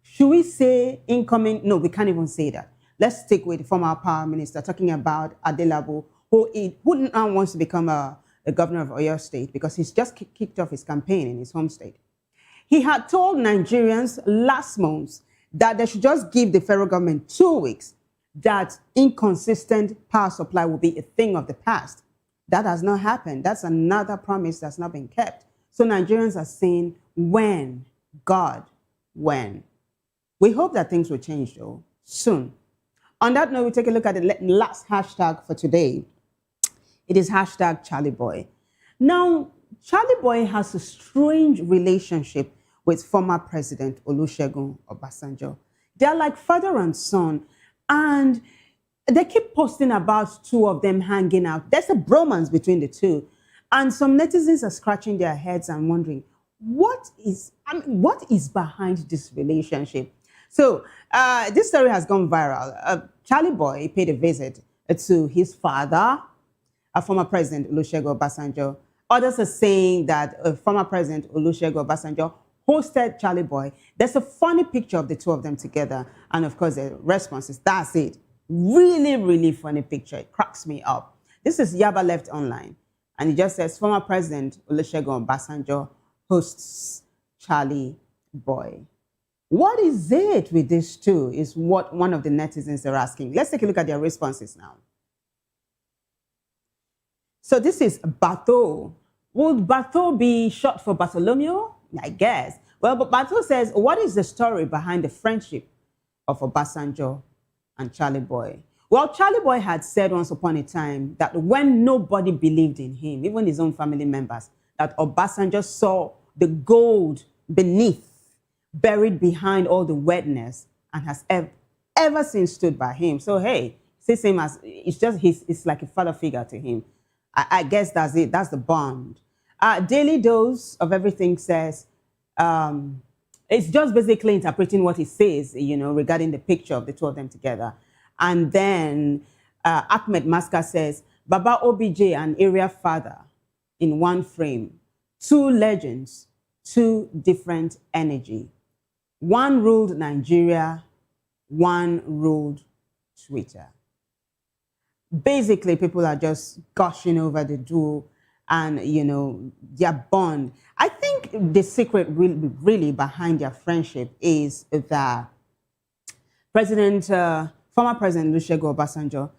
should we say incoming? No, we can't even say that. Let's stick with the former power minister talking about Adelabu, who now wants to become the governor of Oyo State because he's just kicked off his campaign in his home state. He had told Nigerians last month that they should just give the federal government 2 weeks, that inconsistent power supply will be a thing of the past. That has not happened. That's another promise that's not been kept. So Nigerians are saying, when? God, when? We hope that things will change, though, soon. On that note, we take a look at the last hashtag for today. It is hashtag Charlie Boy. Now, Charlie Boy has a strange relationship with former President Olusegun Obasanjo. They're like father and son, and they keep posting about 2 of them hanging out. There's a bromance between the 2. And some netizens are scratching their heads and wondering, what is behind this relationship? So this story has gone viral. Charlie Boy paid a visit to his father, former President Olusegun Obasanjo. Others are saying that former President Olusegun Obasanjo hosted Charlie Boy. There's a funny picture of the 2 of them together. And of course, the response is, that's it. Really, really funny picture. It cracks me up. This is Yaba Left Online. And it just says, former President Olusegun Obasanjo hosts Charlie Boy. What is it with these 2 is what one of the netizens are asking. Let's take a look at their responses now. So this is Bato. Would Bato be short for Bartholomew? I guess. Well, but Bato says, what is the story behind the friendship of Obasanjo and Charlie Boy? Well, Charlie Boy had said once upon a time that when nobody believed in him, even his own family members, that Obasanjo saw the gold beneath buried behind all the wetness and has ever since stood by him. So, hey, sees him as, it's like a father figure to him. I guess that's it. That's the bond. Daily Dose of Everything says, it's just basically interpreting what he says, regarding the picture of the two of them together. And then Ahmed Maska says, Baba OBJ and area father in one frame. Two legends, two different energy. One ruled Nigeria, one ruled Twitter. Basically, people are just gushing over the duo and, their bond. I think the secret really behind their friendship is that former President Olusegun Obasanjo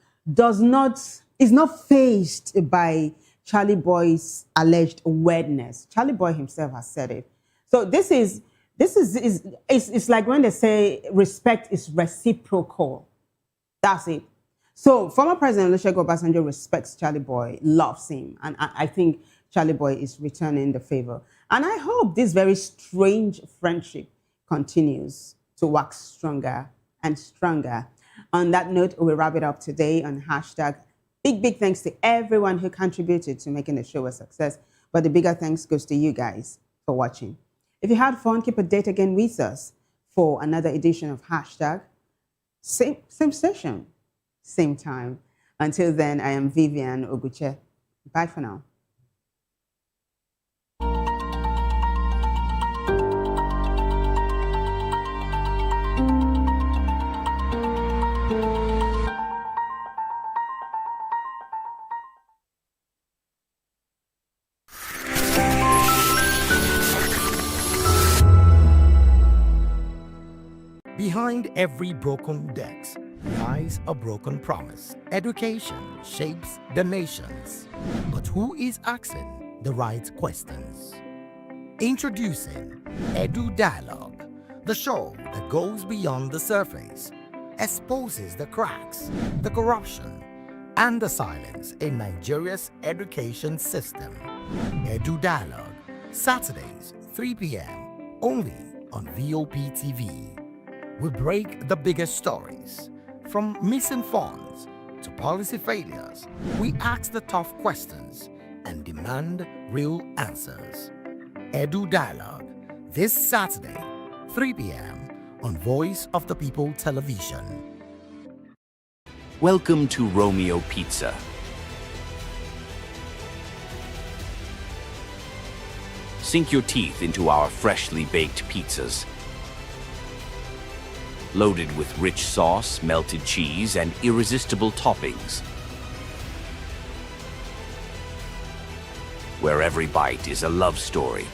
is not fazed by Charlie Boy's alleged weirdness. Charlie Boy himself has said it. So it's like when they say respect is reciprocal. That's it. So former President Olusegun Obasanjo respects Charlie Boy, loves him, and I think Charlie Boy is returning the favor. And I hope this very strange friendship continues to wax stronger and stronger. On that note, we'll wrap it up today on hashtag. Big thanks to everyone who contributed to making the show a success. But the bigger thanks goes to you guys for watching. If you had fun, keep a date again with us for another edition of hashtag. Same session, same time. Until then, I am Vivian Oguche. Bye for now. Behind every broken desk lies a broken promise. Education shapes the nations. But who is asking the right questions? Introducing Edu Dialogue, the show that goes beyond the surface, exposes the cracks, the corruption, and the silence in Nigeria's education system. Edu Dialogue, Saturdays, 3 p.m., only on Vop TV. We break the biggest stories, from missing funds to policy failures. We ask the tough questions and demand real answers. Edu Dialogue, this Saturday, 3 p.m. on Voice of the People Television. Welcome to Romeo Pizza. Sink your teeth into our freshly baked pizzas. Loaded with rich sauce, melted cheese, and irresistible toppings. Where every bite is a love story.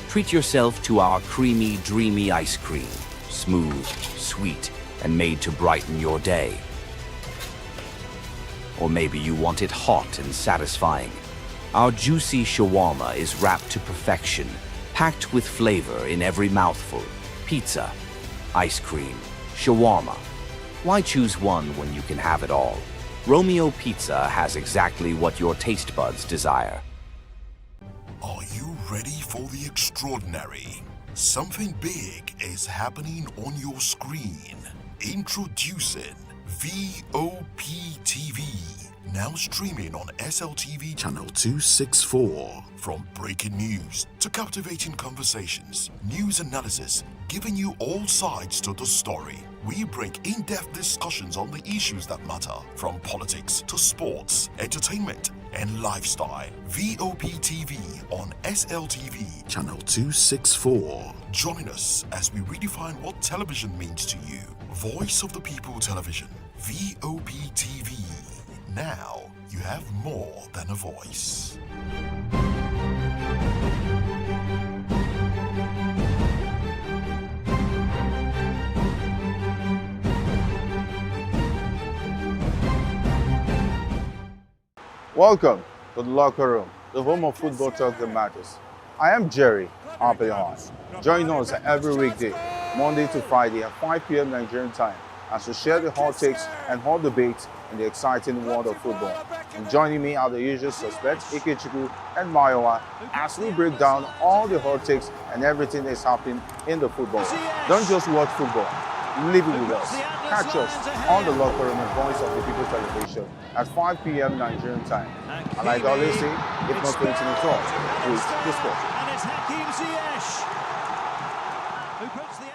Treat yourself to our creamy, dreamy ice cream. Smooth, sweet, and made to brighten your day. Or maybe you want it hot and satisfying. Our juicy shawarma is wrapped to perfection, packed with flavor in every mouthful. Pizza, ice cream, shawarma. Why choose one when you can have it all? Romeo Pizza has exactly what your taste buds desire. Are you ready for the extraordinary? Something big is happening on your screen. Introducing VOP TV. Now streaming on SLTV channel 264. From breaking news to captivating conversations, news analysis, giving you all sides to the story. We bring in-depth discussions on the issues that matter, from politics to sports, entertainment, and lifestyle. VOP TV on SLTV channel 264. Join us as we redefine what television means to you. Voice of the People Television, VOP TV. Now you have more than a voice. Welcome to the locker room, the home of football talk that matters. I am Jerry Arpayon. Join us every weekday, Monday to Friday at 5 p.m. Nigerian time, as we share the hot takes and hot debates in the exciting world of football. And joining me are the usual suspects, Ikechukwu and Mayowa, as we break down all the hot takes and everything that's happening in the football. Don't just watch football, live it with us. Catch us on the Locker Room and Voice of the People television at 5 p.m. Nigerian time. And like I always say, if not going to talk, please discuss. And it's Hakim Ziyech who puts the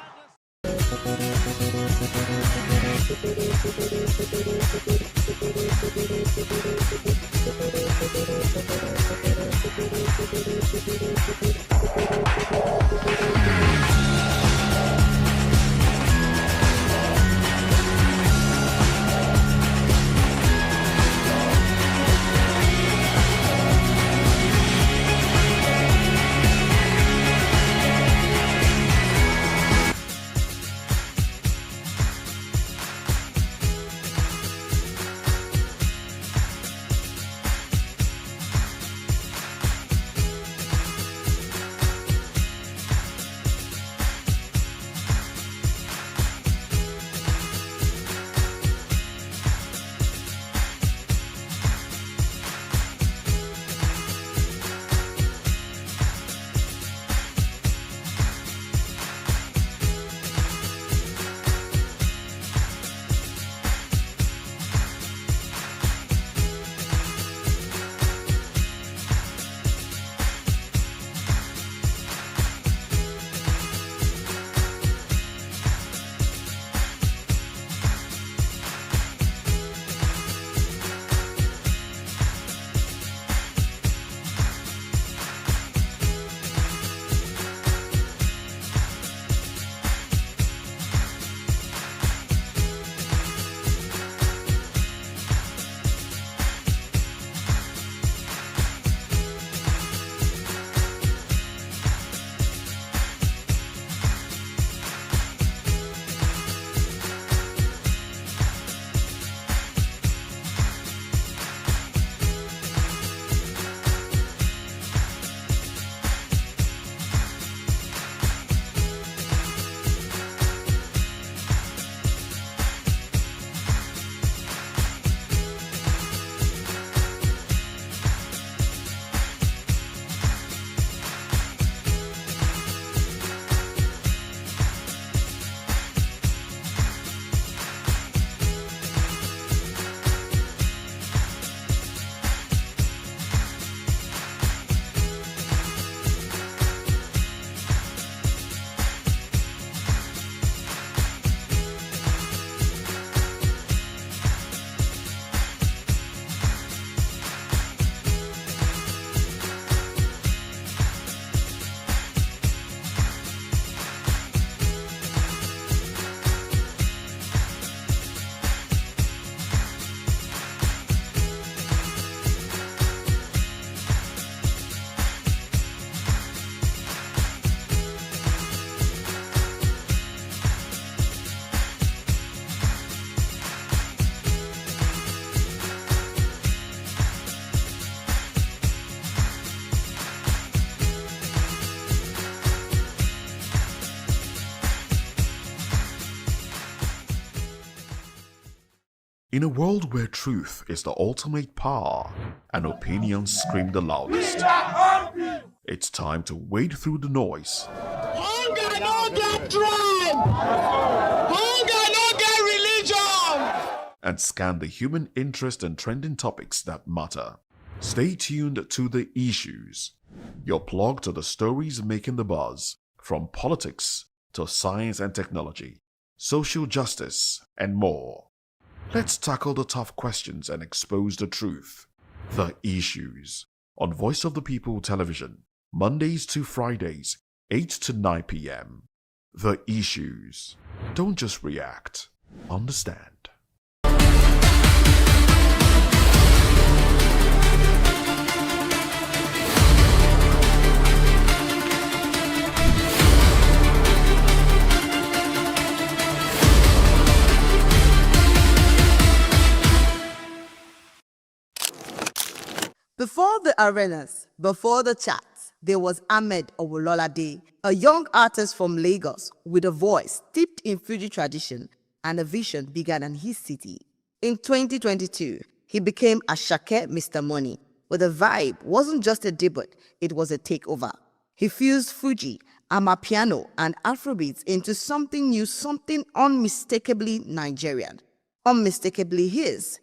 In a world where truth is the ultimate power and opinions scream the loudest, it's time to wade through the noise. Hunger no get tribe. Hunger no get religion. And scan the human interest and trending topics that matter. Stay tuned to The Issues, your plug to the stories making the buzz, from politics to science and technology, social justice, and more. Let's tackle the tough questions and expose the truth. The Issues, on Voice of the People television, Mondays to Fridays, 8 to 9 p.m. The Issues. Don't just react, understand. Before the arenas, before the charts, there was Ahmed Owololade, a young artist from Lagos with a voice steeped in Fuji tradition and a vision bigger than his city. In 2022, he became Ashake Mr. Money, where the vibe wasn't just a debut, it was a takeover. He fused Fuji, Amapiano, and Afrobeats into something new, something unmistakably Nigerian, unmistakably his.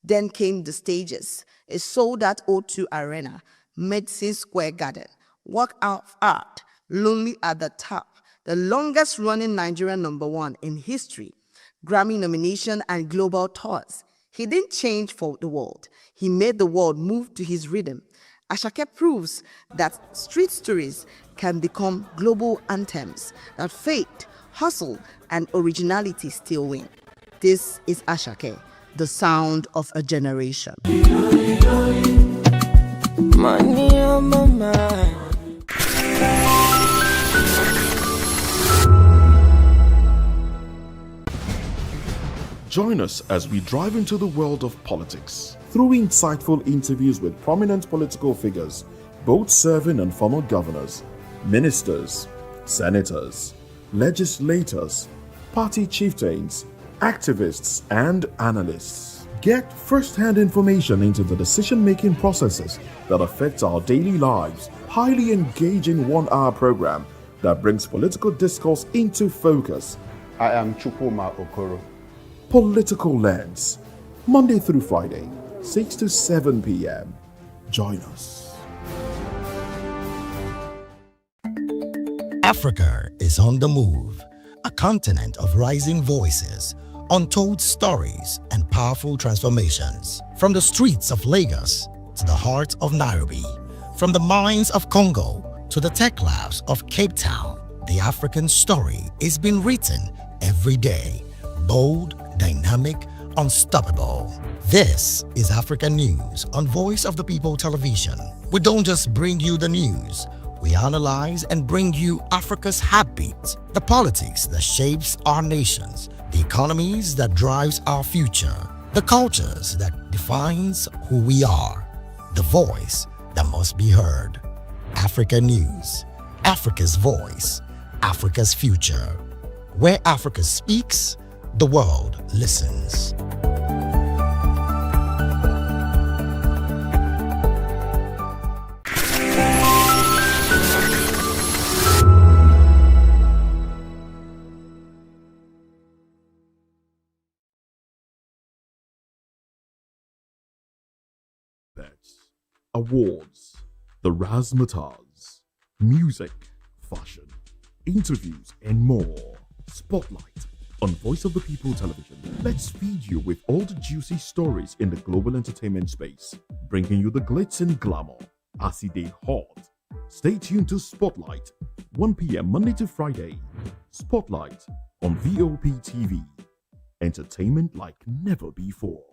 Then came the stages, a sold-out O2 Arena, Medicine Square Garden, Walkout Art, Lonely at the Top, the longest-running Nigerian #1 in history, Grammy nomination and global tours. He didn't change for the world. He made the world move to his rhythm. Ashake proves that street stories can become global anthems, that faith, hustle, and originality still win. This is Ashake, the sound of a generation. Money on my mind. Join us as we drive into the world of politics through insightful interviews with prominent political figures, both serving and former governors, ministers, senators, legislators, party chieftains, activists, and analysts. Get first-hand information into the decision-making processes that affect our daily lives. Highly engaging one-hour program that brings political discourse into focus. I am Chukwuma Okoro. Political Lens, Monday through Friday, 6 to 7 p.m. Join us. Africa is on the move, a continent of rising voices, untold stories, and powerful transformations. From the streets of Lagos to the heart of Nairobi, from the mines of Congo to the tech labs of Cape Town, the African story is being written every day. Bold, dynamic, unstoppable. This is Africa News on Voice of the People Television. We don't just bring you the news, we analyze and bring you Africa's heartbeat, the politics that shapes our nations, the economies that drives our future, the cultures that defines who we are, the voice that must be heard. Africa News, Africa's voice, Africa's future. Where Africa speaks, the world listens. Awards, the razzmatazz, music, fashion, interviews, and more. Spotlight on Voice of the People Television. Let's feed you with all the juicy stories in the global entertainment space, bringing you the glitz and glamour as it is hot. Stay tuned to Spotlight, 1 p.m. Monday to Friday. Spotlight on VOP TV. Entertainment like never before.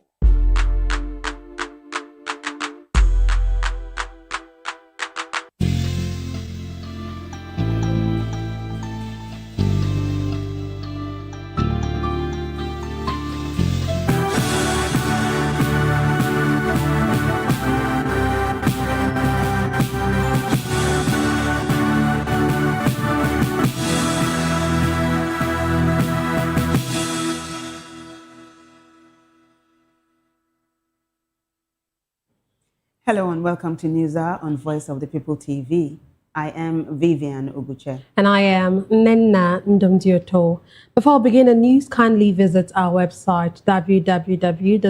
Hello and welcome to News Hour on Voice of the People TV. I am Vivian Oguche. And I am Nenna Ndomdioto. Before we begin the news, kindly visit our website www.vop.ng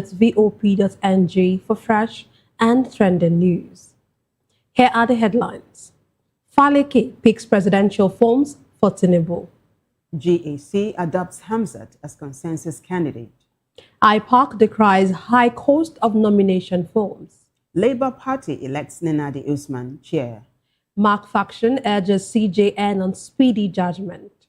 for fresh and trending news. Here are the headlines. Faleke picks presidential forms for Tinubu. GAC adopts Hamzat as consensus candidate. IPOC decries high cost of nomination forms. Labour Party elects Nenadi Usman chair. Mark faction urges CJN on speedy judgment.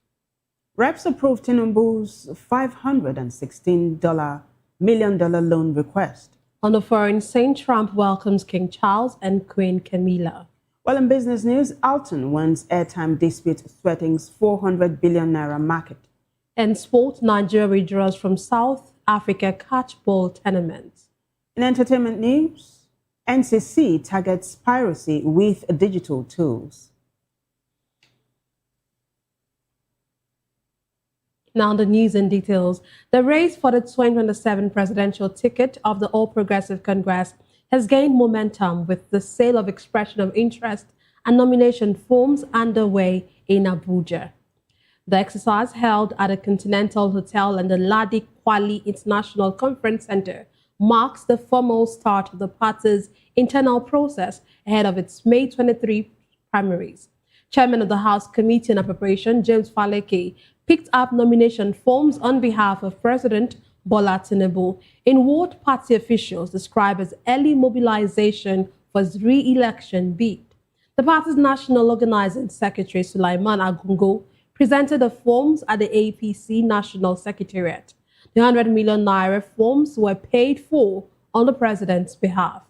Reps approve Tinubu's $516 million loan request. On the foreign scene, Trump welcomes King Charles and Queen Camilla. Well, in business news, Alton wins airtime dispute threatens 400 billion naira market. In sport, Nigeria withdraws from South Africa catch ball tournament. In entertainment news, NCC targets piracy with digital tools. Now the news and details. The race for the 2027 presidential ticket of the All Progressive Congress has gained momentum with the sale of expression of interest and nomination forms underway in Abuja. The exercise held at the Continental Hotel and the Ladi Kwali International Conference Center marks the formal start of the party's internal process ahead of its May 23 primaries. Chairman of the House Committee on Appropriation, James Faleke, picked up nomination forms on behalf of President Bola Tinubu in what party officials describe as early mobilization for his re-election bid. The party's National Organizing Secretary, Sulaiman Agungo, presented the forms at the APC National Secretariat. The 100 million naira forms were paid for on the president's behalf.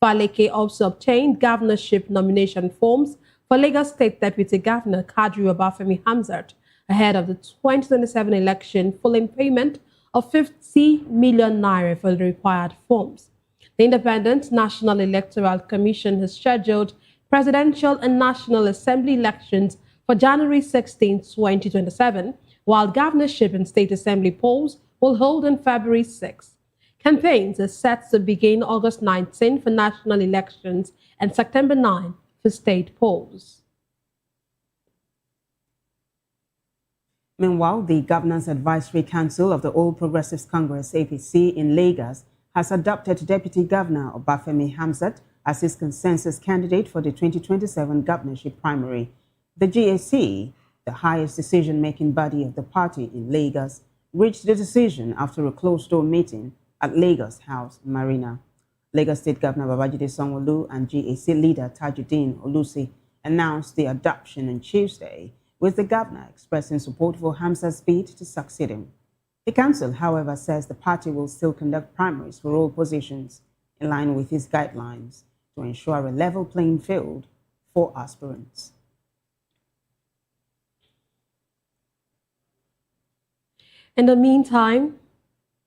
Faleke also obtained governorship nomination forms for Lagos State Deputy Governor Kadri Obafemi Hamzat ahead of the 2027 election, following payment of 50 million naira for the required forms. The Independent National Electoral Commission has scheduled presidential and National Assembly elections for January 16, 2027, while governorship and state assembly polls will hold on February 6. Campaigns are set to begin August 19 for national elections and September 9 for state polls. Meanwhile, the Governance Advisory Council of the All Progressives Congress, APC, in Lagos has adopted Deputy Governor Obafemi Hamzat as his consensus candidate for the 2027 governorship primary. The GAC, the highest decision-making body of the party in Lagos, reached the decision after a closed-door meeting at Lagos House Marina. Lagos State Governor Babajide Sanwo-Olu and GAC leader Tajuddin Olusi announced the adoption on Tuesday, with the governor expressing support for Hamzat's bid to succeed him. The council, however, says the party will still conduct primaries for all positions in line with its guidelines to ensure a level playing field for aspirants. In the meantime,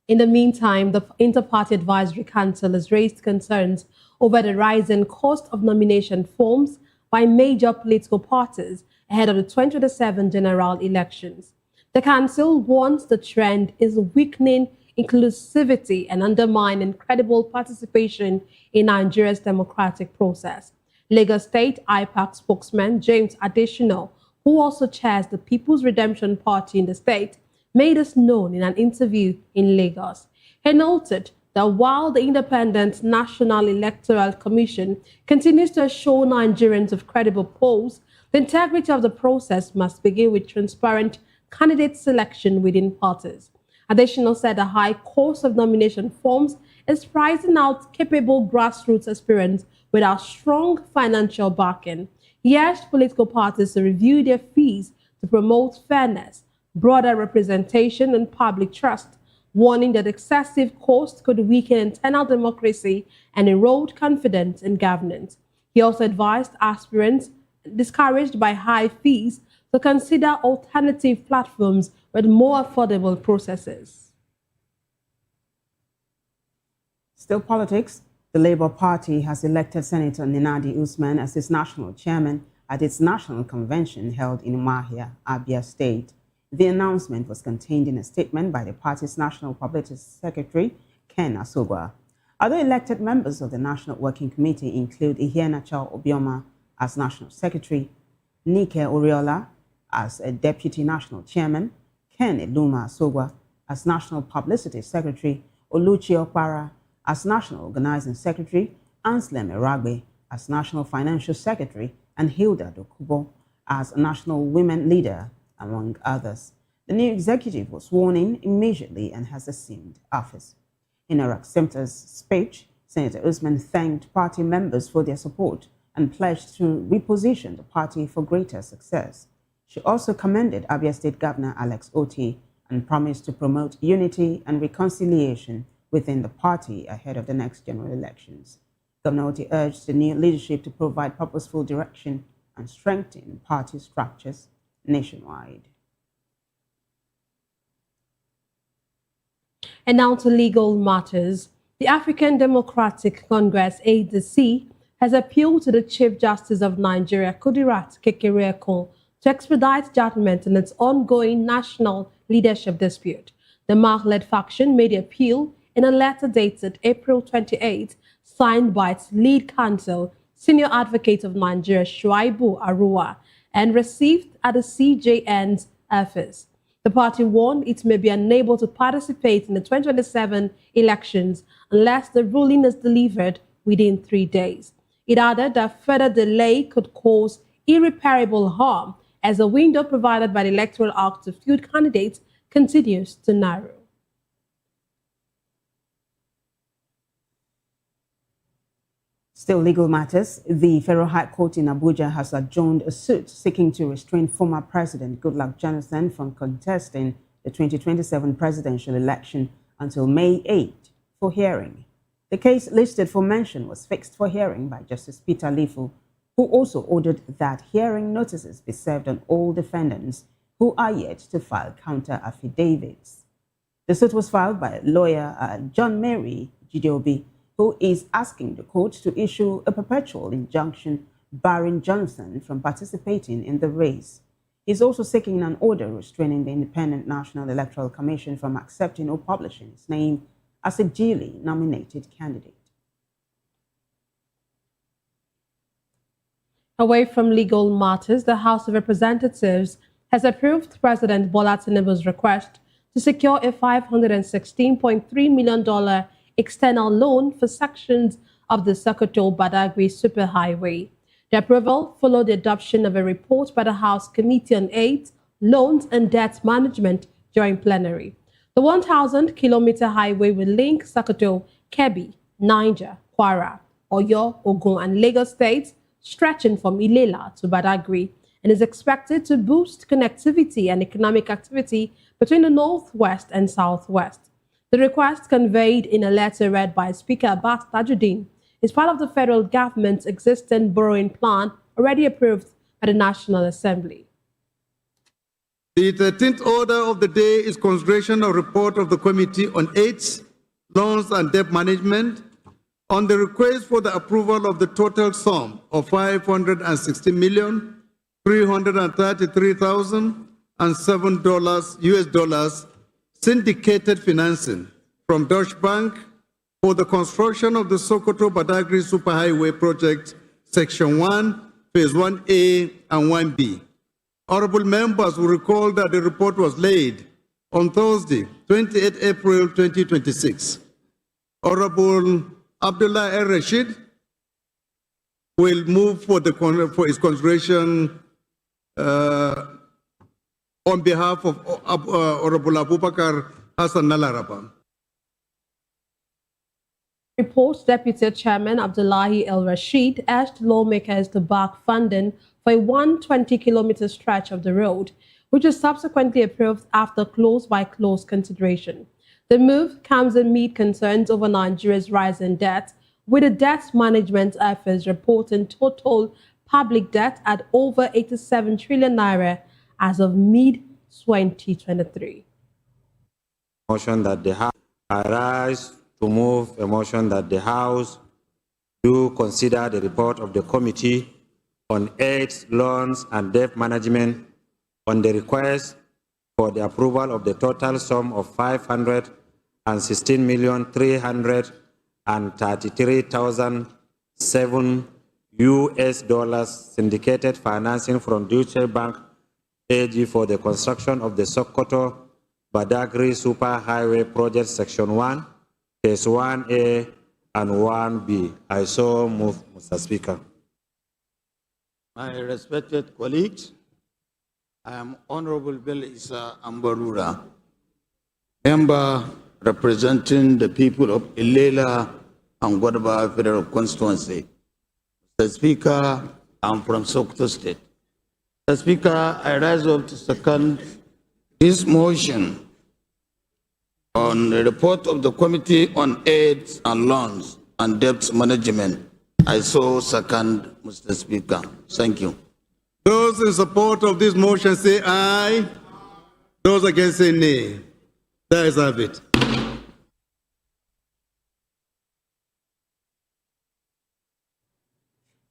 the Inter-Party Advisory Council has raised concerns over the rising cost of nomination forms by major political parties ahead of the 2027 general elections. The council warns the trend is weakening inclusivity and undermining credible participation in Nigeria's democratic process. Lagos State IPAC spokesman James Adesina, who also chairs the People's Redemption Party in the state, made this known in an interview in Lagos. He noted that while the Independent National Electoral Commission continues to assure Nigerians of credible polls, the integrity of the process must begin with transparent candidate selection within parties. Additional said the high cost of nomination forms is pricing out capable grassroots aspirants without strong financial backing. He urged political parties to review their fees to promote fairness, broader representation, and public trust, warning that excessive cost could weaken internal democracy and erode confidence in governance. He also advised aspirants discouraged by high fees to consider alternative platforms with more affordable processes. Still politics, the Labour Party has elected Senator Ninadi Usman as its national chairman at its national convention held in Umahia, Abia State. The announcement was contained in a statement by the party's National Publicity Secretary, Ken Asogwa. Other elected members of the National Working Committee include Ihienacha Obioma as National Secretary, Nike Oriola as a Deputy National Chairman, Ken Eluma Asogwa as National Publicity Secretary, Oluchi Okpara as National Organizing Secretary, Anslem Eragbe as National Financial Secretary, and Hilda Dokubo as National Women Leader, among others. The new executive was sworn in immediately and has assumed office. In her acceptance speech, Senator Usman thanked party members for their support and pledged to reposition the party for greater success. She also commended Abia State Governor Alex Oti and promised to promote unity and reconciliation within the party ahead of the next general elections. Governor Oti urged the new leadership to provide purposeful direction and strengthen party structures nationwide. And now to legal matters. The African Democratic Congress, ADC, has appealed to the Chief Justice of Nigeria, Kudirat Kekereekun, to expedite judgment in its ongoing National leadership dispute. The Mark-led faction made the appeal in a letter dated April 28, signed by its lead counsel, Senior Advocate of Nigeria, Shuaibu Arua, and received at the CJN's office. The party warned it may be unable to participate in the 2027 elections unless the ruling is delivered within 3 days. It added that further delay could cause irreparable harm as the window provided by the Electoral Act to field candidates continues to narrow. Still legal matters. The Federal High Court in Abuja has adjourned a suit seeking to restrain former President Goodluck Jonathan from contesting the 2027 presidential election until May 8 for hearing. The case listed for mention was fixed for hearing by Justice Peter Lifu, who also ordered that hearing notices be served on all defendants who are yet to file counter affidavits. The suit was filed by lawyer John Mary Gideobi, who is asking the court to issue a perpetual injunction barring Johnson from participating in the race. He's also seeking an order restraining the Independent National Electoral Commission from accepting or publishing his name as a duly nominated candidate. Away from legal matters, the House of Representatives has approved President Bola Tinubu's request to secure a $516.3 million external loan for sections of the Sokoto-Badagry Superhighway. The approval followed the adoption of a report by the House Committee on Aid, Loans and Debt Management during plenary. The 1,000-kilometer highway will link Sokoto, Kebbi, Niger, Kwara, Oyo, Ogun and Lagos states, stretching from Ilela to Badagry, and is expected to boost connectivity and economic activity between the northwest and southwest. The request, conveyed in a letter read by Speaker Abbas Tajuddin, is part of the federal government's existing borrowing plan already approved by the National Assembly. The 13th order of the day is consideration of report of the Committee on AIDS, Loans and Debt Management on the request for the approval of the total sum of $560,333,007 US syndicated financing from Deutsche Bank for the construction of the Sokoto-Badagry Superhighway Project, Section 1, Phase 1A and 1B. Honorable members will recall that the report was laid on Thursday, 28 April 2026. Honorable Abdullah El Rashid will move for his consideration on behalf of Honorable Abubakar Hassan Nalaraba. Reports Deputy Chairman Abdullahi El Rashid asked lawmakers to back funding for a 120-kilometer stretch of the road, which was subsequently approved after close-by-close consideration. The move comes amid concerns over Nigeria's rising debt, with the Debt Management Office reporting total public debt at over 87 trillion naira as of mid-2023. Motion that the House arise to move a motion that the House do consider the report of the Committee on AIDS, Loans and Debt Management on the request for the approval of the total sum of $516,333,007 US syndicated financing from Deutsche Bank AG for the construction of the Sokoto Badagry Superhighway Project Section 1, Phase 1A and 1B. I so move, Mr. Speaker. My respected colleagues, I am Honorable Bill Isa Ambarura, member representing the people of Ilela and Gwadaba Federal Constituency. Mr. Speaker, I'm from Sokoto State. Mr. Speaker, I rise up to second this motion on the report of the Committee on AIDS and Loans and Debt Management. I so second, Mr. Speaker. Thank you. Those in support of this motion say aye. Those against say nay. That is have it.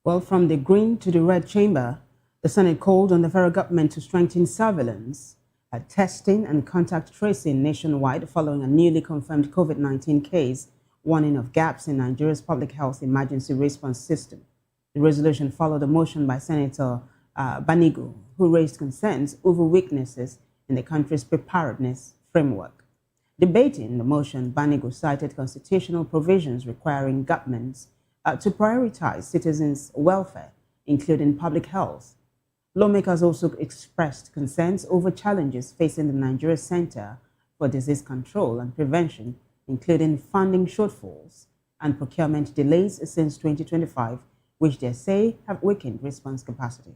Well, from the green to the red chamber, the Senate called on the federal government to strengthen surveillance testing and contact tracing nationwide following a newly confirmed COVID-19 case, warning of gaps in Nigeria's public health emergency response system. The resolution followed a motion by Senator Banigo, who raised concerns over weaknesses in the country's preparedness framework. Debating the motion, Banigo cited constitutional provisions requiring governments to prioritize citizens' welfare, including public health. Lawmakers also expressed concerns over challenges facing the Nigeria Center for Disease Control and Prevention, including funding shortfalls and procurement delays since 2025, which they say have weakened response capacity.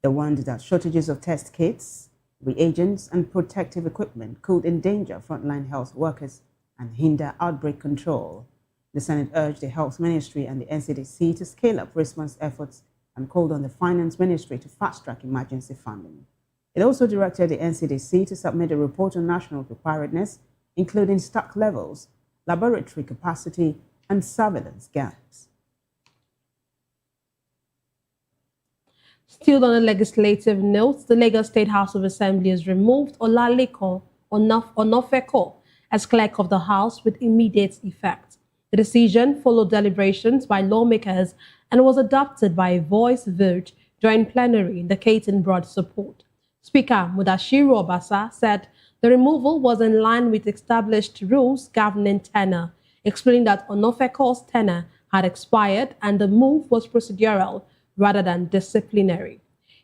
They warned that shortages of test kits, reagents, and protective equipment could endanger frontline health workers and hinder outbreak control. The Senate urged the Health Ministry and the NCDC to scale up response efforts and called on the Finance Ministry to fast-track emergency funding. It also directed the NCDC to submit a report on national preparedness, including stock levels, laboratory capacity, and surveillance gaps. Still on a legislative note, the Lagos State House of Assembly has removed Olalekan Onofeko as Clerk of the House with immediate effect. The decision followed deliberations by lawmakers and was adopted by a voice vote during plenary, indicating broad support. Speaker Mudashiru Obasa said the removal was in line with established rules governing tenure, explaining that Onofeko's tenure had expired and the move was procedural rather than disciplinary.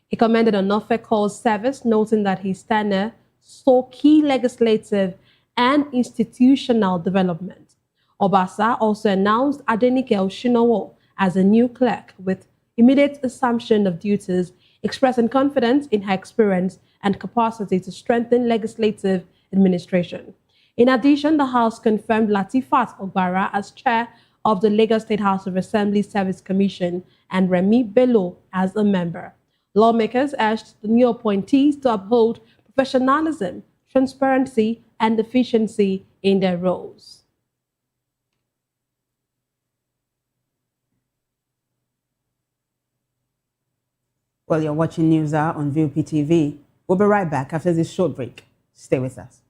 He commended Onofeko's service, noting that his tenure saw key legislative and institutional development. Obasa also announced Adenike Oshinowo as a new clerk with immediate assumption of duties, expressing confidence in her experience and capacity to strengthen legislative administration. In addition, the House confirmed Latifat Ogbara as chair of the Lagos State House of Assembly Service Commission and Remi Bello as a member. Lawmakers urged the new appointees to uphold professionalism, transparency, and efficiency in their roles. Well, you're watching News Hour on Vop TV. We'll be right back after this short break. Stay with us.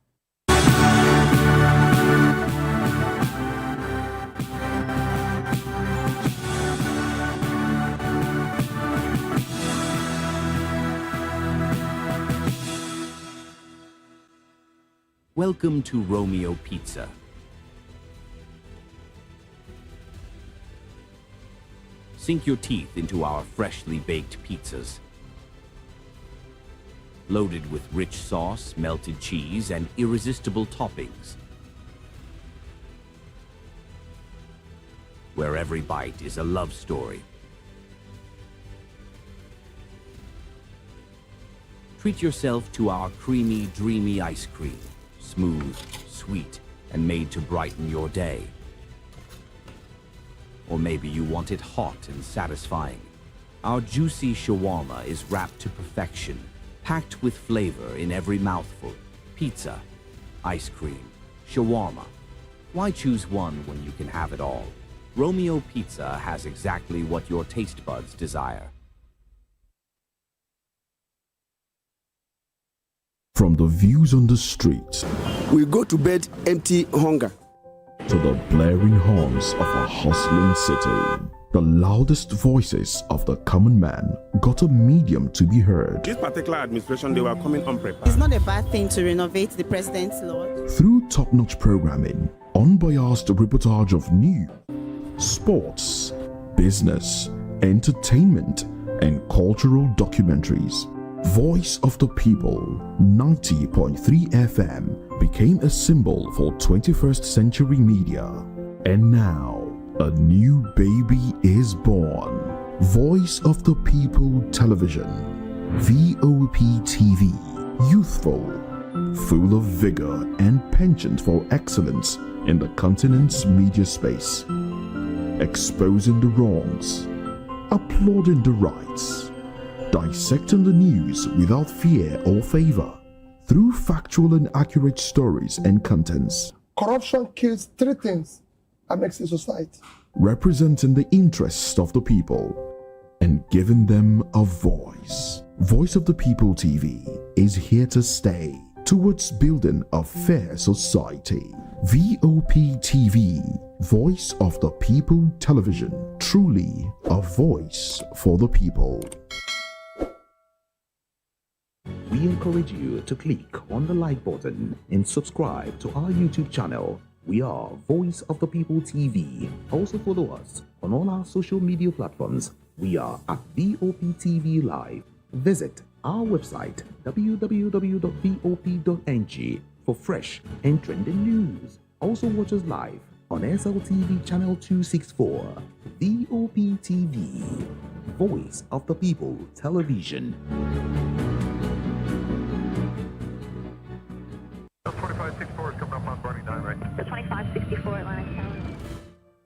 Welcome to Romeo Pizza. Sink your teeth into our freshly baked pizzas. Loaded with rich sauce, melted cheese, and irresistible toppings. Where every bite is a love story. Treat yourself to our creamy, dreamy ice cream. Smooth, sweet, and made to brighten your day. Or maybe you want it hot and satisfying. Our juicy shawarma is wrapped to perfection, packed with flavor in every mouthful. Pizza, ice cream, shawarma. Why choose one when you can have it all? Romeo Pizza has exactly what your taste buds desire. From the views on the streets, we go to bed empty hunger, to the blaring horns of a hustling city, the loudest voices of the common man got a medium to be heard. This particular administration, they were coming unprepared. It's not a bad thing to renovate the president's lodge. Through top-notch programming, unbiased reportage of news, sports, business, entertainment, and cultural documentaries, Voice of the People 90.3 FM became a symbol for 21st century media. And now, a new baby is born. Voice of the People Television, VOP TV, youthful, full of vigor and penchant for excellence in the continent's media space, exposing the wrongs, applauding the rights, dissecting the news without fear or favor, through factual and accurate stories and contents. Corruption kills three things that makes a society. Representing the interests of the people and giving them a voice. Voice of the People TV is here to stay. towards building a fair society. VOP TV, Voice of the People Television, truly a voice for the people. We encourage you to click on the like button and subscribe to our YouTube channel. We are Voice of the People TV. Also follow us on all our social media platforms. We are at VOP TV Live. Visit our website www.vop.ng for fresh and trending news. Also watch us live on SLTV channel 264. VOP TV, Voice of the People Television. 2564 is coming up on Burning 9, right? 2564 Atlantic Tower.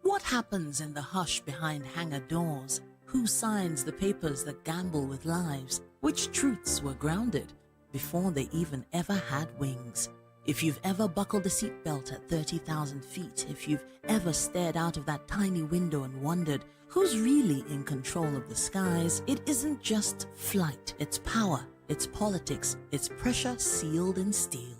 What happens in the hush behind hangar doors? Who signs the papers that gamble with lives? Which truths were grounded before they even ever had wings? If you've ever buckled a seatbelt at 30,000 feet, if you've ever stared out of that tiny window and wondered who's really in control of the skies, it isn't just flight, it's power, it's politics, it's pressure sealed in steel.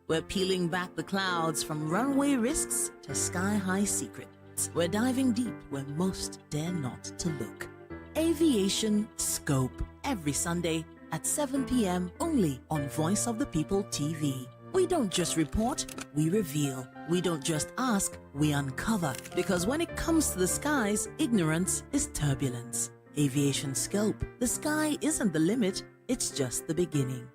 We're peeling back the clouds from runway risks to sky-high secrets. We're diving deep where most dare not to look. Aviation Scope, every Sunday at 7 p.m. only on Voice of the People TV. We don't just report, we reveal. We don't just ask, we uncover. Because when it comes to the skies, ignorance is turbulence. Aviation Scope, the sky isn't the limit, it's just the beginning.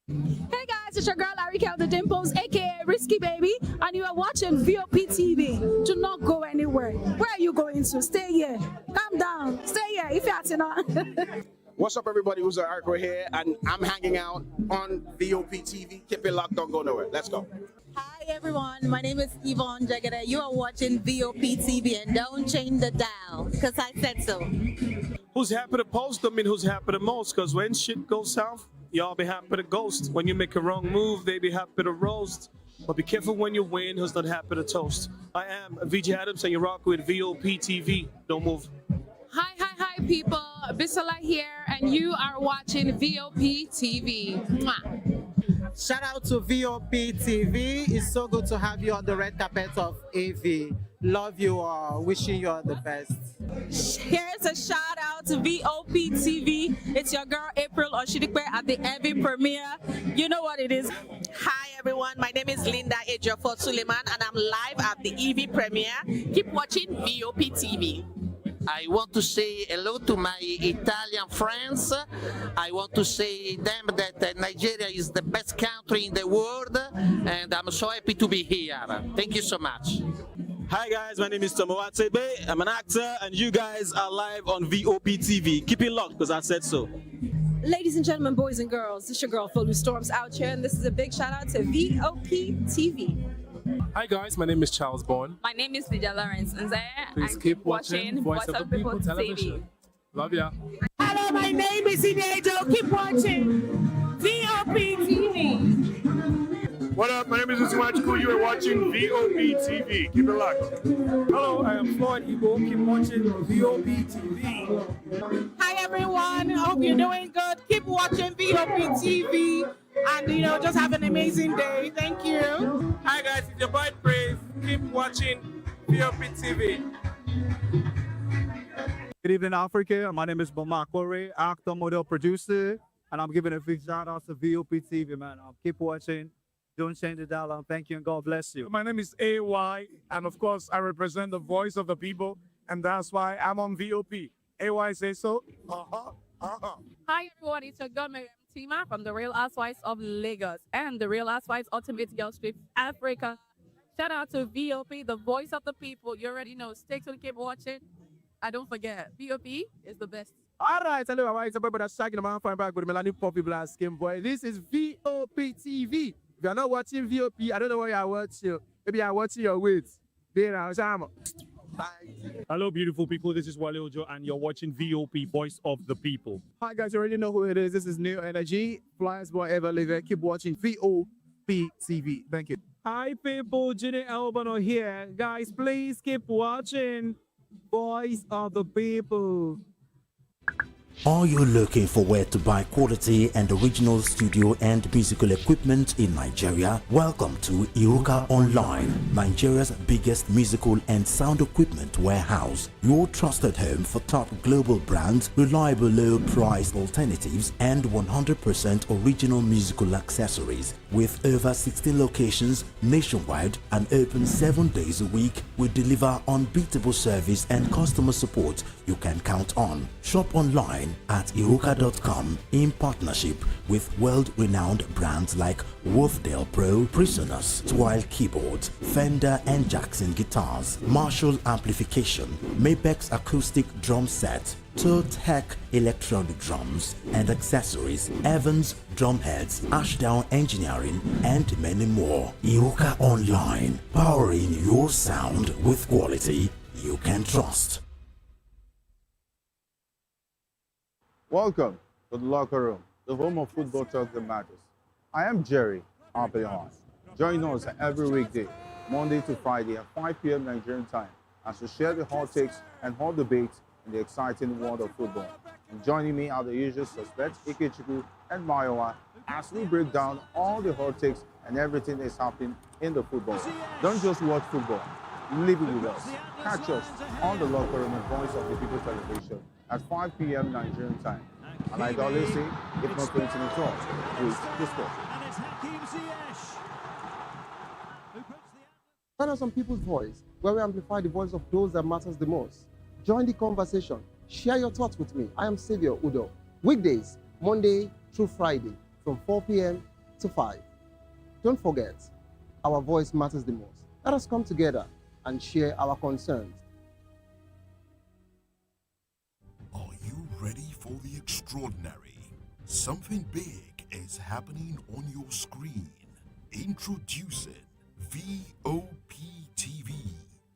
Hey guys, it's your girl Arika of the Dimples, aka Risky Baby, and you are watching VOP TV. Do not go anywhere. Where are you going to? Stay here. Calm down. Stay here if you're not. What's up, everybody? Uzo Arco here, and I'm hanging out on VOP TV. Keep it locked, don't go nowhere. Let's go. Hi everyone, my name is Yvonne Jagade. You are watching VOP TV, and don't change the dial, because I said so. Who's happy to post? I mean, who's happy the most? Because when shit goes south, y'all be happy to ghost. When you make a wrong move, they be happy to roast. But be careful when you win, who's not happy to toast. I am VJ Adams, and you rock with VOP TV. Don't move. Hi people, Bisola here, and you are watching VOP TV. Mwah. Shout out to VOP TV. It's so good to have you on the red carpet of AV. Love you all. Wishing you all the best. Here's a shout out to VOP TV. It's your girl April Oshidikwe at the AV premiere. You know what it is. Hi everyone, my name is Linda Ejiofor Suleiman, and I'm live at the EV premiere. Keep watching VOP TV. I want to say hello to my Italian friends. I want to say them that Nigeria is the best country in the world, and I'm so happy to be here. Thank you so much. Hi guys, my name is Tomo Atebe. I'm an actor, and you guys are live on VOP TV. Keep it locked, because I said so. Ladies and gentlemen, boys and girls, this is your girl Philly Storms out here, and this is a big shout out to VOP TV. Hi guys, my name is Charles Bourne. My name is Lydia Lawrence Nzaya. Please keep watching Voice of the People Television. Love ya. Hello, my name is Inejo. Keep watching VOP TV. What up? My name is Usimachiku. You are watching VOP TV. Keep it locked. Hello, I am Floyd Igbo. Keep watching VOP TV. Hi everyone. I hope you're doing good. Keep watching VOP TV. And just have an amazing day. Thank you. Hi guys, it's your boy Praise. Keep watching VOP TV. Good evening, Africa. My name is Bama Kore, actor, model, producer, and I'm giving a big shout out to VOP TV, man. Keep watching. Don't change the dial. Thank you and God bless you. My name is AY, and of course, I represent the voice of the people, and that's why I'm on VOP. AY say so. Hi everyone, it's your girl Miriam Tima from the Real Housewives of Lagos and the Real Housewives Ultimate Girls Trip Africa. Shout out to VOP, the voice of the people. You already know. Stay tuned, keep watching. And don't forget, VOP is the best. All right, hello, I'm Isabel, but I'm shaking my phone back with Melanie Poppy Black Skin Boy. This is VOP TV. If you're not watching VOP, I don't know why you're watching. Maybe you're watching your weights. Hello, beautiful people. This is Wale Ojo, and you're watching VOP, Voice of the People. Hi, guys. You already know who it is. This is New Energy. Flyers Boy Ever Live. Keep watching VOP TV. Thank you. Hi, people. Jenny Albano here. Guys, please keep watching Voice of the People. Are you looking for where to buy quality and original studio and musical equipment in Nigeria? Welcome to Iruka Online, Nigeria's biggest musical and sound equipment warehouse. Your trusted home for top global brands, reliable low-priced alternatives, and 100% original musical accessories. With over 16 locations nationwide and open 7 days a week, we deliver unbeatable service and customer support you can count on. Shop online at iruka.com in partnership with world-renowned brands like Wolfdale Pro, Prisoners, Twile Keyboards, Fender and Jackson Guitars, Marshall Amplification, Mapex Acoustic Drum Set, Tech Electronic Drums and Accessories, Evans Drumheads, Ashdown Engineering, and many more. Iruka Online, powering your sound with quality you can trust. Welcome to the locker room, the home of football talk that matters. I am Jerry Ampelon. Join us every weekday, Monday to Friday at 5 p.m. Nigerian time, as we share the hot takes and hot debates in the exciting world of football. And joining me are the usual suspects, Ikechukwu and Mayowa, as we break down all the hot takes and everything that's happening in the football. Don't just watch football, live it with us. Catch us on the locker room and Voice of the People television at 5 p.m. Nigerian time. And like I always say, if not 20 minutes off, please discuss. Join us on People's Voice, where we amplify the voice of those that matters the most. Join the conversation. Share your thoughts with me. I am Xavier Udo. Weekdays, Monday through Friday, from 4 p.m. to 5. Don't forget, our voice matters the most. Let us come together and share our concerns. Are you ready for the extraordinary? Something big is happening on your screen. Introducing VOP TV.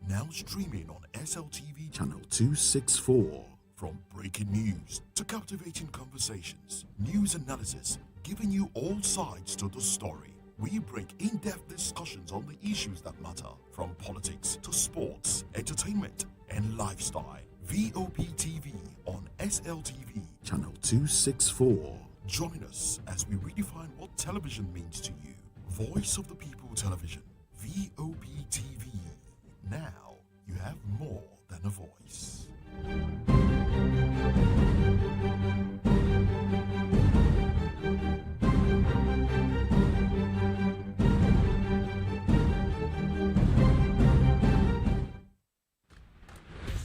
Now streaming on SLTV channel 264. From breaking news to captivating conversations, news analysis, giving you all sides to the story. We bring in-depth discussions on the issues that matter, from politics to sports, entertainment, and lifestyle. VOP TV on SLTV channel 264. Join us as we redefine what television means to you. Voice of the People Television, VOP TV. Now you have more than a voice.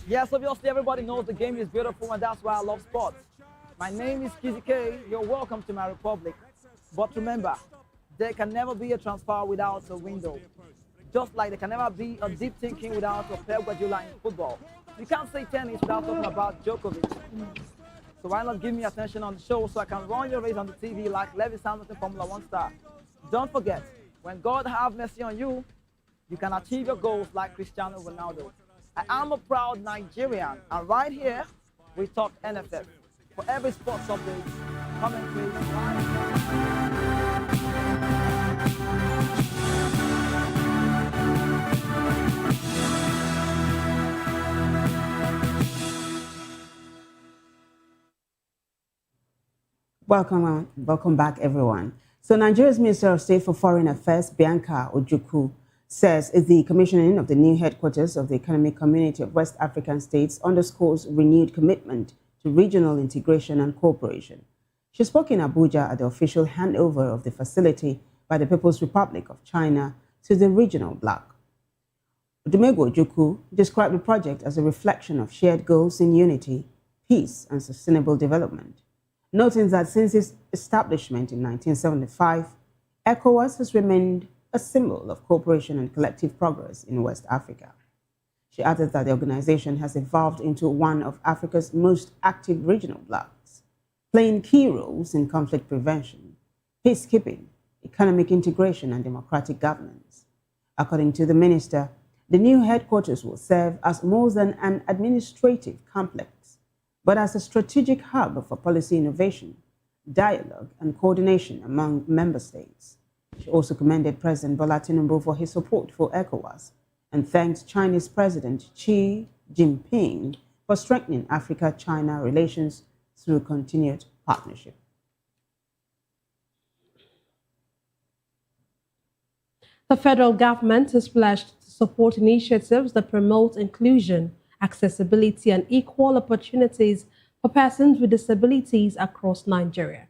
Yes, obviously everybody knows the game is beautiful and that's why I love sports. My name is Kizzy K. You're welcome to my republic. But remember, there can never be a transfer without a window. Just like there can never be a deep thinking without a Pep Guardiola in football. You can't say tennis without talking about Djokovic. So why not give me attention on the show so I can run your race on the TV like Lewis Hamilton Formula 1 star. Don't forget, when God have mercy on you, you can achieve your goals like Cristiano Ronaldo. I am a proud Nigerian, and right here, we talk NFF. For every sports update, commentary, Welcome back, everyone. So Nigeria's Minister of State for Foreign Affairs, Bianca Ojukwu, says the commissioning of the new headquarters of the Economic Community of West African States underscores renewed commitment to regional integration and cooperation. She spoke in Abuja at the official handover of the facility by the People's Republic of China to the regional bloc. Odumegwu Ojukwu described the project as a reflection of shared goals in unity, peace, and sustainable development, noting that since its establishment in 1975, ECOWAS has remained a symbol of cooperation and collective progress in West Africa. She added that the organization has evolved into one of Africa's most active regional blocs, playing key roles in conflict prevention, peacekeeping, economic integration, and democratic governance. According to the minister, the new headquarters will serve as more than an administrative complex, but as a strategic hub for policy innovation, dialogue, and coordination among member states. She also commended President Bola Tinubu for his support for ECOWAS and thanked Chinese President Xi Jinping for strengthening Africa-China relations through continued partnership. The federal government is pledged to support initiatives that promote inclusion, accessibility, and equal opportunities for persons with disabilities across Nigeria.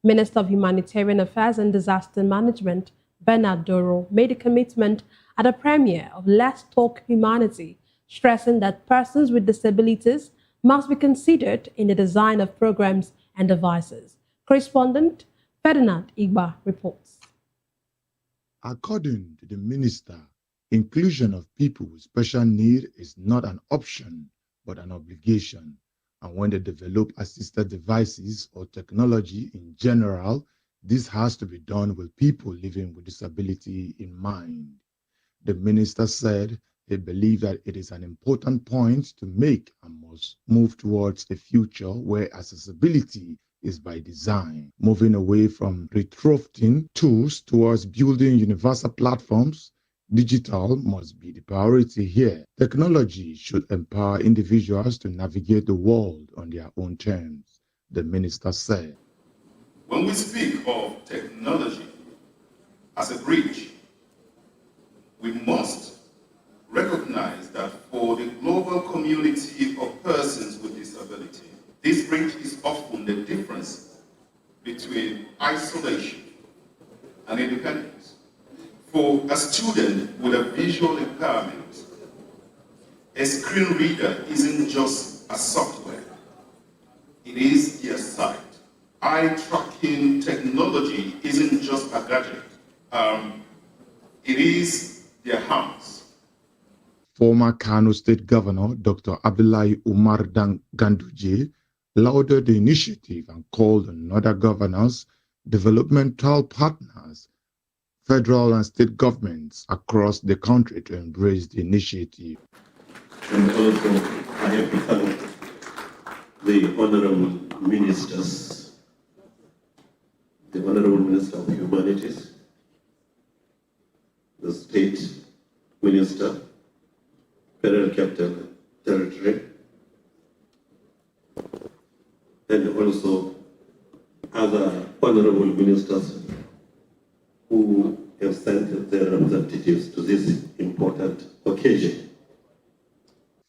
Minister of Humanitarian Affairs and Disaster Management, Bernard Doro, made a commitment at the premiere of Let's Talk Humanity, stressing that persons with disabilities must be considered in the design of programs and devices. Correspondent Ferdinand Igba reports. According to the minister, inclusion of people with special need is not an option, but an obligation. And when they develop assisted devices or technology in general, this has to be done with people living with disability in mind. The minister said he believed that it is an important point to make and must move towards a future where accessibility is by design, moving away from retrofitting tools towards building universal platforms. Digital must be the priority here. Technology should empower individuals to navigate the world on their own terms, the minister said. When we speak of technology as a bridge, we must recognize that for the global community of persons with disability, this bridge is often the difference between isolation and independence. For a student with a visual impairment, a screen reader isn't just a software, it is their sight. Eye tracking technology isn't just a gadget, it is their hands. Former Kano State Governor Dr. Abdullahi Umar Ganduje lauded the initiative and called on other governors, developmental partners, federal and state governments across the country to embrace the initiative. And also, I have to thank the honorable ministers, the Honorable Minister of Humanities, the State Minister, Federal Capital Territory, and also other honorable ministers who have sent their representatives to this important occasion.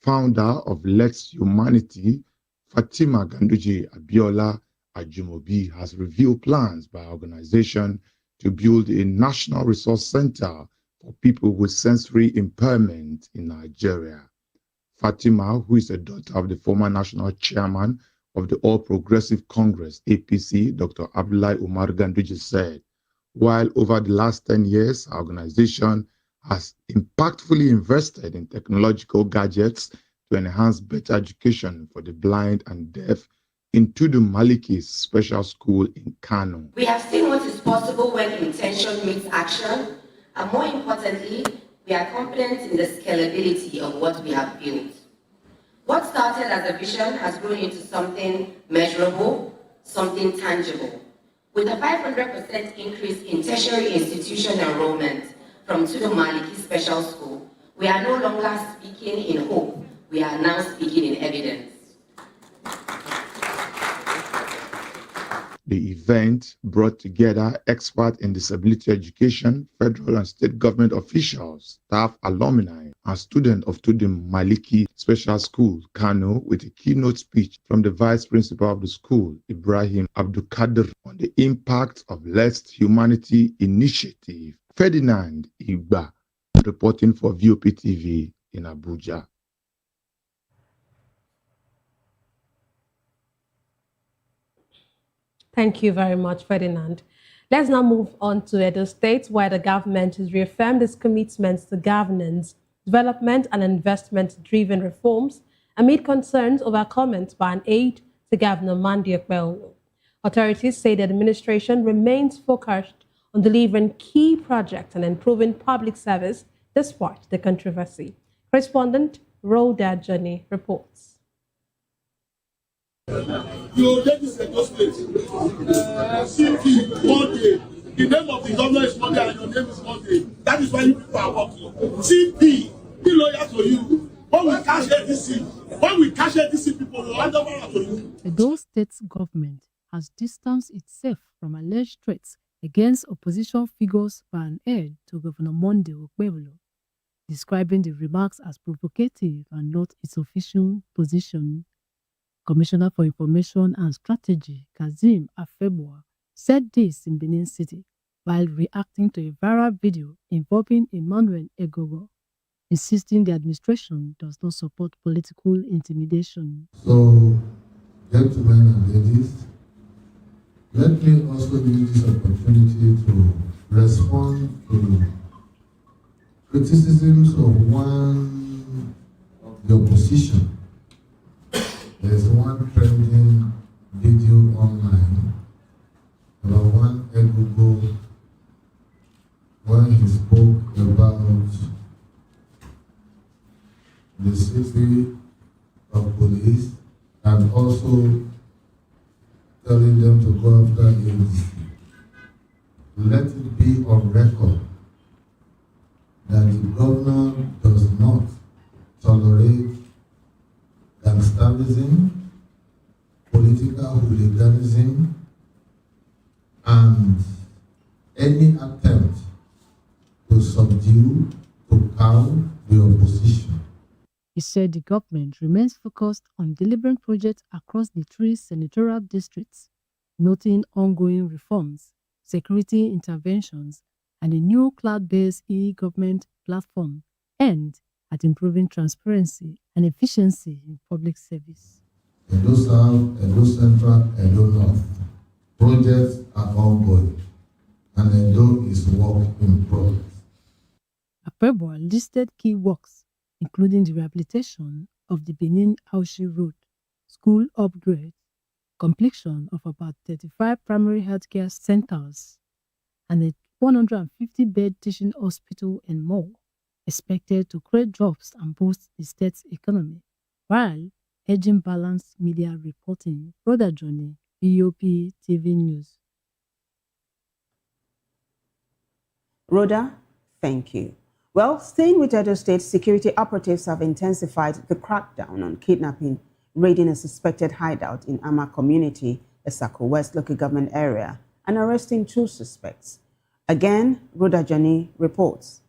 Founder of Let's Humanity, Fatima Ganduje Abiola Ajumobi, has revealed plans by organization to build a national resource center for people with sensory impairment in Nigeria. Fatima, who is a daughter of the former national chairman of the All Progressive Congress, APC, Dr. Abdullahi Umar Ganduje, said, while over the last 10 years, our organization has impactfully invested in technological gadgets to enhance better education for the blind and deaf in Tudu Maliki's special school in Kano. We have seen what is possible when intention meets action, and more importantly, we are confident in the scalability of what we have built. What started as a vision has grown into something measurable, something tangible. With a 500% increase in tertiary institution enrollment from Tudu Maliki Special School, we are no longer speaking in hope, we are now speaking in evidence. The event brought together experts in disability education, federal and state government officials, staff, alumni, and students of Tudu Maliki Special School, Kano, with a keynote speech from the vice principal of the school, Ibrahim Abdulkadir, on the impact of Let's Humanity initiative. Ferdinand Igba, reporting for VOP TV in Abuja. Thank you very much, Ferdinand. Let's now move on to Edo State, where the government has reaffirmed its commitments to governance, development, and investment-driven reforms amid concerns over comments by an aide to Governor Mandi Okpello. Authorities say the administration remains focused on delivering key projects and improving public service despite the controversy. Correspondent Rhoda Johnny reports. Your name is Edo State. CP, Monday. The name of the governor is Monday and your name is Monday. That is why you people are working. CP, be loyal to you. When we catch ADC, When we catch these people, we'll hand over to you. Edo State government has distanced itself from alleged threats against opposition figures by an aide to Governor Monday Okpebholo, describing the remarks as provocative and not its official position. Commissioner for Information and Strategy, Kazeem Afebua, said this in Benin City while reacting to a viral video involving Emmanuel Egogo, insisting the administration does not support political intimidation. So, gentlemen and ladies, let me also use this opportunity to respond to criticisms of one of the opposition. There's one trending video online about one Egogo when he spoke about the city of police and also telling them to go after ADC. Let it be on record that the governor does not tolerate gangsterism, political hooliganism, and any attempt to subdue, to cow the opposition. He said the government remains focused on delivering projects across the 3 senatorial districts, noting ongoing reforms, security interventions, and a new cloud-based e-government platform aimed at improving transparency and efficiency in public service. Edo South, Edo Central, Edo North. Projects are ongoing, and Edo is work in progress. Afebua listed key works, including the rehabilitation of the Benin Aushi Road, school upgrades, completion of about 35 primary healthcare centers, and a 150-bed teaching hospital and more, expected to create jobs and boost the state's economy, while urging balanced media reporting. Brother Johnny, Vop TV News. Rhoda, thank you. Well, staying with Edo State, security operatives have intensified the crackdown on kidnapping, raiding a suspected hideout in Ama community, Esako West local government area, and arresting 2 suspects. Again, Rhoda Johnny reports.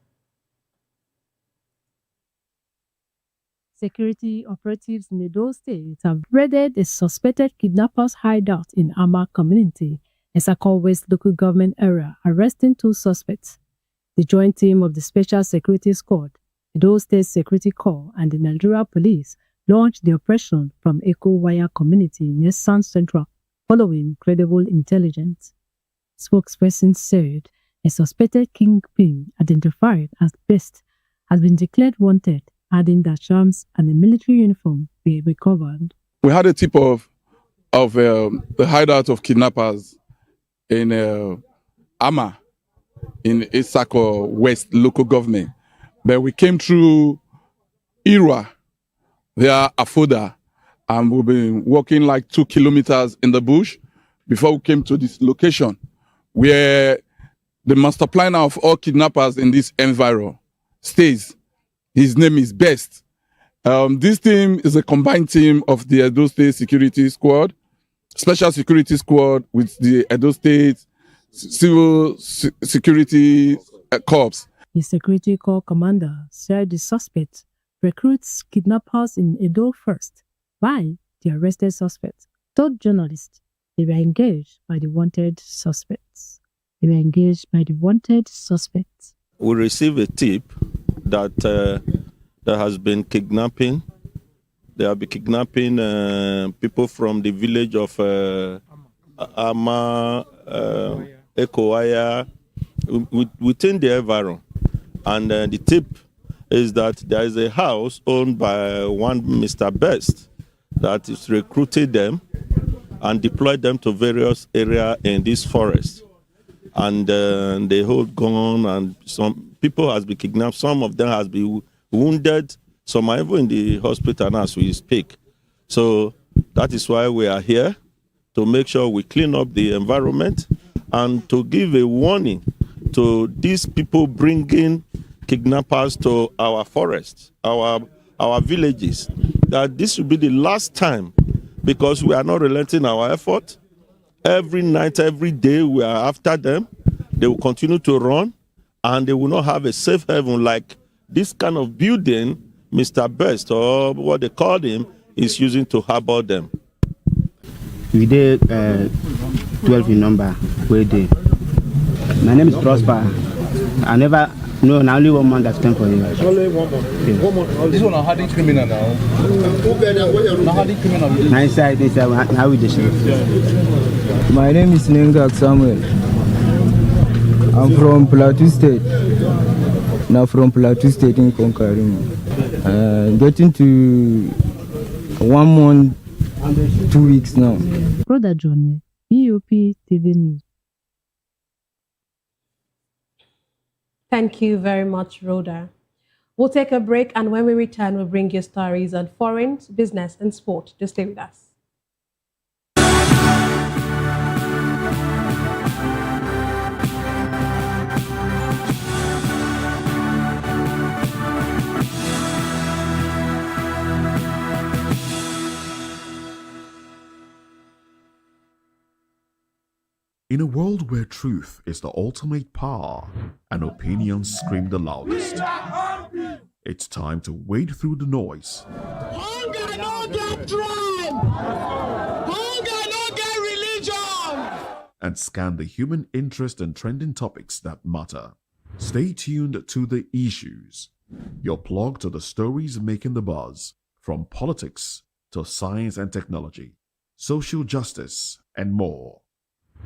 Security operatives in Edo State have raided a suspected kidnappers' hideout in Ama community, Esako West local government area, arresting 2 suspects. The joint team of the Special Security Squad, Edo State Security Corps, and the Nigeria Police launched the operation from Echo Wire community near South Central, following credible intelligence. Spokesperson said a suspected kingpin, identified as Best, has been declared wanted, adding that arms and a military uniform were recovered. We had a tip of the hideout of kidnappers in Ama, in Esako West local government. But we came through Irwa, there Afoda, and we've been walking like 2 kilometers in the bush before we came to this location where the master planner of all kidnappers in this environment stays. His name is Best. This team is a combined team of the Edo State Security Squad, Special Security Squad with the Edo State Civil Security Corps. The Security Corps commander said the suspect recruits kidnappers in Edo first, while the arrested suspects told journalists they were engaged by the wanted suspects. We received a tip that there has been kidnapping. They have been kidnapping people from the village of Ama, Ekowaya, within the environment. And the tip is that there is a house owned by one Mr. Best that is recruited them and deployed them to various areas in this forest. And they hold gun, and some people has been kidnapped. Some of them has been wounded. Some are even in the hospital now as we speak. So that is why we are here, to make sure we clean up the environment and to give a warning to these people bringing kidnappers to our forests, our our villages, that this will be the last time, because we are not relenting our effort. Every night, every day, we are after them. They will continue to run, and they will not have a safe haven like this kind of building Mr. Best, or what they call him, is using to harbor them. We did 12 in number, where they. My name is Prosper. I never know, now only 1 month that's come for you. Only 1 month. Yeah. 1 month. This one a hardened criminal now. Now hardened criminal. Inside, how we just. My name is Nengak Samuel. I'm from Plateau State. Now from Plateau State in Konkarim. Getting to 1 month, 2 weeks now. Brother Johnny, Vop TV News. Thank you very much, Rhoda. We'll take a break, and when we return, we'll bring you stories on foreign, business, and sport. Just stay with us. In a world where truth is the ultimate power and opinions scream the loudest, it's time to wade through the noise. Hunger no get drum. Hunger no get religion. And scan the human interest and trending topics that matter. Stay tuned to The Issues, your plug to the stories making the buzz, from politics to science and technology, social justice, and more.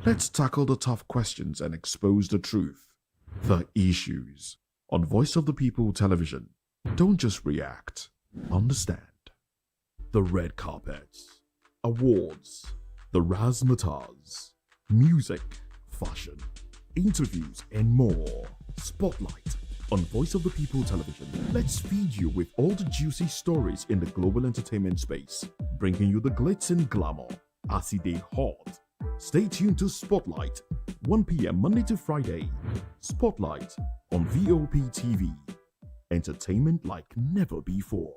Let's tackle the tough questions and expose the truth. The Issues on Voice of the People Television. Don't just react, understand. The red carpets, awards, the razzmatazz, music, fashion, interviews, and more. Spotlight on Voice of the People Television. Let's feed you with all the juicy stories in the global entertainment space, bringing you the glitz and glamour as they hot. Stay tuned to Spotlight, 1 p.m. Monday to Friday. Spotlight on Vop TV. Entertainment like never before.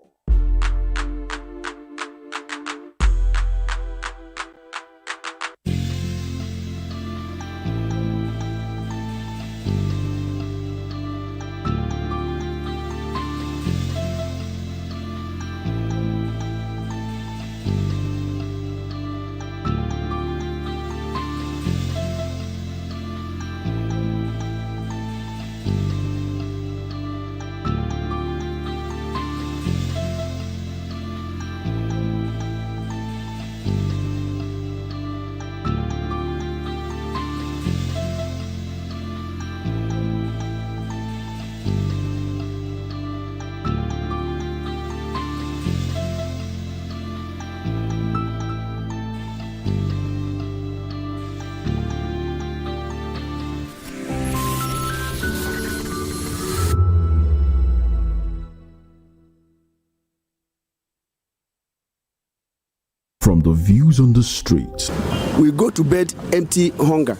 From the views on the streets, we go to bed empty hunger,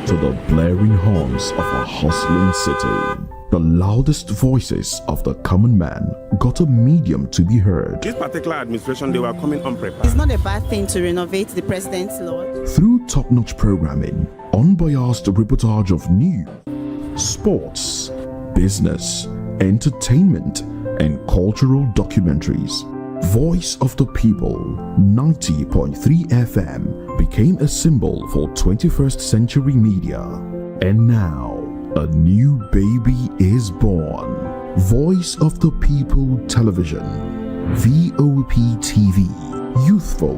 to the blaring horns of a hustling city, the loudest voices of the common man got a medium to be heard. This particular administration, they were coming unprepared. It's not a bad thing to renovate the president's lawn. Through top-notch programming, unbiased reportage of news, sports, business, entertainment, and cultural documentaries, Voice of the People 90.3 FM became a symbol for 21st century media. And now, a new baby is born. Voice of the People Television, VOP TV, youthful,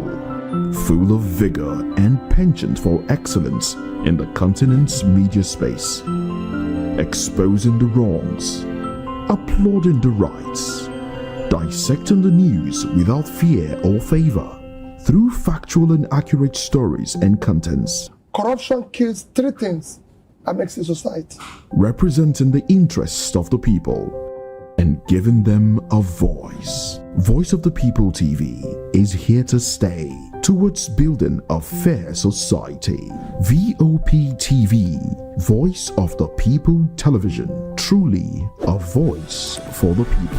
full of vigor and penchant for excellence in the continent's media space, exposing the wrongs, applauding the rights, dissecting the news without fear or favor, through factual and accurate stories and contents. Corruption kills 3 things that makes a society. Representing the interests of the people and giving them a voice. Voice of the People TV is here to stay towards building a fair society. VOP TV, Voice of the People Television, truly a voice for the people.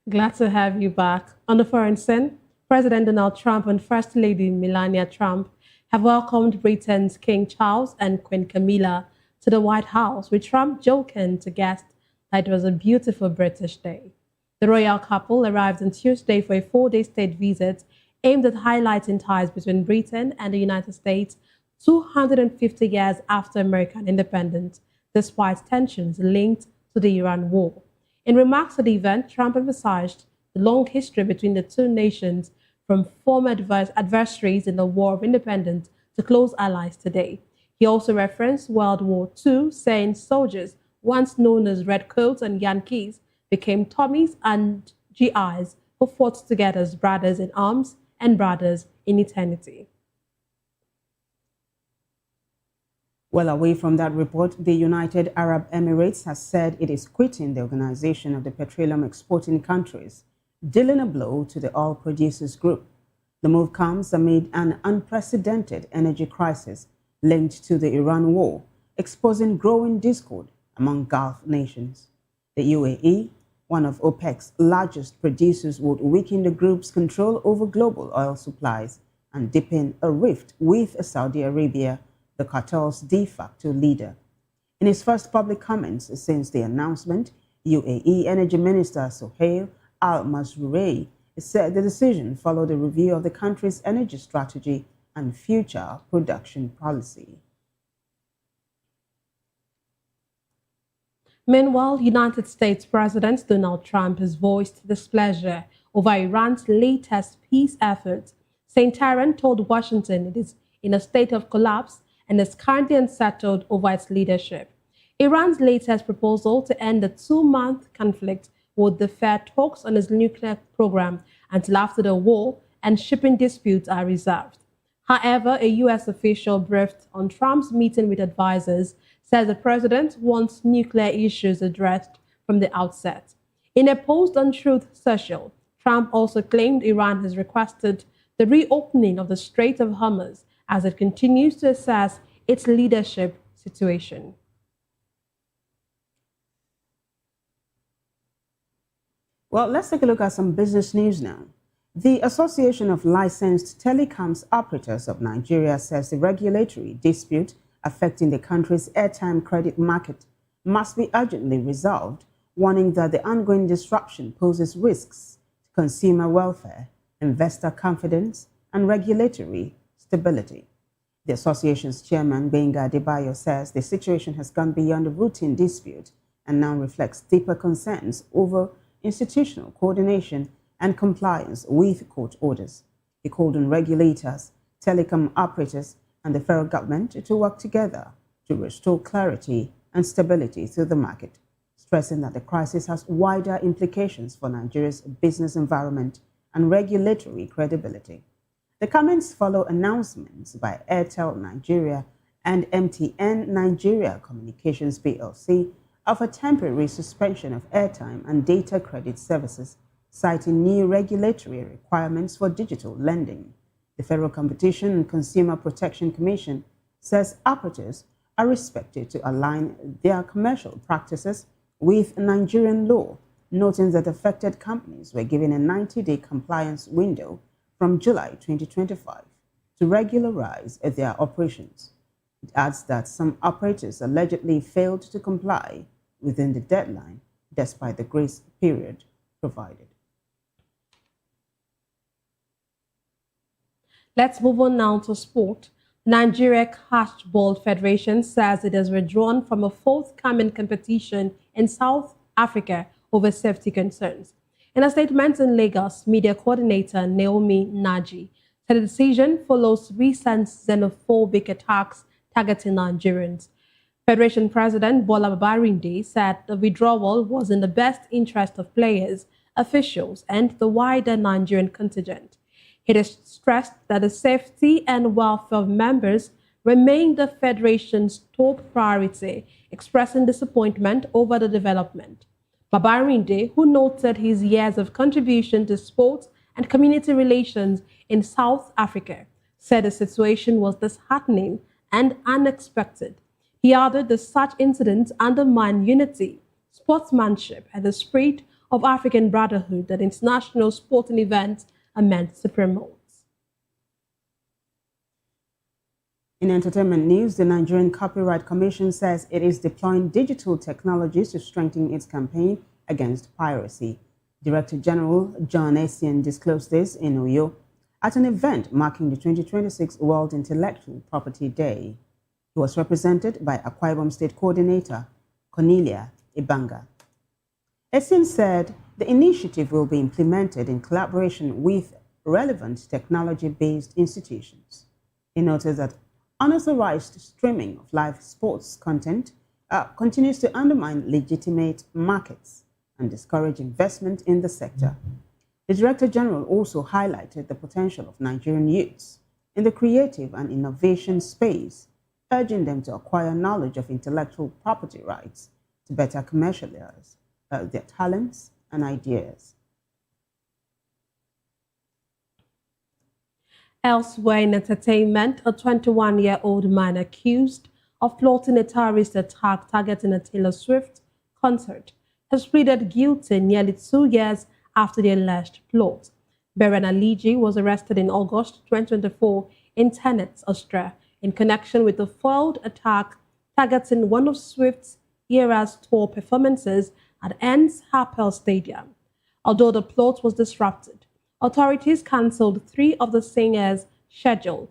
Glad to have you back. On the foreign scene, President Donald Trump and First Lady Melania Trump have welcomed Britain's King Charles and Queen Camilla to the White House, with Trump joking to guests that it was a beautiful British day. The royal couple arrived on Tuesday for a 4-day state visit aimed at highlighting ties between Britain and the United States 250 years after American independence, despite tensions linked to the Iran war. In remarks at the event, Trump emphasized the long history between the two nations, from former adversaries in the War of Independence to close allies today. He also referenced World War II, saying soldiers, once known as Redcoats and Yankees, became Tommies and GIs who fought together as brothers in arms and brothers in eternity. Well, away from that report, the United Arab Emirates has said it is quitting the Organization of the Petroleum Exporting Countries, dealing a blow to the oil producers group. The move comes amid an unprecedented energy crisis linked to the Iran war, exposing growing discord among Gulf nations. The UAE, one of OPEC's largest producers, would weaken the group's control over global oil supplies and deepen a rift with Saudi Arabia, the cartel's de facto leader. In his first public comments since the announcement, UAE Energy Minister Sohail Al-Mazrouei said the decision followed a review of the country's energy strategy and future production policy. Meanwhile, United States President Donald Trump has voiced displeasure over Iran's latest peace efforts, saying Tehran told Washington it is in a state of collapse and is currently unsettled over its leadership. Iran's latest proposal to end the 2-month conflict would defer talks on its nuclear program until after the war, and shipping disputes are resolved. However, a U.S. official briefed on Trump's meeting with advisors says the president wants nuclear issues addressed from the outset. In a post on Truth Social, Trump also claimed Iran has requested the reopening of the Strait of Hormuz as it continues to assess its leadership situation. Well, let's take a look at some business news now. The Association of Licensed Telecoms Operators of Nigeria says the regulatory dispute affecting the country's airtime credit market must be urgently resolved, warning that the ongoing disruption poses risks to consumer welfare, investor confidence, and regulatory stability. The association's chairman, Benga Adebayo, says the situation has gone beyond a routine dispute and now reflects deeper concerns over institutional coordination and compliance with court orders. He called on regulators, telecom operators, and the federal government to work together to restore clarity and stability to the market, stressing that the crisis has wider implications for Nigeria's business environment and regulatory credibility. The comments follow announcements by Airtel Nigeria and MTN Nigeria Communications PLC of a temporary suspension of airtime and data credit services, citing new regulatory requirements for digital lending. The Federal Competition and Consumer Protection Commission says operators are expected to align their commercial practices with Nigerian law, noting that affected companies were given a 90-day compliance window from July 2025 to regularize their operations. It adds that some operators allegedly failed to comply within the deadline, despite the grace period provided. Let's move on now to sport. Nigeria Catchball Federation says it has withdrawn from a forthcoming competition in South Africa over safety concerns. In a statement in Lagos, media coordinator Naomi Naji said the decision follows recent xenophobic attacks targeting Nigerians. Federation President Bola Babarinde said the withdrawal was in the best interest of players, officials, and the wider Nigerian contingent. It has stressed that the safety and welfare of members remain the Federation's top priority, expressing disappointment over the development. Babarinde, who noted his years of contribution to sports and community relations in South Africa, said the situation was disheartening and unexpected. He added that such incidents undermine unity, sportsmanship, and the spirit of African brotherhood that international sporting events are meant to promote. In entertainment news, the Nigerian Copyright Commission says it is deploying digital technologies to strengthen its campaign against piracy. Director General John Essien disclosed this in Uyo at an event marking the 2026 World Intellectual Property Day. He was represented by Akwa Ibom State Coordinator Cornelia Ibanga. Essien said the initiative will be implemented in collaboration with relevant technology-based institutions. He noted that unauthorized streaming of live sports content continues to undermine legitimate markets and discourage investment in the sector. The Director General also highlighted the potential of Nigerian youths in the creative and innovation space, urging them to acquire knowledge of intellectual property rights to better commercialize their talents and ideas. Elsewhere in entertainment, a 21-year-old man accused of plotting a terrorist attack targeting a Taylor Swift concert has pleaded guilty nearly 2 years after the alleged plot. Beren Aliji was arrested in August 2024 in Thanet, Austria, in connection with a failed attack targeting one of Swift's Eras tour performances at Ernst Happel Stadium. Although the plot was disrupted, authorities cancelled 3 of the singer's scheduled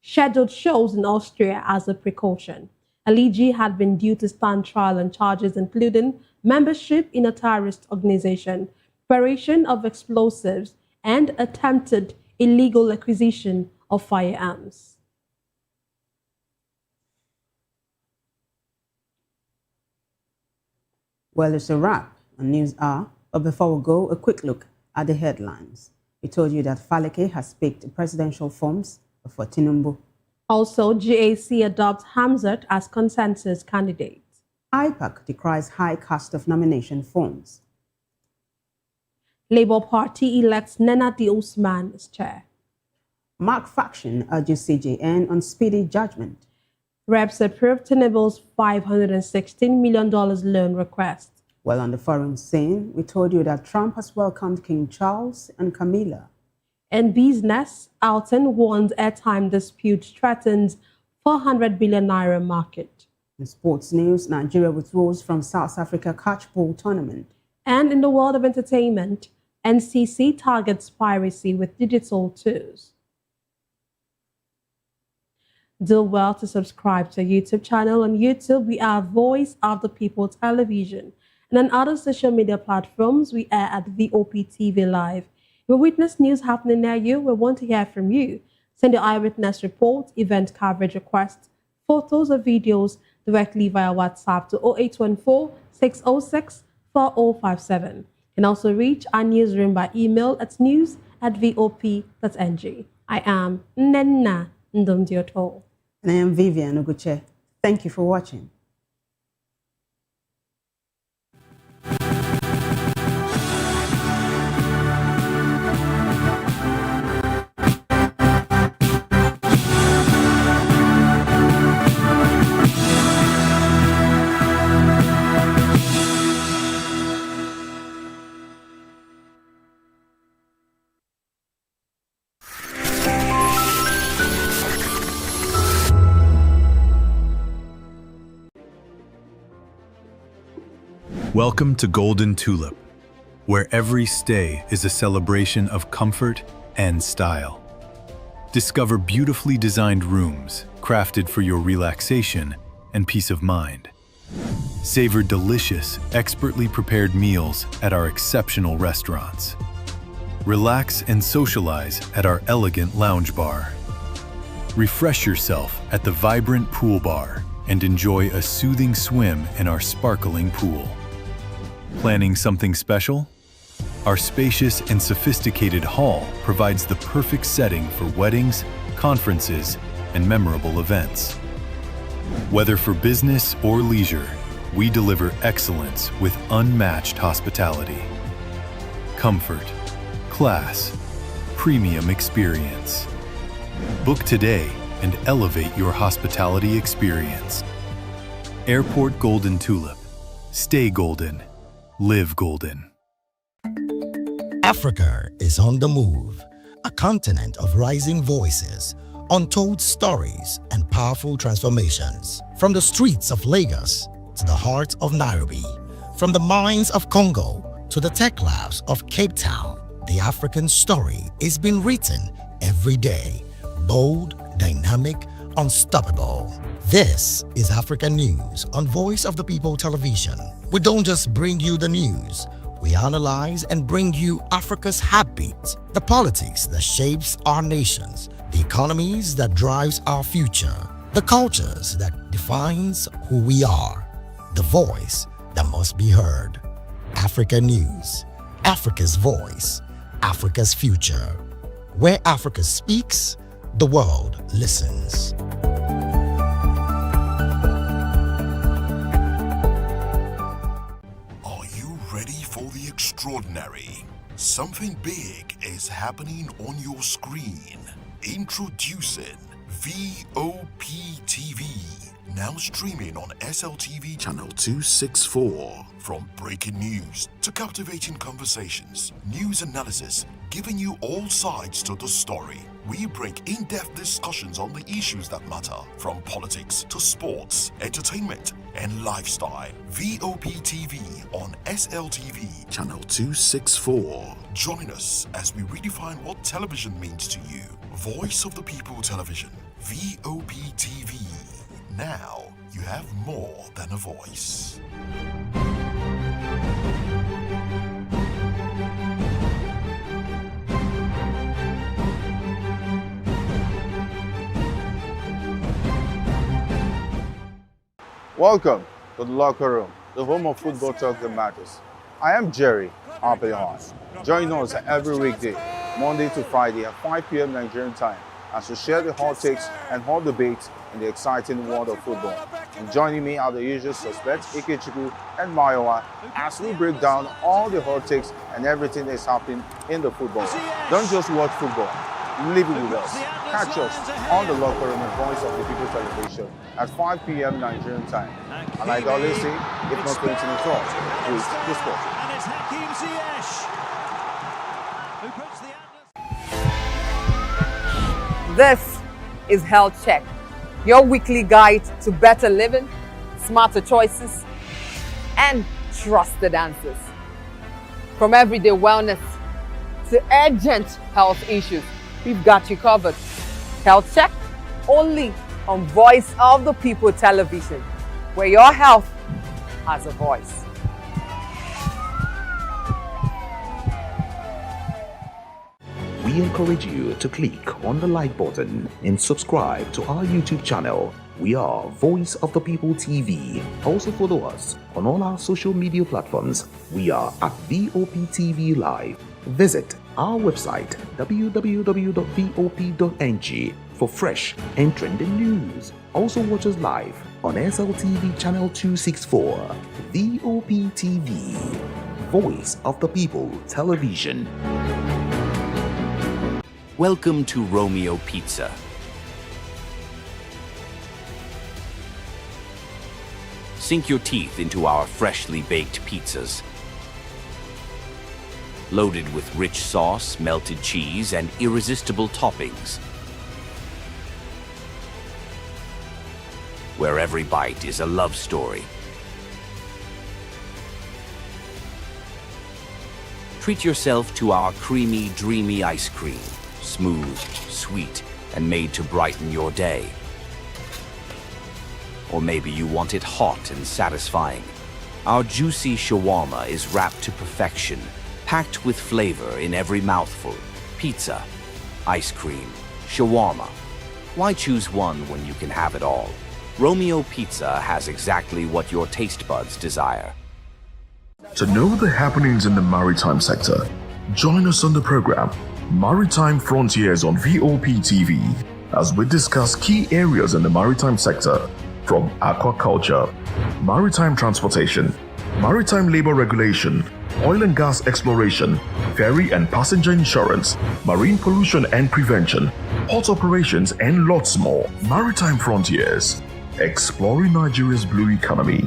shows in Austria as a precaution. Aliji had been due to stand trial on charges including membership in a terrorist organization, preparation of explosives, and attempted illegal acquisition of firearms. Well, it's a wrap on News Hour, but before we go, a quick look at the headlines. We told you that Faleke has picked presidential forms for Tinubu. Also, GAC adopts Hamzat as consensus candidate. IPAC decries high cost of nomination forms. Labour Party elects Nena D. Usman as chair. Mark faction urges CJN on speedy judgment. Reps approved Tinubu's $516 million loan request. Well, on the foreign scene, we told you that Trump has welcomed King Charles and Camilla. In business, Alton warns airtime dispute threatens 400 billion naira market. In sports news, Nigeria withdraws from South Africa catchball tournament. And in the world of entertainment, NCC targets piracy with digital tools. Do well to subscribe to our YouTube channel. On YouTube, we are Voice of the People Television. And on other social media platforms, we are at Vop Tv Live. If you witness news happening near you, we want to hear from you. Send your eyewitness report, event coverage requests, photos or videos directly via WhatsApp to 0814-606-4057. You can also reach our newsroom by email at news@vop.ng. I am Nenna Ndomdioto. And I am Vivian Oguche. Thank you for watching. Welcome to Golden Tulip, where every stay is a celebration of comfort and style. Discover beautifully designed rooms crafted for your relaxation and peace of mind. Savor delicious, expertly prepared meals at our exceptional restaurants. Relax and socialize at our elegant lounge bar. Refresh yourself at the vibrant pool bar and enjoy a soothing swim in our sparkling pool. Planning something special? Our spacious and sophisticated hall provides the perfect setting for weddings, conferences, and memorable events. Whether for business or leisure, we deliver excellence with unmatched hospitality. Comfort, class, premium experience. Book today and elevate your hospitality experience. Airport Golden Tulip. Stay golden. Live golden. Africa is on the move, a continent of rising voices, untold stories, and powerful transformations. From the streets of Lagos to the heart of Nairobi, from the mines of Congo to the tech labs of Cape Town, the African story is being written every day. Bold, dynamic, unstoppable. This is African News on Voice of the People Television. We don't just bring you the news. We analyze and bring you Africa's heartbeat, the politics that shapes our nations, the economies that drives our future, the cultures that defines who we are, the voice that must be heard. Africa News, Africa's voice, Africa's future. Where Africa speaks, the world listens. Ready for the extraordinary? Something big is happening on your screen. Introducing Vop TV, now streaming on SLTV channel 264. From breaking news to captivating conversations, news analysis, giving you all sides to the story. We bring in-depth discussions on the issues that matter, from politics to sports, entertainment, and lifestyle. Vop TV on SLTV channel 264. Join us as we redefine what television means to you. Voice of the People Television, Vop TV. Now you have more than a voice. Welcome to the locker room, the home of football talk that matters. I am Jerry Apelhan. Join us every weekday, Monday to Friday at 5 p.m. Nigerian time, as we share the hot takes and hot debates in the exciting world of football. And joining me are the usual suspects, Ikechukwu and Mayowa, as we break down all the hot takes and everything that's happening in the football. Don't just watch football, live it with us. Catch us on the locker room and Voice of the People Television at 5 p.m. Nigerian time. And like I always say, if not 20 minutes off, with the sport. And it's Hakim Ziyech who puts the This is Health Check, your weekly guide to better living, smarter choices, and trusted answers. From everyday wellness to urgent health issues, we've got you covered. Health Check, only on Voice of the People Television, where your health has a voice. We encourage you to click on the like button and subscribe to our YouTube channel. We are Voice of the People TV. Also follow us on all our social media platforms. We are at VOP TV Live. Visit our website www.vop.ng for fresh and trending news. Also watch us live on SLTV channel 264. VOP TV, Voice of the People Television. Welcome to Romeo Pizza. Sink your teeth into our freshly baked pizzas. Loaded with rich sauce, melted cheese, and irresistible toppings. Where every bite is a love story. Treat yourself to our creamy, dreamy ice cream. Smooth, sweet, and made to brighten your day. Or maybe you want it hot and satisfying. Our juicy shawarma is wrapped to perfection, packed with flavor in every mouthful. Pizza, ice cream, shawarma. Why choose one when you can have it all? Romeo Pizza has exactly what your taste buds desire. To know the happenings in the maritime sector, join us on the program Maritime Frontiers on VOP TV as we discuss key areas in the maritime sector, from aquaculture, maritime transportation, maritime labor regulation, oil and gas exploration, ferry and passenger insurance, marine pollution and prevention, port operations, and lots more. Maritime Frontiers, exploring Nigeria's blue economy.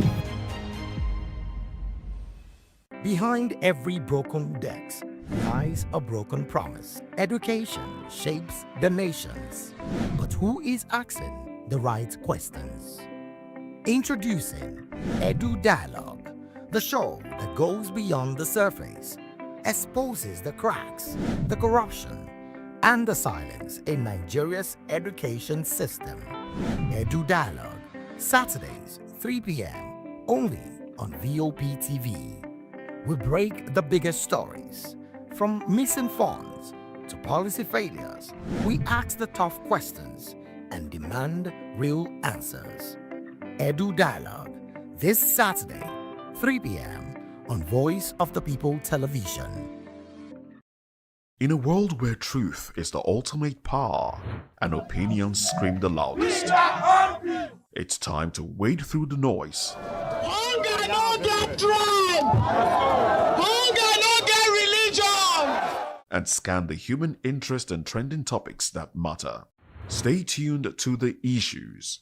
Behind every broken deck lies a broken promise. Education shapes the nations. But who is asking the right questions? Introducing Edu Dialogue, the show that goes beyond the surface, exposes the cracks, the corruption, and the silence in Nigeria's education system. Edu Dialogue, Saturdays, 3 p.m., only on Vop TV. We break the biggest stories, from missing funds to policy failures. We ask the tough questions and demand real answers. Edu Dialogue, this Saturday, 3 p.m. on Voice of the People Television. In a world where truth is the ultimate power and opinions scream the loudest, it's time to wade through the noise. Hunger no get tribe! Hunger no get religion! And scan the human interest and trending topics that matter. Stay tuned to The Issues,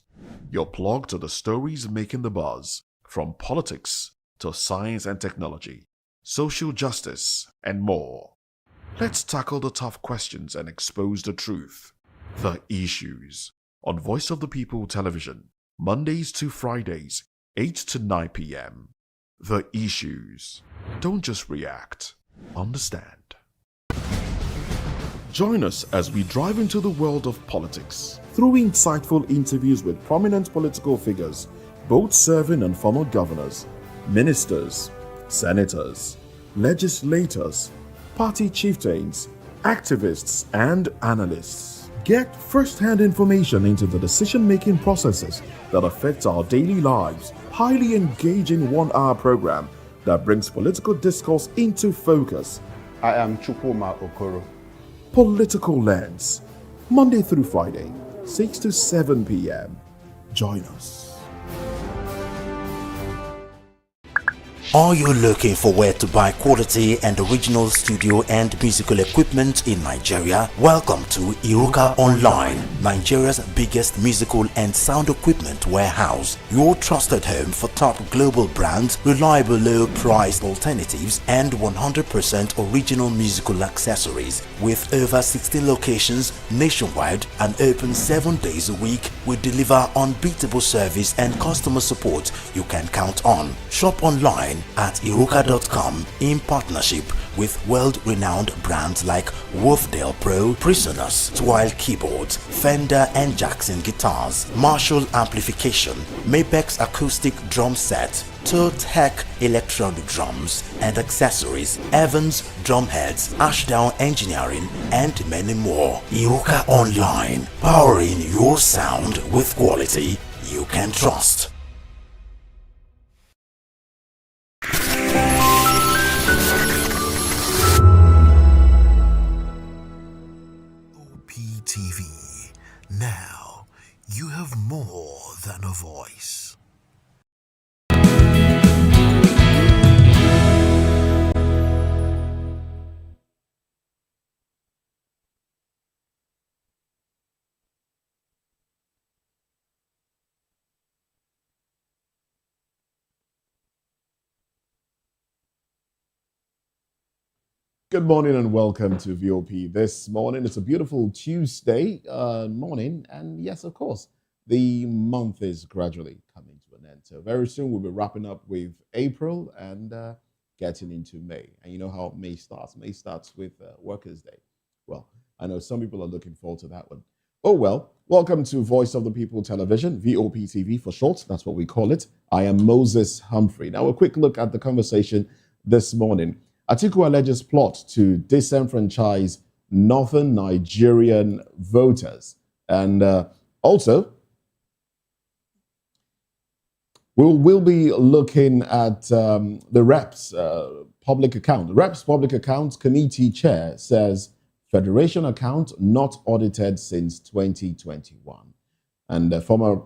your plug to the stories making the buzz, from politics to science and technology, social justice, and more. Let's tackle the tough questions and expose the truth. The Issues, on Voice of the People Television, Mondays to Fridays, 8 to 9 p.m. The Issues. Don't just react, understand. Join us as we drive into the world of politics through insightful interviews with prominent political figures, both serving and former governors, ministers, senators, legislators, party chieftains, activists, and analysts. Get first-hand information into the decision-making processes that affect our daily lives. Highly engaging one-hour program that brings political discourse into focus. I am Chukwuma Okoro. Political Lens, Monday through Friday, 6 to 7 p.m. Join us. Are you looking for where to buy quality and original studio and musical equipment in Nigeria? Welcome to Iruka Online, Nigeria's biggest musical and sound equipment warehouse. Your trusted home for top global brands, reliable low-priced alternatives, and 100% original musical accessories. With over 16 locations nationwide and open 7 days a week, we deliver unbeatable service and customer support you can count on. Shop online at iruka.com in partnership with world-renowned brands like Wolfdale Pro, Prisoners, Twile Keyboards, Fender and Jackson Guitars, Marshall Amplification, Mapex Acoustic Drum Set, Tech Electronic Drums and Accessories, Evans Drumheads, Ashdown Engineering, and many more. Iruka Online, powering your sound with quality you can trust. TV. Now, you have more than a voice. Good morning and welcome to VOP this morning. It's a beautiful Tuesday morning, and yes, of course, the month is gradually coming to an end. So very soon we'll be wrapping up with April and getting into May. And you know how May starts? May starts with Workers' Day. Well, I know some people are looking forward to that one. Oh well, welcome to Voice of the People Television, VOP TV for short. That's what we call it. I am Moses Humphrey. Now a quick look at the conversation this morning. Atiku alleges plot to disenfranchise northern Nigerian voters. And also, we'll be looking at the Reps public account. The Reps public account committee chair says Federation account not audited since 2021. And former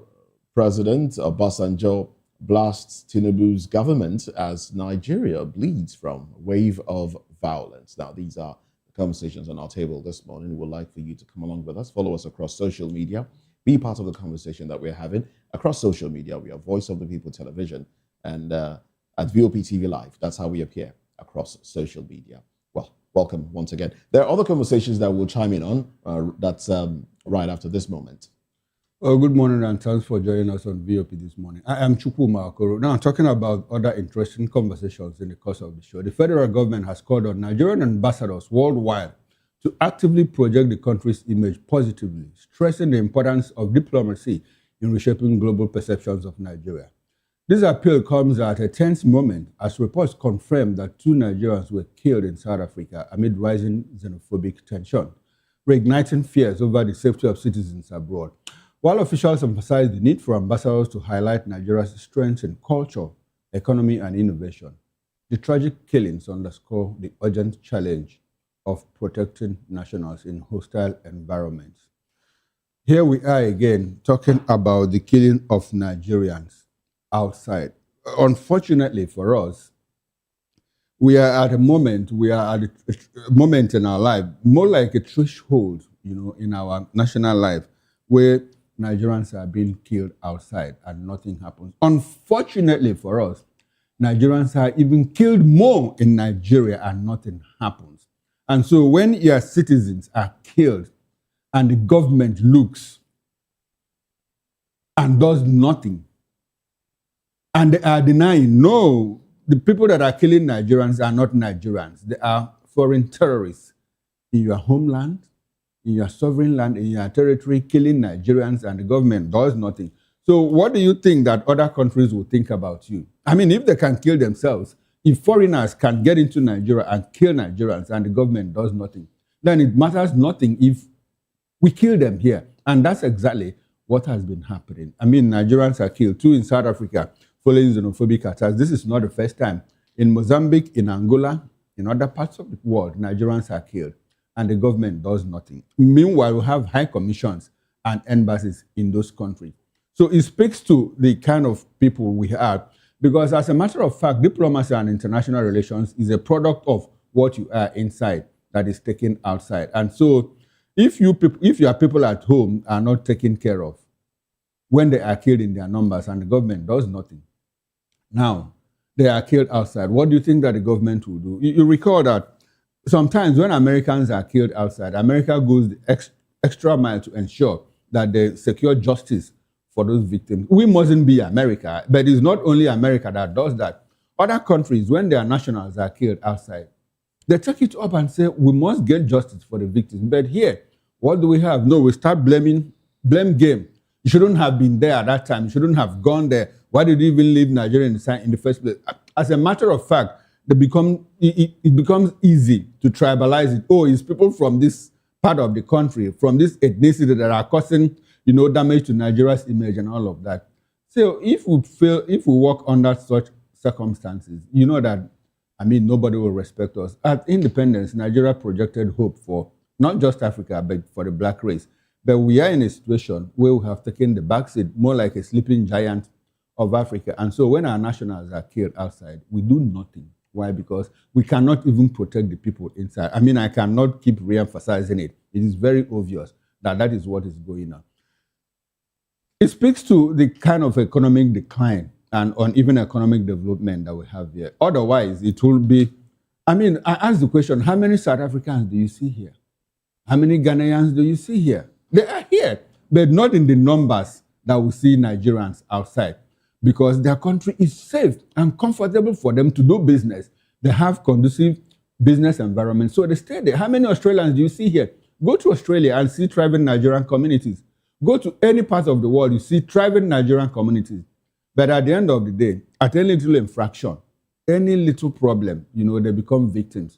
President Obasanjo blasts Tinubu's government as Nigeria bleeds from a wave of violence. Now, these are the conversations on our table this morning. We'd like for you to come along with us. Follow us across social media. Be part of the conversation that we're having. Across social media, we are Voice of the People Television and at VOP TV Live. That's how we appear across social media. Well, welcome once again. There are other conversations that we'll chime in on. That's right after this moment. Good morning and thanks for joining us on VOP this morning. I am Chukwuma Okoro. Now, talking about other interesting conversations in the course of the show. The federal government has called on Nigerian ambassadors worldwide to actively project the country's image positively, stressing the importance of diplomacy in reshaping global perceptions of Nigeria. This appeal comes at a tense moment as reports confirm that 2 Nigerians were killed in South Africa amid rising xenophobic tension, reigniting fears over the safety of citizens abroad. While officials emphasize the need for ambassadors to highlight Nigeria's strengths in culture, economy, and innovation, the tragic killings underscore the urgent challenge of protecting nationals in hostile environments. Here we are again talking about the killing of Nigerians outside. Unfortunately for us, we are at a moment in our life, more like a threshold, in our national life, where Nigerians are being killed outside and nothing happens. Unfortunately for us, Nigerians are even killed more in Nigeria and nothing happens. And so when your citizens are killed and the government looks and does nothing, and they are denying, no, the people that are killing Nigerians are not Nigerians. They are foreign terrorists in your homeland, in your sovereign land, in your territory, killing Nigerians, and the government does nothing. So what do you think that other countries will think about you? I mean, if they can kill themselves, if foreigners can get into Nigeria and kill Nigerians and the government does nothing, then it matters nothing if we kill them here. And that's exactly what has been happening. I mean, Nigerians are killed, 2 in South Africa, following xenophobic attacks. This is not the first time. In Mozambique, in Angola, in other parts of the world, Nigerians are killed, and the government does nothing. Meanwhile, we have high commissions and embassies in those countries. So it speaks to the kind of people we have, because as a matter of fact, diplomacy and international relations is a product of what you are inside that is taken outside. And so if your people at home are not taken care of when they are killed in their numbers and the government does nothing, now they are killed outside, what do you think that the government will do? You recall that sometimes when Americans are killed outside, America goes the extra mile to ensure that they secure justice for those victims. We mustn't be America, but it's not only America that does that. Other countries, when their nationals are killed outside, they take it up and say, we must get justice for the victims. But here, what do we have? No, we start blame game. You shouldn't have been there at that time. You shouldn't have gone there. Why did you even leave Nigeria in the first place? As a matter of fact, it becomes easy to tribalize it. Oh, it's people from this part of the country, from this ethnicity that are causing, damage to Nigeria's image and all of that. So if we work under such circumstances, that, nobody will respect us. At independence, Nigeria projected hope for not just Africa, but for the black race. But we are in a situation where we have taken the backseat, more like a sleeping giant of Africa. And so when our nationals are killed outside, we do nothing. Why? Because we cannot even protect the people inside. I cannot keep re-emphasizing it. It is very obvious that is what is going on. It speaks to the kind of economic decline and uneven economic development that we have here. Otherwise, it will be, I ask the question, how many South Africans do you see here? How many Ghanaians do you see here? They are here, but not in the numbers that we see Nigerians outside, because their country is safe and comfortable for them to do business. They have conducive business environment, so they stay there. How many Australians do you see here? Go to Australia and see thriving Nigerian communities. Go to any part of the world, you see thriving Nigerian communities. But at the end of the day, at any little infraction, any little problem, they become victims.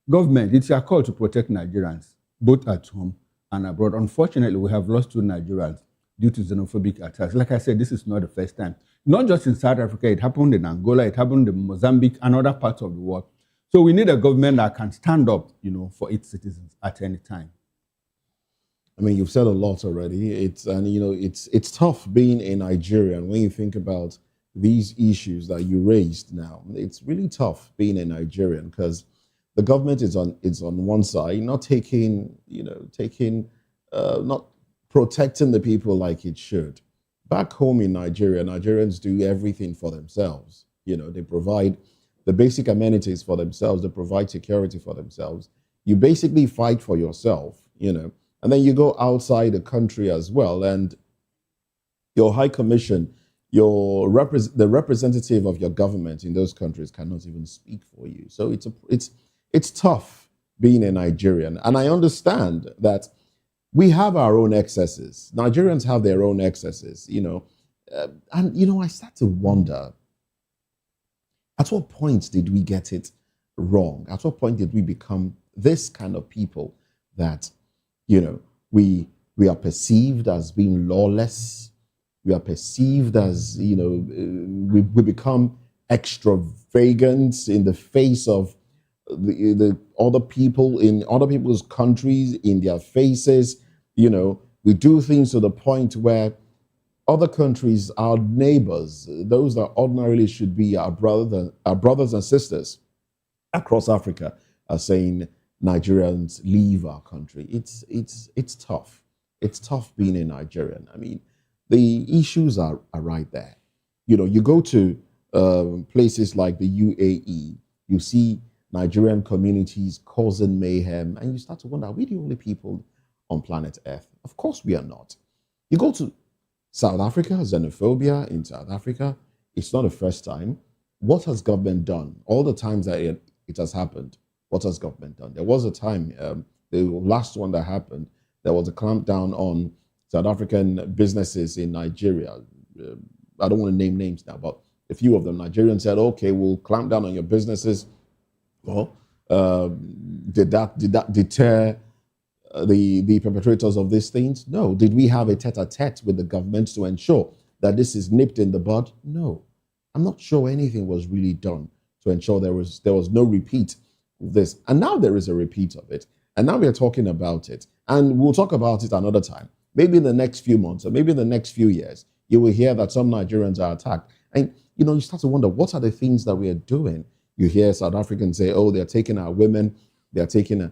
Government, it's your call to protect Nigerians, both at home and abroad. Unfortunately, we have lost 2 Nigerians due to xenophobic attacks. Like I said, this is not the first time. Not just in South Africa, it happened in Angola, it happened in Mozambique and other parts of the world. So we need a government that can stand up, for its citizens at any time. You've said a lot already. It's tough being a Nigerian when you think about these issues that you raised now. It's really tough being a Nigerian because the government is on one side, not not protecting the people like it should. Back home in Nigeria, Nigerians do everything for themselves. They provide the basic amenities for themselves, they provide security for themselves. You basically fight for yourself, and then you go outside the country as well, and your high commission, the representative of your government in those countries cannot even speak for you. So it's tough being a Nigerian, and I understand that we have our own excesses. Nigerians have their own excesses, and I start to wonder, at what point did we get it wrong? At what point did we become this kind of people that, we are perceived as being lawless? We are perceived as, we become extravagant in the face of the other people in other people's countries, in their faces. We do things to the point where other countries, our neighbors, those that ordinarily should be our brothers and sisters across Africa, are saying Nigerians leave our country. It's tough. It's tough being a Nigerian. I mean, the issues are right there. You go to places like the UAE, you see Nigerian communities causing mayhem, and you start to wonder, are we the only people on planet Earth? Of course we are not. You go to South Africa, xenophobia in South Africa, it's not the first time. What has government done? All the times that it has happened, what has government done? There was a time, the last one that happened, there was a clampdown on South African businesses in Nigeria. I don't want to name names now, but a few of them, Nigerians said, okay, we'll clamp down on your businesses. Well, did that deter the perpetrators of these things? No. Did we have a tete-a-tete with the government to ensure that this is nipped in the bud? No. I'm not sure anything was really done to ensure there was no repeat of this. And now there is a repeat of it. And now we're talking about it. And we'll talk about it another time. Maybe in the next few months or maybe in the next few years, you will hear that some Nigerians are attacked. And, you start to wonder, what are the things that we are doing? You hear South Africans say, oh, they're taking our women. They're taking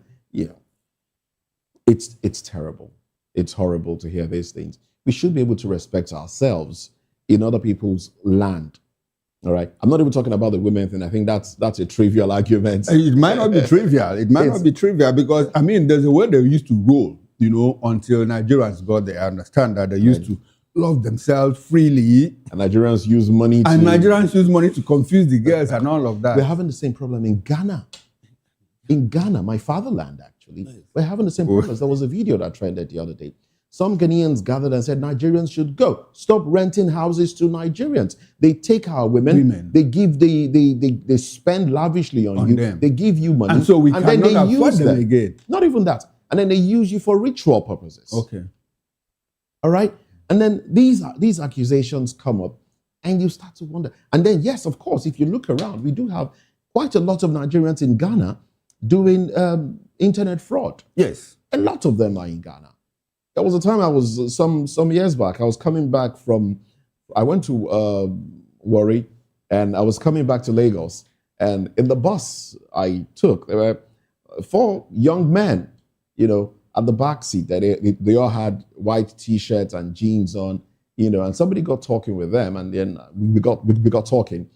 it's terrible. It's horrible to hear these things. We should be able to respect ourselves in other people's land. All right. I'm not even talking about the women thing. I think that's a trivial argument. It might not be trivial. It might not be trivial because, there's a way they used to roll, until Nigerians got there. I understand that they used to love themselves freely. And Nigerians use money to confuse the girls and all of that. We're having the same problem in Ghana. In Ghana, my fatherland, actually, we're having the same problem. There was a video that trended the other day. Some Ghanaians gathered and said Nigerians should go. Stop renting houses to Nigerians. They take our women. They give they spend lavishly on you. Them. They give you money. And so we cannot afford them again. Not even that. And then they use you for ritual purposes. Okay. All right? And then these accusations come up and you start to wonder. And then, yes, of course, if you look around, we do have quite a lot of Nigerians in Ghana doing internet fraud. Yes. A lot of them are in Ghana. There was a time I was, some years back, I was coming back I went to Warri, and I was coming back to Lagos. And in the bus I took, there were 4 young men, at the back seat. That they all had white T-shirts and jeans on, and somebody got talking with them, and then we got talking.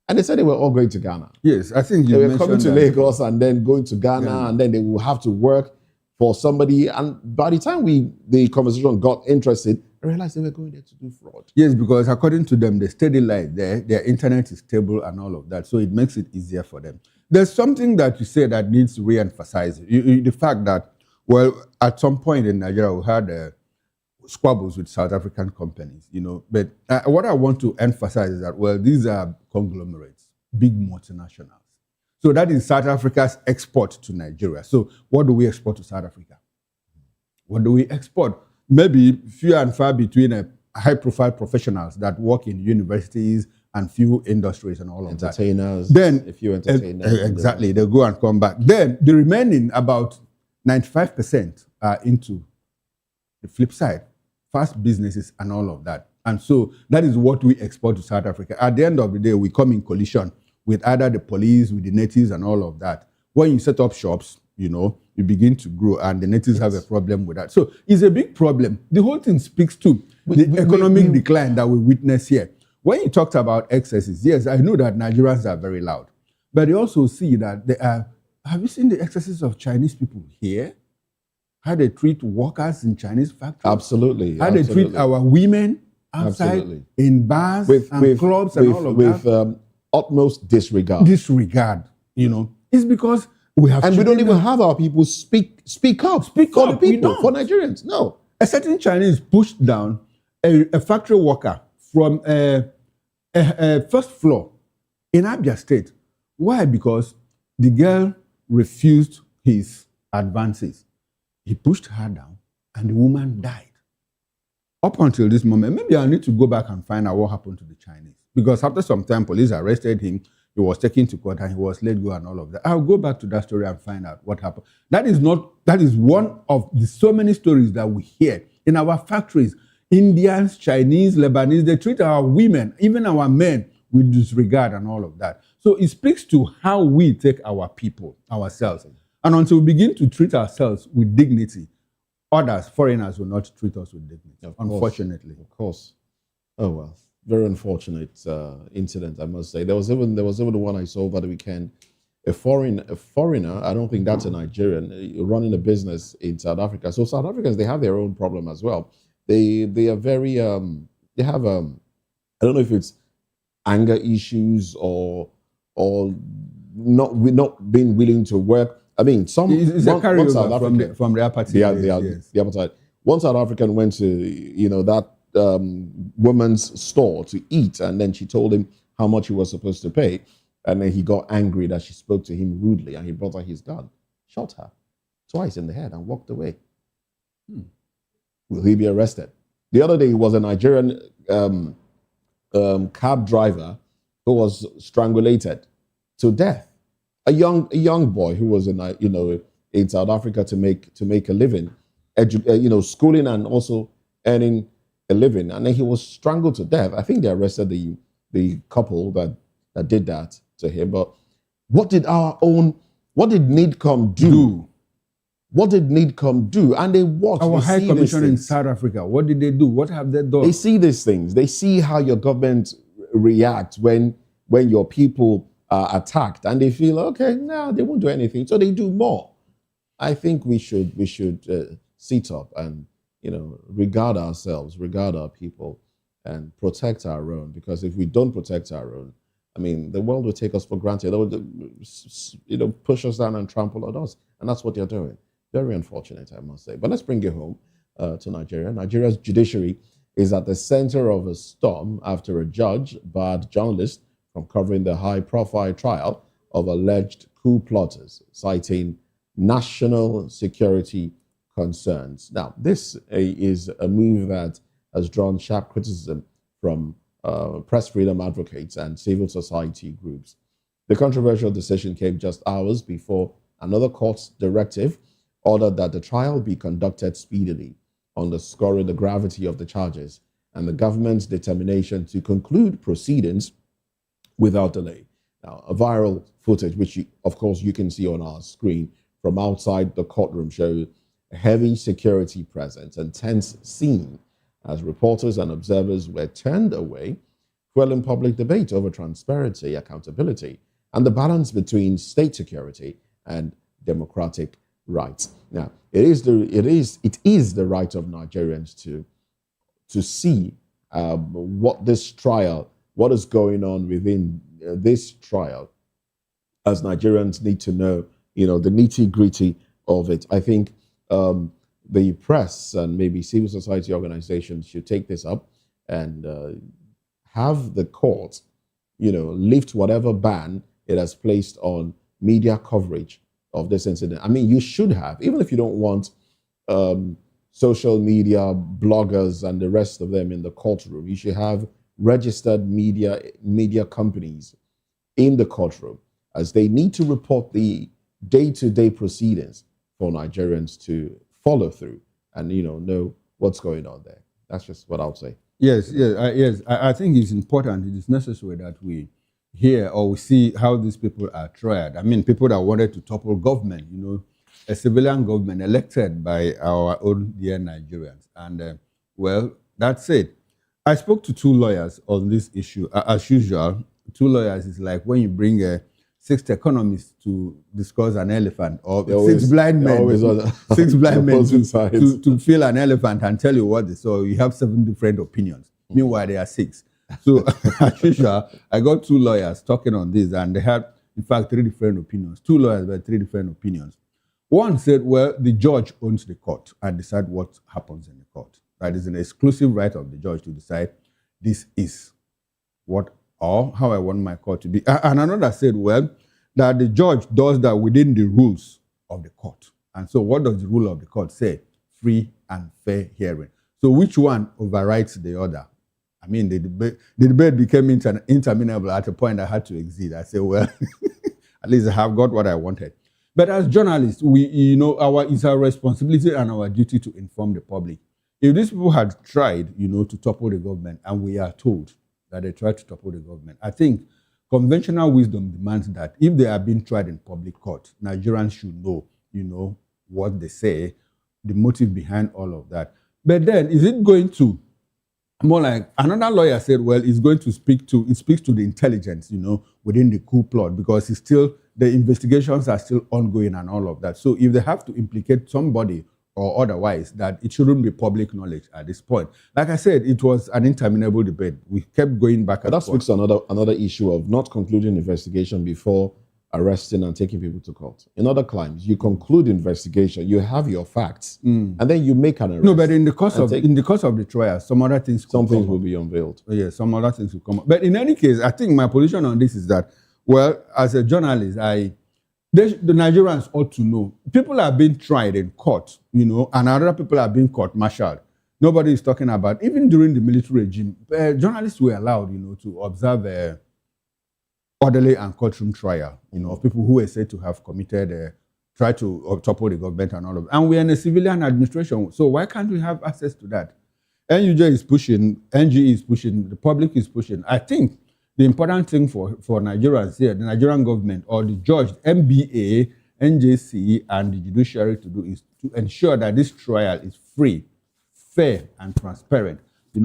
And they said they were all going to Ghana. Yes, I think they were coming to Lagos and then going to Ghana, and then they will have to work for somebody. And by the time the conversation got interested, I realized they were going there to do fraud. Yes, because according to them, the steady light there, their internet is stable and all of that. So it makes it easier for them. There's something that you say that needs re-emphasizing. The fact that, at some point in Nigeria, we had squabbles with South African companies, But what I want to emphasize is that, these are conglomerates, big multinationals. So that is South Africa's export to Nigeria. So what do we export to South Africa? What do we export? Maybe few and far between high-profile professionals that work in universities and few industries and all of that. Entertainers. Then, a few entertainers. Exactly, they go and come back. Then the remaining, about 95% are into the flip side, fast businesses and all of that. And so that is what we export to South Africa. At the end of the day, we come in collision with either the police, with the natives and all of that. When you set up shops, you begin to grow and the natives have a problem with that. So it's a big problem. The whole thing speaks to the economic decline that we witness here. When you talked about excesses, yes, I know that Nigerians are very loud. But they also see that they are. Have you seen the excesses of Chinese people here? How they treat workers in Chinese factories? Absolutely. How they treat our women outside in bars and clubs and all of that? With utmost disregard. Disregard, you know. It's because we have. And we don't even have our people speak up for the people, for Nigerians. No. A certain Chinese pushed down a factory worker from a first floor in Abia State. Why? Because the girl refused his advances. He pushed her down and the woman died. Up until this moment, maybe I need to go back and find out what happened to the Chinese. Because after some time, police arrested him. He was taken to court and he was let go and all of that. I'll go back to that story and find out what happened. That is one of the so many stories that we hear in our factories. Indians, Chinese, Lebanese, they treat our women, even our men, with disregard and all of that. So it speaks to how we take our people, ourselves. And until we begin to treat ourselves with dignity, others, foreigners, will not treat us with dignity, unfortunately. Of course. Oh, well. Very unfortunate incident, I must say. There was even the one I saw over the weekend. A foreigner, I don't think that's a Nigerian, running a business in South Africa. So South Africans, they have their own problem as well. They are very, they have, I don't know if it's anger issues or not being willing to work. I mean, it's a carryover from the apartheid. The apartheid. One South African went to, that woman's store to eat, and then she told him how much he was supposed to pay, and then he got angry that she spoke to him rudely, and he brought out his gun, shot her twice in the head, and walked away. Will he be arrested? The other day, it was a Nigerian cab driver who was strangulated to death. A young boy who was in South Africa to make a living, schooling and also earning a living, and then he was strangled to death. I think they arrested the couple that did that to him. But what did NIDCOM do? What did NIDCOM do? And they watch. Our High Commission in South Africa, what did they do? What have they done? They see these things. They see how your government reacts when your people are attacked, and they feel, okay, no, they won't do anything. So they do more. I think we should sit up and regard ourselves, regard our people, and protect our own. Because if we don't protect our own, I mean, the world will take us for granted. They will, push us down and trample on us, and that's what they're doing. Very unfortunate, I must say. But let's bring it home to Nigeria. Nigeria's judiciary is at the center of a storm after a judge barred journalists from covering the high-profile trial of alleged coup plotters, citing national security concerns. Now, this is a move that has drawn sharp criticism from press freedom advocates and civil society groups. The controversial decision came just hours before another court's directive ordered that the trial be conducted speedily, underscoring the gravity of the charges and the government's determination to conclude proceedings without delay. Now, a viral footage, which of course you can see on our screen from outside the courtroom, shows a heavy security presence and tense scene as reporters and observers were turned away, fueling public debate over transparency, accountability, and the balance between state security and democratic rights. Now, it is the right of Nigerians to see what is going on within this trial, as Nigerians need to know, the nitty-gritty of it. I think the press and maybe civil society organizations should take this up and have the court, lift whatever ban it has placed on media coverage of this incident. I mean, you should have, even if you don't want social media bloggers and the rest of them in the courtroom, you should have registered media companies in the courtroom, as they need to report the day-to-day proceedings for Nigerians to follow through and know what's going on there. That's just what I would say. Yes. I think it's important. It is necessary that we hear or we see how these people are tried. I mean, people that wanted to topple government, a civilian government elected by our own dear Nigerians. And well, that's it. I spoke to two lawyers on this issue. As usual, two lawyers is like when you bring 6 economists to discuss an elephant, or Always, 6 blind men, 6 blind men to feel an elephant and tell you what they saw. You have 7 different opinions. Meanwhile, there are 6. So, as usual, I got 2 lawyers talking on this, and they had, in fact, 3 different opinions. 2 lawyers, but 3 different opinions. One said, well, the judge owns the court and decide what happens in the court. That is an exclusive right of the judge to decide this is what or how I want my court to be. And another said, well, that the judge does that within the rules of the court. And so what does the rule of the court say? Free and fair hearing. So which one overrides the other? I mean, the debate became interminable at a point I had to exit. I said, well, at least I have got what I wanted. But as journalists, it's our responsibility and our duty to inform the public. If these people had tried, to topple the government, and we are told that they tried to topple the government, I think conventional wisdom demands that if they are being tried in public court, Nigerians should know, what they say, the motive behind all of that. But then, is it going to, more like, another lawyer said, well, it speaks to the intelligence, within the coup plot, because the investigations are still ongoing and all of that. So if they have to implicate somebody or otherwise, that it shouldn't be public knowledge at this point. Like I said, it was an interminable debate. We kept going back and forth. That speaks to another issue of not concluding investigation before arresting and taking people to court. In other crimes, you conclude investigation, you have your facts, and then you make an arrest. No, but in the course of the trial, some things will be unveiled. Yeah, some other things will come up. But in any case, I think my position on this is that, well, as a journalist, the Nigerians ought to know. People are being tried in court, and other people are being court-martialed. Nobody is talking about, even during the military regime, journalists were allowed, to observe orderly and courtroom trial, of people who were said to have committed, tried to topple the government and all of that. And we're in a civilian administration, so why can't we have access to that? NUJ is pushing, NG is pushing, the public is pushing. I think the important thing for Nigerians here, the Nigerian government or the judge, MBA, NJC, and the judiciary to do is to ensure that this trial is free, fair, and transparent.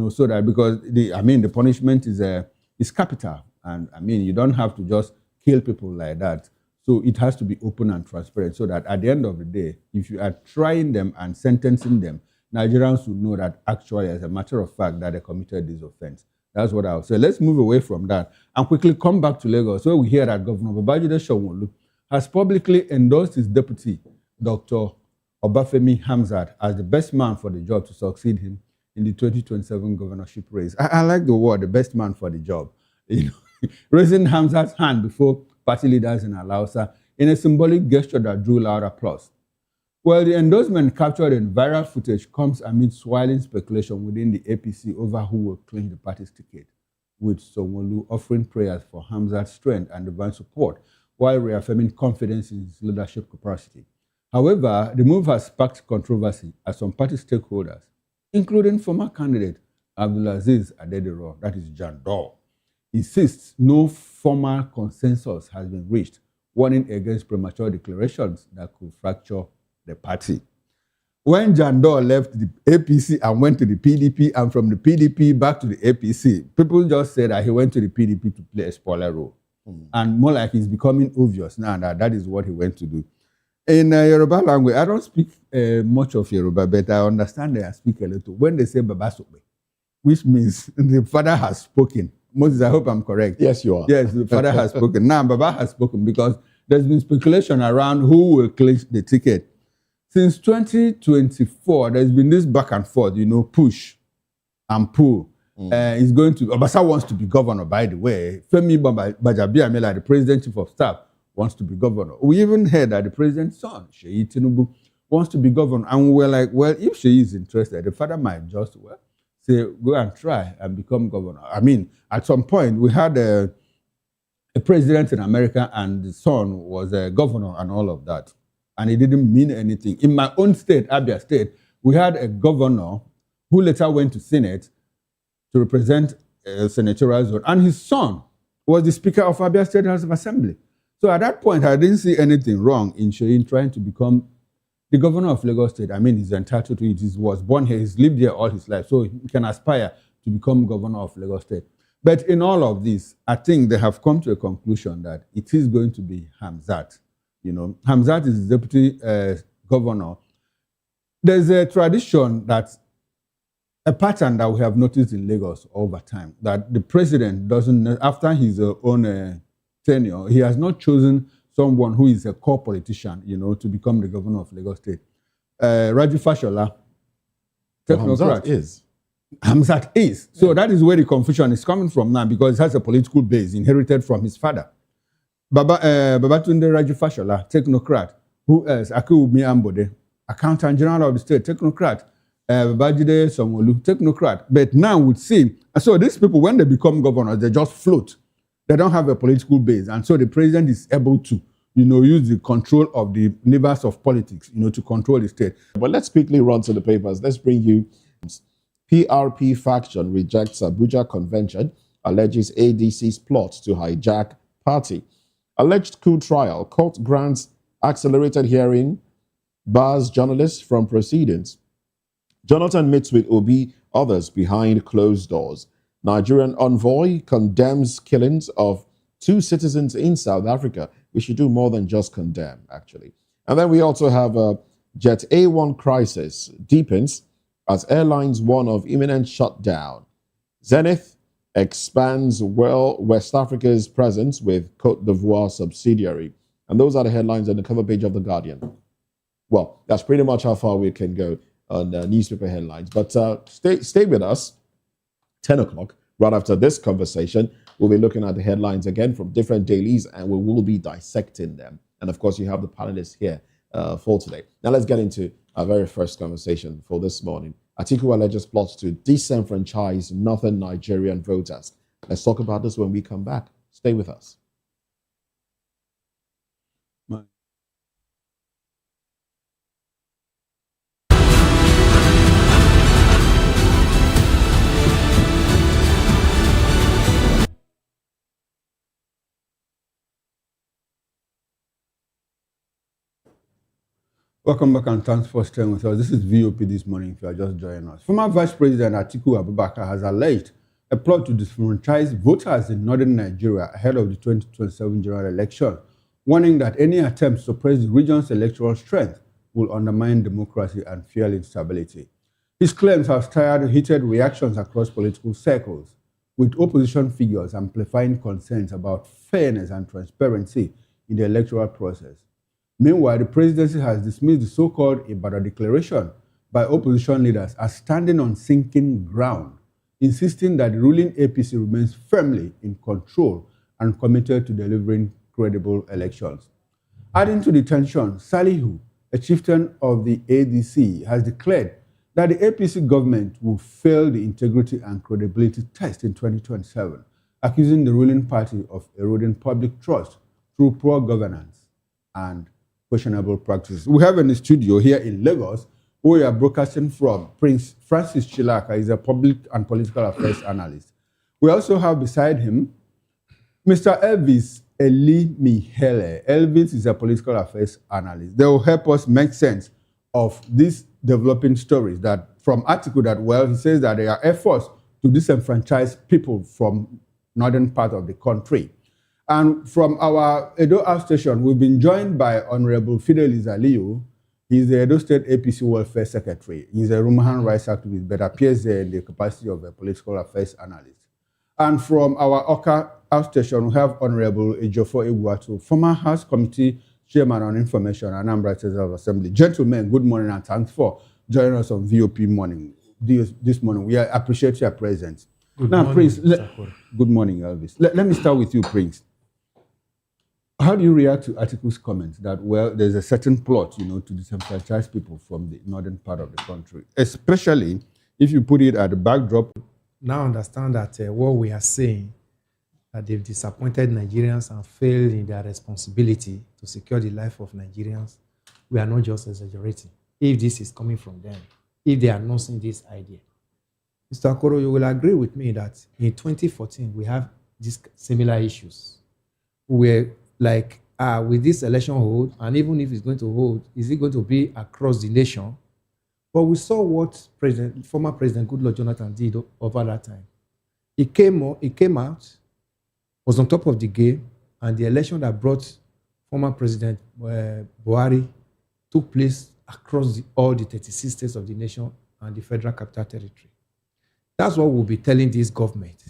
So that because the punishment is capital, and you don't have to just kill people like that. So it has to be open and transparent, so that at the end of the day, if you are trying them and sentencing them, Nigerians will know that actually, as a matter of fact, that they committed this offense. That's what I would say. Let's move away from that and quickly come back to Lagos, where we hear that Governor Babajide Sanwo-Olu has publicly endorsed his deputy, Dr. Obafemi Hamzat, as the best man for the job to succeed him in the 2027 governorship race. I like the word, the best man for the job. Raising Hamzat's hand before party leaders in Alausa in a symbolic gesture that drew loud applause. Well, the endorsement captured in viral footage comes amid swirling speculation within the APC over who will clinch the party's ticket, with Sanwo-Olu offering prayers for Hamzat's strength and divine support while reaffirming confidence in his leadership capacity. However, the move has sparked controversy as some party stakeholders, including former candidate Abdulaziz Adediro, that is Jandor, insists no formal consensus has been reached, warning against premature declarations that could fracture the party. When Jandor left the APC and went to the PDP, and from the PDP back to the APC, people just said that he went to the PDP to play a spoiler role. And more like it's becoming obvious now that is what he went to do. In Yoruba language, I don't speak much of Yoruba, but I understand I speak a little. When they say Baba Sope, which means the father has spoken. Moses, I hope I'm correct. Yes, you are. Yes, the father has spoken. Now, Baba has spoken because there's been speculation around who will clinch the ticket. Since 2024, there's been this back and forth, push and pull. Obasa wants to be governor, by the way. Femi Bajabiamila, the president chief of staff, wants to be governor. We even heard that the president's son, Sheyi Tinubu, wants to be governor. And we were like, well, if Sheyi is interested, the father might just, say, go and try and become governor. At some point, we had a president in America and the son was a governor and all of that. And it didn't mean anything. In my own state, Abia State, we had a governor who later went to Senate to represent a senatorial zone. And his son was the Speaker of Abia State House of Assembly. So at that point, I didn't see anything wrong in Sheyi trying to become the governor of Lagos State. He's entitled to it. He was born here. He's lived here all his life. So he can aspire to become governor of Lagos State. But in all of this, I think they have come to a conclusion that it is going to be Hamzat. You know, Hamzat is the deputy governor. There's a tradition that a pattern that we have noticed in Lagos over time, that the president doesn't, after his own tenure, he has not chosen someone who is a core politician, you know, to become the governor of Lagos State. Raju Fashola, technocrat. Hamzat is. So that is where the confusion is coming from now, because it has a political base inherited from his father. Babatunde Raju Fashola, technocrat. Who else? Akiwumi Ambode, accountant general of the state, technocrat. Babajide Sanwo-Olu, technocrat. But now we see, so these people, when they become governors, they just float. They don't have a political base. And so the president is able to, you know, use the control of the levers of politics, you know, to control the state. But let's quickly run to the papers. Let's bring you PRP faction rejects Abuja convention, alleges ADC's plot to hijack party. Alleged coup trial, court grants accelerated hearing, bars journalists from proceedings. Jonathan meets with Obi, others behind closed doors. Nigerian envoy condemns killings of 2 citizens in South Africa. We should do more than just condemn, actually. And then we also have a Jet A1 crisis deepens as airlines warn of imminent shutdown. Zenith expands West Africa's presence with Côte d'Ivoire subsidiary. And those are the headlines on the cover page of The Guardian. Well, that's pretty much how far we can go on newspaper headlines. But stay with us. 10 o'clock, right after this conversation, we'll be looking at the headlines again from different dailies, and we will be dissecting them. And of course, you have the panelists here for today. Now let's get into our very first conversation for this morning. Atiku alleges plots to disenfranchise northern Nigerian voters. Let's talk about this when we come back. Stay with us. Welcome back and thanks for staying with us. This is VOP This Morning if you are just joining us. Former Vice President Atiku Abubakar has alleged a plot to disenfranchise voters in northern Nigeria ahead of the 2027 general election, warning that any attempt to suppress the region's electoral strength will undermine democracy and fuel instability. His claims have stirred heated reactions across political circles, with opposition figures amplifying concerns about fairness and transparency in the electoral process. Meanwhile, the presidency has dismissed the so-called Ibadan Declaration by opposition leaders as standing on sinking ground, insisting that the ruling APC remains firmly in control and committed to delivering credible elections. Adding to the tension, Salihu, a chieftain of the ADC, has declared that the APC government will fail the integrity and credibility test in 2027, accusing the ruling party of eroding public trust through poor governance and questionable practices. We have in the studio here in Lagos, who we are broadcasting from, Prince Francis Chilaka. He's a public and political affairs analyst. We also have beside him Mr. Elvis Elimihele. Elvis is a political affairs analyst. They will help us make sense of these developing stories that from article that, well, he says that there are efforts to disenfranchise people from northern part of the country. And from our Edo outstation, we've been joined by Honorable Fidelis Aliyu. He's the Edo State APC Welfare Secretary. He's a human rights activist, but appears there in the capacity of a political affairs analyst. And from our Oka outstation, we have Honorable Ejiofor Egwuatu, former House Committee Chairman on Information and Anambra State Assembly. Gentlemen, good morning and thanks for joining us on VOP morning. This morning, we appreciate your presence. Good now, morning, Prince, good morning, Elvis. Let me start with you, Prince. How do you react to Atiku's comments that, well, there's a certain plot, you know, to disenfranchise people from the northern part of the country, especially if you put it at the backdrop? Now understand that what we are saying, that they've disappointed Nigerians and failed in their responsibility to secure the life of Nigerians. We are not just exaggerating. If this is coming from them, if they are not seeing this idea. Mr. Okoro, you will agree with me that in 2014, we have these similar issues. Where, like, with this election hold, and even if it's going to hold, is it going to be across the nation? But we saw what former President Goodluck Jonathan did over that time. He came out, was on top of the game, and the election that brought former President Buhari took place across all the 36 states of the nation and the Federal Capital Territory. That's what we'll be telling this government.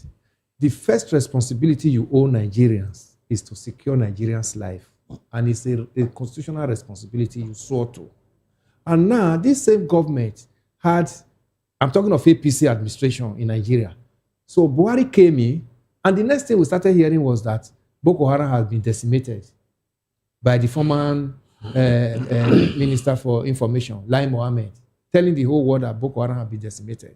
The first responsibility you owe Nigerians is to secure Nigerians' life. And it's a constitutional responsibility you swore to. And now, this same government had, I'm talking of APC administration in Nigeria. So Buhari came in, and the next thing we started hearing was that Boko Haram has been decimated by the former Minister for Information, Lai Mohammed, telling the whole world that Boko Haram has been decimated.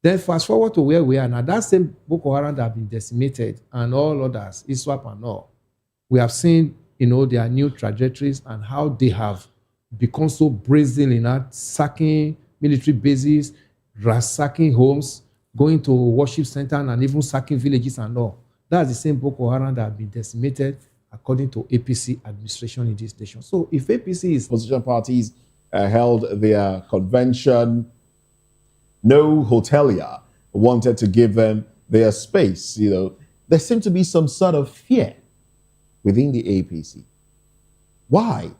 Then fast forward to where we are now, that same Boko Haram that have been decimated and all others, ISWAP and all, we have seen, their new trajectories and how they have become so brazen in that sacking military bases, ransacking homes, going to worship centers and even sacking villages and all. That's the same Boko Haram that have been decimated according to APC administration in this nation. So if APC is... Opposition parties held their convention. No hotelier wanted to give them their space. There seemed to be some sort of fear within the APC. Why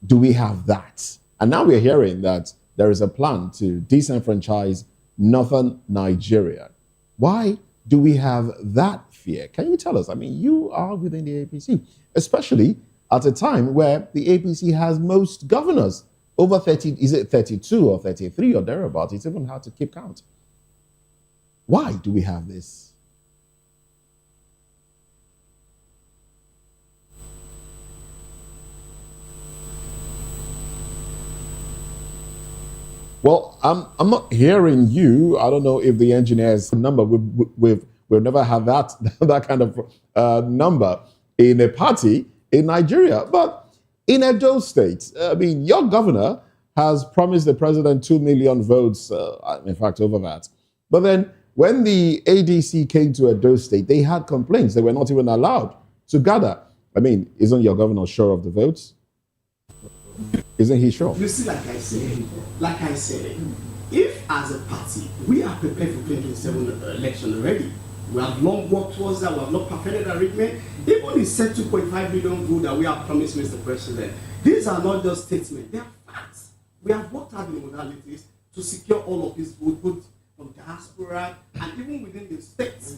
do we have that? And now we're hearing that there is a plan to disenfranchise northern Nigeria. Why do we have that fear? Can you tell us? I mean, you are within the APC, especially at a time where the APC has most governors. Over 30, is it 32 or 33 or thereabouts? It's even hard to keep count. Why do we have this? Well, I'm not hearing you. I don't know if the engineer's number, we've never had that kind of number in a party in Nigeria. But in Edo State, I mean, your governor has promised the president 2 million votes, in fact, over that. But then when the ADC came to Edo State, they had complaints. They were not even allowed to gather. I mean, isn't your governor sure of the votes? Isn't he sure? You see, like I said, if as a party, we are prepared for 2027 election already, we have long worked towards that, we have not perfected arrangement. Even the said 2.5 billion vote that we have promised Mr. President, these are not just statements, they are facts. We have worked out the modalities to secure all of these votes, both from diaspora and even within the states.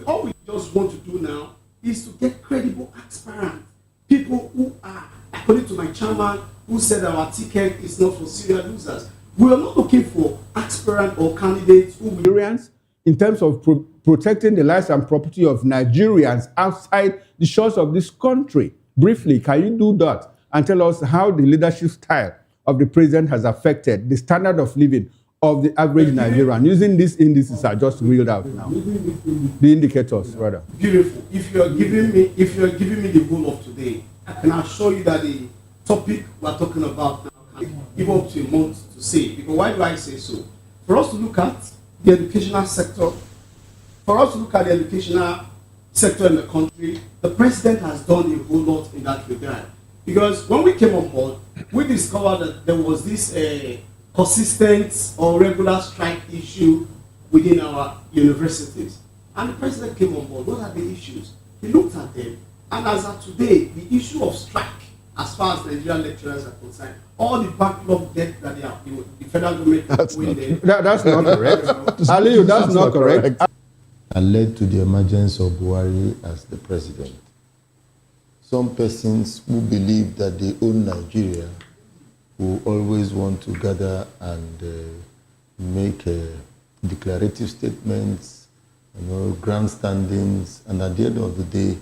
All we just want to do now is to get credible aspirants, people who are, according to my chairman, who said our ticket is not for serial losers. We are not looking for aspirant or candidates who will... In terms of protecting the lives and property of Nigerians outside the shores of this country. Briefly, can you do that and tell us how the leadership style of the president has affected the standard of living of the average Nigerian? Using these indices are just reeled out now. The indicators, rather. Beautiful. If you are giving me the goal of today, I can assure you that the topic we're talking about now can give up to a month to say. Because why do I say so? For us to look at the educational sector, in the country, the president has done a whole lot in that regard. Because when we came on board, we discovered that there was this consistent or regular strike issue within our universities. And the president came on board. What are the issues? He looked at them. And as of today, the issue of strike, as far as Nigerian lecturers are concerned, all the backlog debt that they have, the federal government that's not correct. Aliyu, that's not correct. And led to the emergence of Buhari as the president. Some persons who believe that they own Nigeria will always want to gather and make declarative statements, grandstandings, and at the end of the day,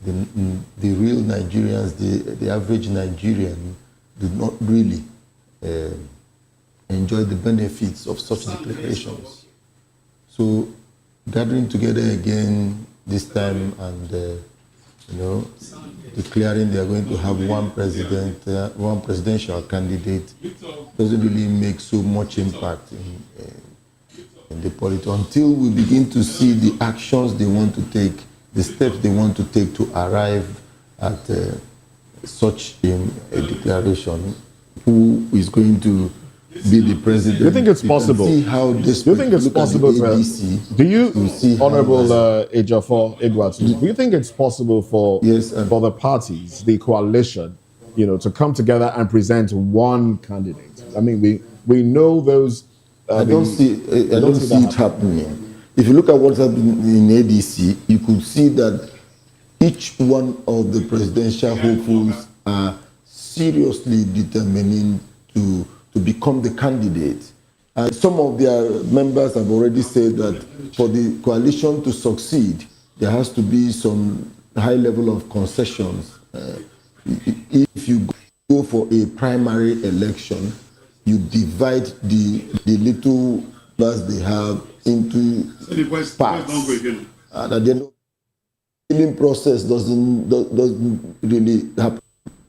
the real Nigerians, the average Nigerian, do not really enjoy the benefits of such declarations. So gathering together again this time and declaring they are going to have one president, one presidential candidate, doesn't really make so much impact in the politics until we begin to see the actions they want to take, the steps they want to take to arrive at such a declaration. Who is going to be the president. Do you think it's possible? See how this. Do you think it's possible to? Do you, Honorable Ejiofor Egwatu, do you think it's possible for for the parties, the coalition, to come together and present one candidate? I mean, we know those. I don't see it happening. If you look at what's happening in ADC, you could see that each one of the presidential hopefuls are seriously determining to become the candidate. And some of their members have already said that for the coalition to succeed, there has to be some high level of concessions. If you go for a primary election, you divide the little bars they have into parts. And at the end, the healing process doesn't really happen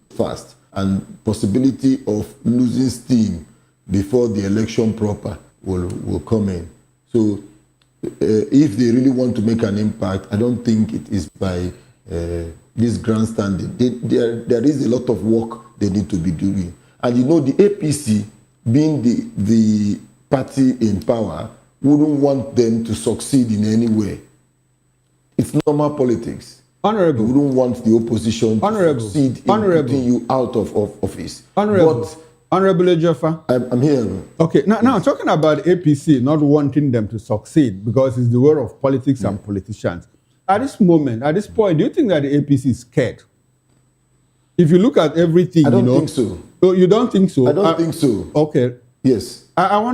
fast, and possibility of losing steam before the election proper will come in. So if they really want to make an impact, I don't think it is by this grandstanding. There is a lot of work they need to be doing. And the APC, being the party in power, wouldn't want them to succeed in any way. It's normal politics. Honorable. You wouldn't want the opposition to succeed in putting you out of office. Honorable. Honorable Ejiofor. I'm here. Okay, now talking about APC not wanting them to succeed because it's the world of politics and politicians. At this moment, at this point, do you think that the APC is scared? If you look at everything, I don't think so. Oh, you don't think so? I don't think so. Okay. Yes. I want